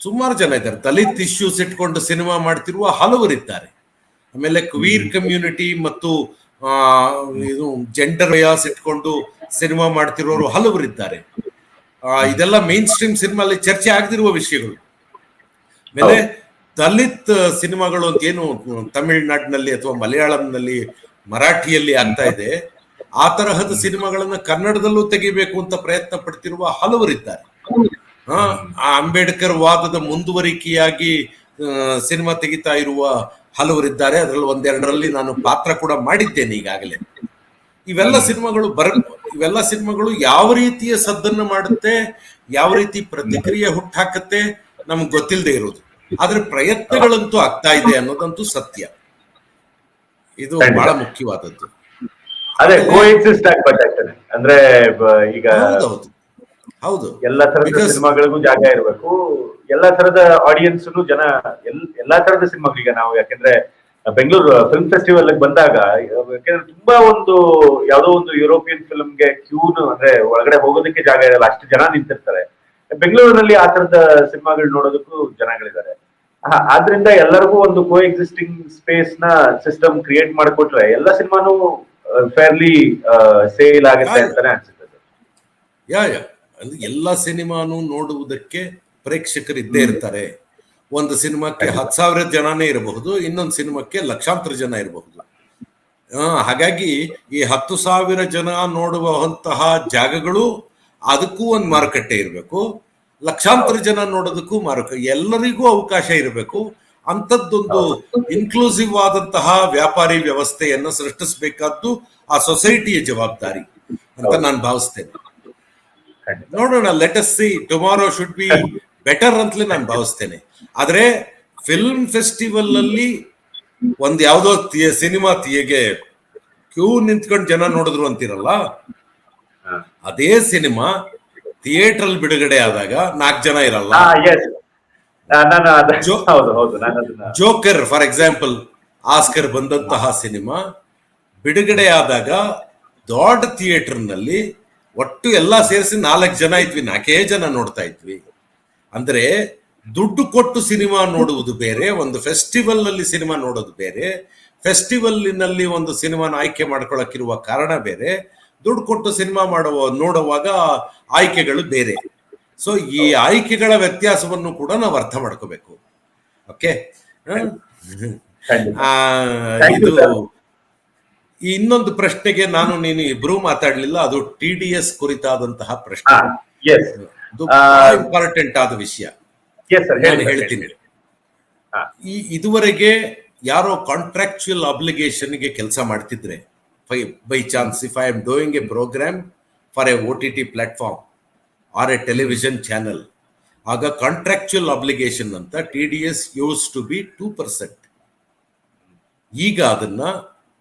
ಸುಮಾರು ಜನ ಇದ್ದಾರೆ. ದಲಿತ್ ಇಶ್ಯೂಸ್ ಇಟ್ಕೊಂಡು ಸಿನಿಮಾ ಮಾಡ್ತಿರುವ ಹಲವರಿದ್ದಾರೆ. ಆಮೇಲೆ ಕ್ವೀರ್ ಕಮ್ಯುನಿಟಿ ಮತ್ತು ಇದು ಜೆಂಡರ್ ಬಯಾಸ್ ಇಟ್ಕೊಂಡು ಸಿನಿಮಾ ಮಾಡ್ತಿರೋರು ಹಲವರಿದ್ದಾರೆ. ಇದೆಲ್ಲ ಮೇನ್ ಸ್ಟ್ರೀಮ್ ಸಿನಿಮಾಲ್ಲಿ ಚರ್ಚೆ ಆಗದಿರುವ ವಿಷಯಗಳು. ಆಮೇಲೆ ದಲಿತ್ ಸಿನಿಮಾಗಳು ಅಂತ ಏನು ತಮಿಳುನಾಡಿನಲ್ಲಿ ಅಥವಾ ಮಲಯಾಳಂನಲ್ಲಿ ಮರಾಠಿಯಲ್ಲಿ ಆಗ್ತಾ ಇದೆ, ಆ ತರಹದ ಸಿನಿಮಾಗಳನ್ನ ಕನ್ನಡದಲ್ಲೂ ತೆಗಿಬೇಕು ಅಂತ ಪ್ರಯತ್ನ ಪಡ್ತಿರುವ ಹಲವರಿದ್ದಾರೆ. ಆ ಅಂಬೇಡ್ಕರ್ ವಾದದ ಮುಂದುವರಿಕೆಯಾಗಿ ಸಿನಿಮಾ ತೆಗಿತಾ ಇರುವ ಹಲವರಿದ್ದಾರೆ. ಅದರಲ್ಲಿ ಒಂದೆರಡರಲ್ಲಿ ನಾನು ಪಾತ್ರ ಕೂಡ ಮಾಡಿದ್ದೇನೆ ಈಗಾಗಲೇ. ಇವೆಲ್ಲ ಸಿನಿಮಾಗಳು ಯಾವ ರೀತಿಯ ಸದ್ದನ್ನು ಮಾಡುತ್ತೆ, ಯಾವ ರೀತಿ ಪ್ರತಿಕ್ರಿಯೆ ಹುಟ್ಟಾಕತ್ತೆ ನಮ್ಗೆ ಗೊತ್ತಿಲ್ಲದೆ ಇರೋದು. ಆದ್ರೆ ಪ್ರಯತ್ನಗಳಂತೂ ಆಗ್ತಾ ಇದೆ ಅನ್ನೋದಂತೂ ಸತ್ಯ. ಇದು ಬಹಳ ಮುಖ್ಯವಾದದ್ದು. ಅದೇ ಕೋಎಕ್ಸಿಸ್ಟ್ ಆಗ್ಬೇಕಾಗ್ತದೆ. ಅಂದ್ರೆ ಈಗ ಹೌದು, ಎಲ್ಲಾ ತರದ ಸಿನಿಮಾಗಳಿಗೂ ಜಾಗ ಇರಬೇಕು, ಎಲ್ಲಾ ತರದ ಆಡಿಯನ್ಸ್ ಜನ ಎಲ್ಲಾ ತರದ ಸಿನಿಮಾಗಳು. ಈಗ ನಾವು ಯಾಕೆಂದ್ರೆ ಬೆಂಗಳೂರು ಫಿಲ್ಮ್ ಫೆಸ್ಟಿವಲ್ ಬಂದಾಗ, ಯಾಕೆಂದ್ರೆ ತುಂಬಾ ಯಾವ್ದೋ ಒಂದು ಯುರೋಪಿಯನ್ ಫಿಲ್ಮ್ಗೆ ಕ್ಯೂನ್ ಅಂದ್ರೆ ಒಳಗಡೆ ಹೋಗೋದಕ್ಕೆ ಜಾಗ ಇರಲ್ಲ, ಅಷ್ಟು ಜನ ನಿಂತಿರ್ತಾರೆ. ಬೆಂಗಳೂರಿನಲ್ಲಿ ಆ ತರದ ಸಿನಿಮಾಗಳು ನೋಡೋದಕ್ಕೂ ಜನಗಳಿದ್ದಾರೆ. ಆದ್ರಿಂದ ಎಲ್ಲರಿಗೂ ಒಂದು ಕೋ ಎಕ್ಸಿಸ್ಟಿಂಗ್ ಸ್ಪೇಸ್ ನ ಸಿಸ್ಟಮ್ ಕ್ರಿಯೇಟ್ ಮಾಡಿಕೊಟ್ರೆ ಎಲ್ಲ ಸಿನಿಮಾನು ಫೇರ್ಲಿ ಸೇಲ್ ಆಗುತ್ತೆ ಅಂತಾನೆ ಅನ್ಸುತ್ತೆ. ಅಂದ್ರೆ ಎಲ್ಲ ಸಿನಿಮಾನು ನೋಡುವುದಕ್ಕೆ ಪ್ರೇಕ್ಷಕರು ಇದ್ದೇ ಇರ್ತಾರೆ. ಒಂದು ಸಿನಿಮಾಕ್ಕೆ 10,000 ಜನನೇ ಇರಬಹುದು, ಇನ್ನೊಂದು ಸಿನಿಮಾಕ್ಕೆ ಲಕ್ಷಾಂತರ ಜನ ಇರಬಹುದು. ಹಾಗಾಗಿ ಈ 10,000 ಜನ ನೋಡುವಂತಹ ಜಾಗಗಳು, ಅದಕ್ಕೂ ಒಂದು ಮಾರುಕಟ್ಟೆ ಇರಬೇಕು. ಲಕ್ಷಾಂತರ ಜನ ನೋಡೋದಕ್ಕೂ ಎಲ್ಲರಿಗೂ ಅವಕಾಶ ಇರಬೇಕು. ಅಂಥದ್ದೊಂದು ಇನ್ಕ್ಲೂಸಿವ್ ಆದಂತಹ ವ್ಯಾಪಾರಿ ವ್ಯವಸ್ಥೆಯನ್ನು ಸೃಷ್ಟಿಸಬೇಕಾದ್ದು ಆ ಸೊಸೈಟಿಯ ಜವಾಬ್ದಾರಿ ಅಂತ ನಾನು ಭಾವಿಸ್ತೇನೆ. ನೋಡೋಣ, let us see, tomorrow should be better ಅಂತಲೇ ನಾನು ಭಾವಿಸ್ತೇನೆ. ಆದ್ರೆ ಫಿಲ್ಮ್ ಫೆಸ್ಟಿವಲ್ ಅಲ್ಲಿ ಒಂದ್ ಯಾವ್ದೋ ಸಿನಿಮಾ ಕ್ಯೂ ನಿಂತ್ಕೊಂಡು ಜನ ನೋಡಿದ್ರು ಅಂತಿರಲ್ಲ, ಅದೇ ಸಿನಿಮಾ ಥಿಯೇಟರ್ ಬಿಡುಗಡೆ ಆದಾಗ 4 ಜನ ಇರಲ್ಲ, ನಾನು ಜೋ ಹೌದು ಹೌದು ನಾನು ಅದನ್ನ ಜೋಕರ್ ಫಾರ್ ಎಕ್ಸಾಂಪಲ್, ಆಸ್ಕರ್ ಬಂದಂತಹ ಸಿನಿಮಾ ಬಿಡುಗಡೆ ಆದಾಗ ದೊಡ್ಡ ಥಿಯೇಟರ್ನಲ್ಲಿ ಒಟ್ಟು ಎಲ್ಲಾ ಸೇರಿಸಿ 4 ಜನ ಇದ್ವಿ, 4 ಜನ ನೋಡ್ತಾ ಇದ್ವಿ. ಅಂದ್ರೆ ದುಡ್ಡು ಕೊಟ್ಟು ಸಿನಿಮಾ ನೋಡುವುದು ಬೇರೆ, ಒಂದು ಫೆಸ್ಟಿವಲ್ ನಲ್ಲಿ ಸಿನಿಮಾ ನೋಡೋದು ಬೇರೆ. ಫೆಸ್ಟಿವಲ್ನಲ್ಲಿ ಒಂದು ಸಿನಿಮಾನ ಆಯ್ಕೆ ಮಾಡ್ಕೊಳಕ್ಕಿರುವ ಕಾರಣ ಬೇರೆ, ದುಡ್ಡು ಕೊಟ್ಟು ಸಿನಿಮಾ ನೋಡುವಾಗ ಆಯ್ಕೆಗಳು ಬೇರೆ. ಸೊ ಈ ಆಯ್ಕೆಗಳ ವ್ಯತ್ಯಾಸವನ್ನು ಕೂಡ ನಾವು ಅರ್ಥ ಮಾಡ್ಕೋಬೇಕು. ಓಕೆ, ಇದು ಇನ್ನೊಂದು ಪ್ರಶ್ನೆಗೆ ನಾನು ನೀನು ಇಬ್ರು ಮಾತಾಡ್ಲಿಲ್ಲ, ಅದು TDS ಕುರಿತಾದಂತಹ ಪ್ರಶ್ನೆ. ಇಂಪಾರ್ಟೆಂಟ್ ಆದ ವಿಷಯ ನಾನು ಹೇಳ್ತೀನಿ. ಇದುವರೆಗೆ ಯಾರೋ ಕಾಂಟ್ರಾಕ್ಚುಯಲ್ ಅಬ್ಲಿಗೇಷನ್ಗೆ ಕೆಲಸ ಮಾಡ್ತಿದ್ರೆ, by chance if I am doing a program for a OTT platform or a television channel, ಆಗ ಕಾಂಟ್ರಾಕ್ಚುಯಲ್ ಅಬ್ಲಿಗೇಷನ್ ಅಂತ TDS ಯೂಸ್ ಟು ಬಿ 2%. ಈಗ ಅದನ್ನ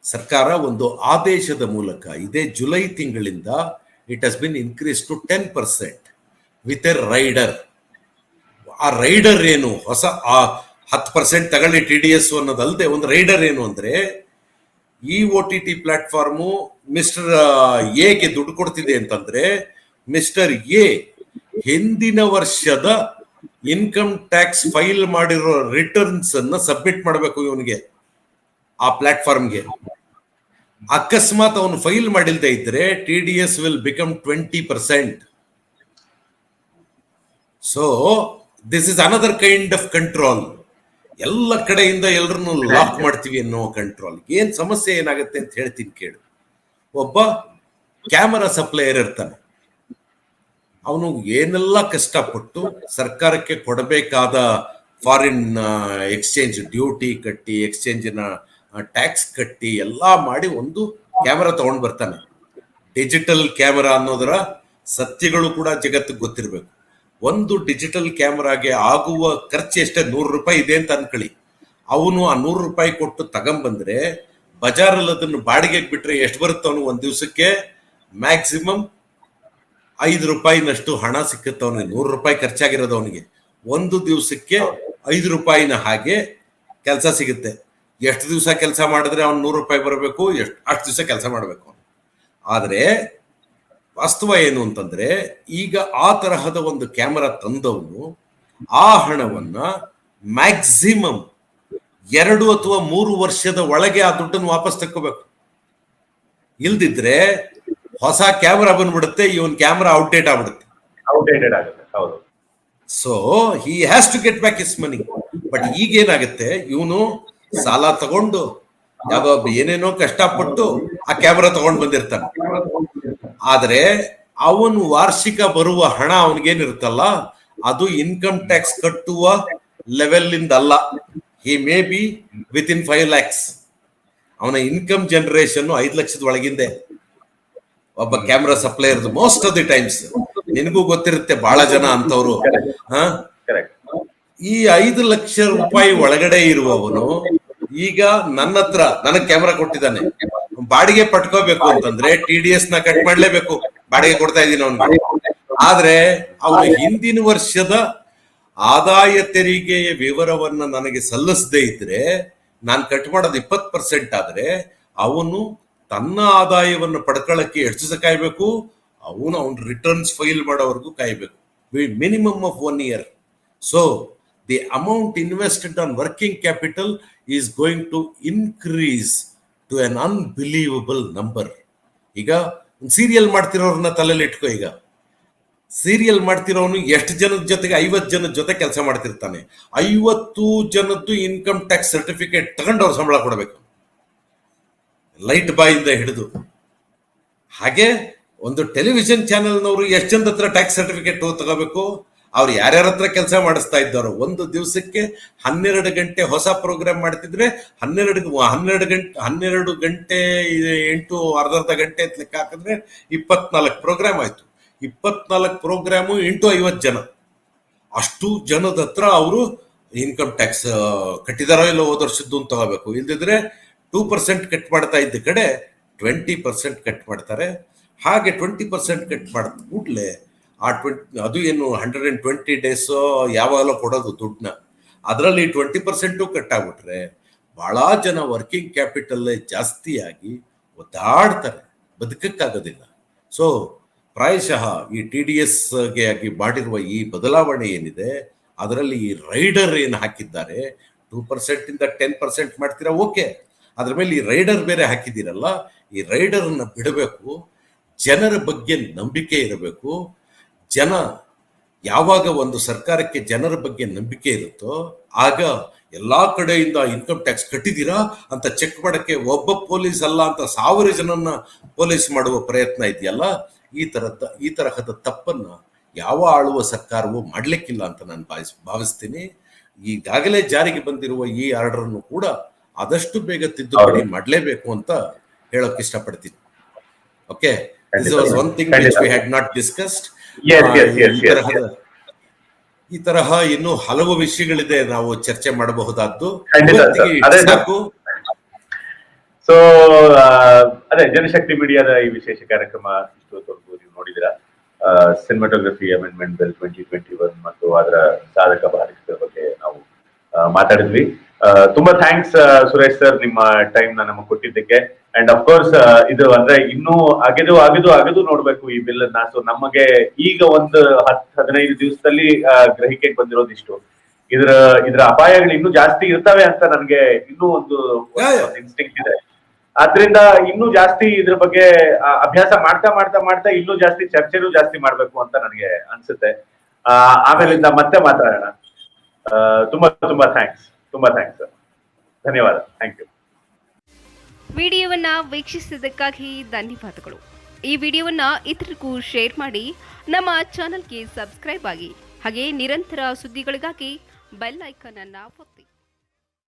ಸರ್ಕಾರ ಒಂದು ಆದೇಶದ ಮೂಲಕ ಇದೇ ಜುಲೈ ತಿಂಗಳಿಂದ it has been increase to 10% with a rider. ಆ ರೈಡರ್ ಏನು, ಹೊಸ 10% ತಗೊಳ್ಳಿ TDS ಅನ್ನೋದಲ್ಲದೆ ಒಂದು ರೈಡರ್ ಏನು ಅಂದ್ರೆ, ಈ OTT ಪ್ಲಾಟ್ಫಾರ್ಮು ಮಿಸ್ಟರ್ ಎಗೆ ದುಡ್ಡು ಕೊಡ್ತಿದೆ ಅಂತಂದ್ರೆ, ಮಿಸ್ಟರ್ ಎ ಹಿಂದಿನ ವರ್ಷದ ಇನ್ಕಮ್ ಟ್ಯಾಕ್ಸ್ ಫೈಲ್ ಮಾಡಿರೋ ರಿಟರ್ನ್ಸ್ ಅನ್ನ ಸಬ್ಮಿಟ್ ಮಾಡಬೇಕು ಇವನಿಗೆ, ಆ ಪ್ಲಾಟ್ಫಾರ್ಮ್ಗೆ. ಅಕಸ್ಮಾತ್ ಅವನು ಫೈಲ್ ಮಾಡಿಲ್ದೇ ಇದ್ರೆ TDS will become 20%. So this is another kind of control. ಎಲ್ಲ ಕಡೆಯಿಂದ ಎಲ್ಲರನ್ನು ಲಾಕ್ ಮಾಡ್ತೀವಿ ಅನ್ನೋ ಕಂಟ್ರೋಲ್. ಏನ್ ಸಮಸ್ಯೆ ಏನಾಗುತ್ತೆ ಅಂತ ಹೇಳ್ತೀನಿ ಕೇಳು. ಒಬ್ಬ ಕ್ಯಾಮರಾ ಸಪ್ಲೈಯರ್ ಇರ್ತಾನೆ, ಅವನು ಏನೆಲ್ಲ ಕಷ್ಟಪಟ್ಟು ಸರ್ಕಾರಕ್ಕೆ ಕೊಡಬೇಕಾದ ಫಾರಿನ್ ಎಕ್ಸ್ಚೇಂಜ್ ಡ್ಯೂಟಿ ಕಟ್ಟಿ, ಎಕ್ಸ್ಚೇಂಜಿನ ಟ್ಯಾಕ್ಸ್ ಕಟ್ಟಿ ಎಲ್ಲ ಮಾಡಿ ಒಂದು ಕ್ಯಾಮರಾ ತಗೊಂಡ್ ಬರ್ತಾನೆ. ಡಿಜಿಟಲ್ ಕ್ಯಾಮರಾ ಅನ್ನೋದರ ಸತ್ಯಗಳು ಕೂಡ ಜಗತ್ತಿಗೆ ಗೊತ್ತಿರಬೇಕು. ಒಂದು ಡಿಜಿಟಲ್ ಕ್ಯಾಮರಾಗೆ ಆಗುವ ಖರ್ಚು ಎಷ್ಟೇ, ₹100 ಇದೆ ಅಂತ ಅನ್ಕೊಳ್ಳಿ. ಅವನು ಆ ₹100 ಕೊಟ್ಟು ತಗೊಂಬಂದ್ರೆ ಬಜಾರಲ್ಲಿ ಅದನ್ನು ಬಾಡಿಗೆಗೆ ಬಿಟ್ರೆ ಎಷ್ಟು ಬರುತ್ತೆ ಅವನು ಒಂದ್ ದಿವಸಕ್ಕೆ? ಮ್ಯಾಕ್ಸಿಮಮ್ ₹5 ಹಣ ಸಿಕ್ಕುತ್ತೆ ಅವನಿಗೆ. ₹100 ಖರ್ಚಾಗಿರೋದು ಅವನಿಗೆ ಒಂದು ದಿವಸಕ್ಕೆ ₹5 ಹಾಗೆ ಕೆಲಸ ಸಿಗುತ್ತೆ. ಎಷ್ಟು ದಿವಸ ಕೆಲಸ ಮಾಡಿದ್ರೆ ಅವ್ನು ₹100 ಬರಬೇಕು, ಅಷ್ಟು ದಿವಸ ಕೆಲಸ ಮಾಡಬೇಕು. ಆದ್ರೆ ವಾಸ್ತವ ಏನು ಅಂತಂದ್ರೆ, ಈಗ ಆ ತರಹದ ಒಂದು ಕ್ಯಾಮರಾ ತಂದವನು ಆ ಹಣವನ್ನ ಮ್ಯಾಕ್ಸಿಮಮ್ 2 ಅಥವಾ 3 ವರ್ಷದ ಒಳಗೆ ಆ ದುಡ್ಡನ್ನು ವಾಪಸ್ ತಕ್ಕೋಬೇಕು. ಇಲ್ದಿದ್ರೆ ಹೊಸ ಕ್ಯಾಮರಾ ಬಂದ್ಬಿಡುತ್ತೆ, ಇವನ್ ಕ್ಯಾಮರಾ ಔಟ್ಡೇಟ್ ಆಗುತ್ತೆ. So he has to get back his money. But ಈಗ ಏನಾಗುತ್ತೆ, ಇವನು ಸಾಲ ತಗೊಂಡು ಯಾವ್ದೋ ಏನೇನೋ ಕಷ್ಟಪಟ್ಟು ಆ ಕ್ಯಾಮರಾ ತಗೊಂಡ್ ಬಂದಿರ್ತಾನೆ. ಆದ್ರೆ ಅವನು ವಾರ್ಷಿಕ ಬರುವ ಹಣ ಅವನಿಗೇನಿರುತ್ತಲ್ಲ, ಅದು ಇನ್ಕಮ್ ಟ್ಯಾಕ್ಸ್ ಕಟ್ಟುವ ಲೆವೆಲ್ ಇಂದ ಅಲ್ಲ. He may be within 5 lakhs. ಅವನ ಇನ್ಕಮ್ ಜನರೇಷನ್ 5 ಲಕ್ಷದ ಒಳಗಿಂದೆ ಒಬ್ಬ camera supplier most of the times. ನಿನಗೂ ಗೊತ್ತಿರುತ್ತೆ ಬಹಳ ಜನ ಅಂತವ್ರು. ಈ 5 ಲಕ್ಷ ರೂಪಾಯಿ ಒಳಗಡೆ ಇರುವವನು ಈಗ ನನ್ನ ಹತ್ರ ನನಗ್ ಕ್ಯಾಮ್ರಾ ಕೊಟ್ಟಿದ್ದಾನೆ, ಬಾಡಿಗೆ ಪಟ್ಕೋಬೇಕು ಅಂತಂದ್ರೆ TDS ನ ಕಟ್ ಮಾಡ್ಲೇಬೇಕು, ಬಾಡಿಗೆ ಕೊಡ್ತಾ ಇದ್ದೀನಿ ಅವನಿಗೆ. ಆದ್ರೆ ಅವನು ಹಿಂದಿನ ವರ್ಷದ ಆದಾಯ ತೆರಿಗೆಯ ವಿವರವನ್ನ ನನಗೆ ಸಲ್ಲಿಸದೇ ಇದ್ರೆ, ನಾನು ಕಟ್ ಮಾಡೋದು 20% ಆದ್ರೆ ಅವನು ತನ್ನ ಆದಾಯವನ್ನು ಪಡ್ಕೊಳ್ಳಕ್ಕೆ ಎಷ್ಟು ದಿವಸ ಕಾಯ್ಬೇಕು? ಅವನು ರಿಟರ್ನ್ಸ್ ಫೈಲ್ ಮಾಡೋವರೆಗೂ ಕಾಯ್ಬೇಕು, minimum of 1 year. So the amount invested on working capital is going to increase to an unbelievable number. ಈಗ ಸೀರಿಯಲ್ ಮಾಡ್ತಿರೋರನ್ನ ತಲೆಯಲ್ಲಿ ಇಟ್ಕೋ. ಈಗ ಸೀರಿಯಲ್ ಮಾಡ್ತಿರೋನು ಎಷ್ಟು ಜನದ ಜೊತೆಗೆ 50 ಜನದ ಜೊತೆ ಕೆಲಸ ಮಾಡ್ತಿರ್ತಾನೆ. 50 ಜನದ್ದು ಇನ್ಕಮ್ ಟ್ಯಾಕ್ಸ್ ಸರ್ಟಿಫಿಕೇಟ್ ತಗೊಂಡು ಅವ್ರು ಸಂಬಳ ಕೊಡಬೇಕು, ಲೈಟ್ ಬಾಯ್ ಇಂದ ಹಿಡಿದು. ಹಾಗೆ ಒಂದು ಟೆಲಿವಿಷನ್ ಚಾನೆಲ್ನವರು ಎಷ್ಟು ಜನದ ಹತ್ರ ಟ್ಯಾಕ್ಸ್ ಸರ್ಟಿಫಿಕೇಟ್ ತಗೋಬೇಕು? ಅವ್ರು ಯಾರ್ಯಾರ ಹತ್ರ ಕೆಲಸ ಮಾಡಿಸ್ತಾ ಇದ್ದಾರೋ. ಒಂದು ದಿವಸಕ್ಕೆ 12 ಗಂಟೆ ಹೊಸ ಪ್ರೋಗ್ರಾಮ್ ಮಾಡ್ತಿದ್ರೆ 12 ಗಂಟೆ 8 ಅರ್ಧ ಗಂಟೆ ಅಂತ ಲೆಕ್ಕ ಹಾಕಿದ್ರೆ 24 ಪ್ರೋಗ್ರಾಮ್ ಆಯ್ತು. 24 ಪ್ರೋಗ್ರಾಮು ಇಂಟು 50 ಜನ. ಅಷ್ಟು ಜನದ ಹತ್ರ ಅವರು ಇನ್ಕಮ್ ಟ್ಯಾಕ್ಸ್ ಕಟ್ಟಿದಾರೋ ಇಲ್ಲ ಹೋದ ವರ್ಷದ್ದು ಅಂತ ತಗೋಬೇಕು. ಇಲ್ದಿದ್ರೆ 2% ಕಟ್ ಮಾಡ್ತಾ ಇದ್ದ ಕಡೆ 20% ಕಟ್ ಮಾಡ್ತಾರೆ. ಹಾಗೆ 20% ಕಟ್ ಮಾಡಿದ ಕೂಡಲೇ ಅದು ಏನು 120 ಡೇಸ್ ಯಾವಾಗಲೂ ಕೊಡೋದು ದುಡ್ಡನ್ನ, ಅದರಲ್ಲಿ 20% ಕಟ್ ಆಗ್ಬಿಟ್ರೆ ಬಹಳ ಜನ ವರ್ಕಿಂಗ್ ಕ್ಯಾಪಿಟಲ್ ಜಾಸ್ತಿ ಆಗಿ ಒದ್ದಾಡ್ತಾರೆ, ಬದುಕಕ್ಕಾಗೋದಿಲ್ಲ. ಸೊ ಪ್ರಾಯಶಃ ಈ TDSಗೆ ಆಗಿ ಮಾಡಿರುವ ಈ ಬದಲಾವಣೆ ಏನಿದೆ, ಅದರಲ್ಲಿ ಈ ರೈಡರ್ ಏನು ಹಾಕಿದ್ದಾರೆ, 2% ಇಂದ 10% ಮಾಡ್ತೀರಾ ಓಕೆ, ಅದ್ರ ಮೇಲೆ ಈ ರೈಡರ್ ಬೇರೆ ಹಾಕಿದ್ದೀರಲ್ಲ, ಈ ರೈಡರ್ನ ಬಿಡಬೇಕು. ಜನರ ಬಗ್ಗೆ ನಂಬಿಕೆ ಇರಬೇಕು. ಜನ ಯಾವಾಗ ಒಂದು ಸರ್ಕಾರಕ್ಕೆ ಜನರ ಬಗ್ಗೆ ನಂಬಿಕೆ ಇರುತ್ತೋ ಆಗ ಎಲ್ಲಾ ಕಡೆಯಿಂದ ಇನ್ಕಮ್ ಟ್ಯಾಕ್ಸ್ ಕಟ್ಟಿದ್ದೀರಾ ಅಂತ ಚೆಕ್ ಮಾಡಕ್ಕೆ ಒಬ್ಬ ಪೊಲೀಸ್ ಅಲ್ಲ ಅಂತ 1000 ಜನನ್ನ ಪೊಲೀಸ್ ಮಾಡುವ ಪ್ರಯತ್ನ ಇದೆಯಲ್ಲ, ಈ ತರಹದ ತಪ್ಪನ್ನ ಯಾವ ಆಳುವ ಸರ್ಕಾರವೂ ಮಾಡ್ಲಿಕ್ಕಿಲ್ಲ ಅಂತ ನಾನು ಭಾವಿಸ್ತೀನಿ. ಈಗಾಗಲೇ ಜಾರಿಗೆ ಬಂದಿರುವ ಈ ಆರ್ಡರ್ ಅನ್ನು ಕೂಡ ಆದಷ್ಟು ಬೇಗ ತಿದ್ದುಪಡಿ ಮಾಡಲೇಬೇಕು ಅಂತ ಹೇಳಕ್ ಇಷ್ಟಪಡ್ತೀನಿ. Okay, this was one thing which we had not discussed. ಈ ತರಹ ಇನ್ನೂ ಹಲವು ವಿಷಯಗಳಿದೆ ನಾವು ಚರ್ಚೆ ಮಾಡಬಹುದಾದ್ದು. ಸೊ ಅದೇ ಜನಶಕ್ತಿ ಮೀಡಿಯಾದ ಈ ವಿಶೇಷ ಕಾರ್ಯಕ್ರಮ ಇಷ್ಟೊತ್ತವರೆಗೂ ನೀವು ನೋಡಿದಿರ. ಸಿನಿಮಾಟೋಗ್ರಫಿ ಅಮೆಂಡ್ಮೆಂಟ್ ಬಿಲ್ 2021 ಮತ್ತು ಅದರ ಸಾಧಕ ಬಾಧಕಗಳ ಬಗ್ಗೆ ನಾವು ಮಾತಾಡಿದ್ವಿ. ತುಂಬಾ ಥ್ಯಾಂಕ್ಸ್ ಸುರೇಶ್ ಸರ್, ನಿಮ್ಮ ಟೈಮ್ ನ ನಮಗೆ ಕೊಟ್ಟಿದ್ದಕ್ಕೆ. ಅಂಡ್ ಅಫ್ಕೋರ್ಸ್ ಇದು ಅಂದ್ರೆ ಇನ್ನೂ ಅಗೆದು ನೋಡ್ಬೇಕು ಈ ಬಿಲ್ ಅನ್ನ. ಸೊ ನಮಗೆ ಈಗ ಒಂದು 10-15 ದಿವಸದಲ್ಲಿ ಗ್ರಹಿಕೆಗೆ ಬಂದಿರೋದಿಷ್ಟು. ಇದರ ಅಪಾಯಗಳು ಇನ್ನೂ ಜಾಸ್ತಿ ಇರ್ತವೆ ಅಂತ ನನಗೆ ಇನ್ನೂ ಒಂದು ಇನ್ಸ್ಟಿಂಕ್ಟ್ ಇದೆ. ಆದ್ರಿಂದ ಇನ್ನೂ ಜಾಸ್ತಿ ಇದ್ರ ಬಗ್ಗೆ ಅಭ್ಯಾಸ ಮಾಡ್ತಾ ಇನ್ನೂ ಜಾಸ್ತಿ ಚರ್ಚೆನೂ ಜಾಸ್ತಿ ಮಾಡ್ಬೇಕು ಅಂತ ನನಗೆ ಅನ್ಸುತ್ತೆ. ಆಮೇಲಿಂದ ಮತ್ತೆ ಮಾತಾಡೋಣ. ತುಂಬಾ ಥ್ಯಾಂಕ್ಸ್ ಸರ್, ಧನ್ಯವಾದ. Thank you. ವಿಡಿಯೋವನ್ನ ವೀಕ್ಷಿಸಿದ್ದಕ್ಕಾಗಿ ಧನ್ಯವಾದಗಳು. ಈ ವಿಡಿಯೋವನ್ನ ಇತರರಿಗೂ ಶೇರ್ ಮಾಡಿ, ನಮ್ಮ ಚಾನೆಲ್ಗೆ ಸಬ್ಸ್ಕ್ರೈಬ್ ಆಗಿ, ಹಾಗೆ ನಿರಂತರ ಸುದ್ದಿಗಳಿಗಾಗಿ ಬೆಲ್ ಐಕಾನ್ ಅನ್ನು ಒತ್ತಿ.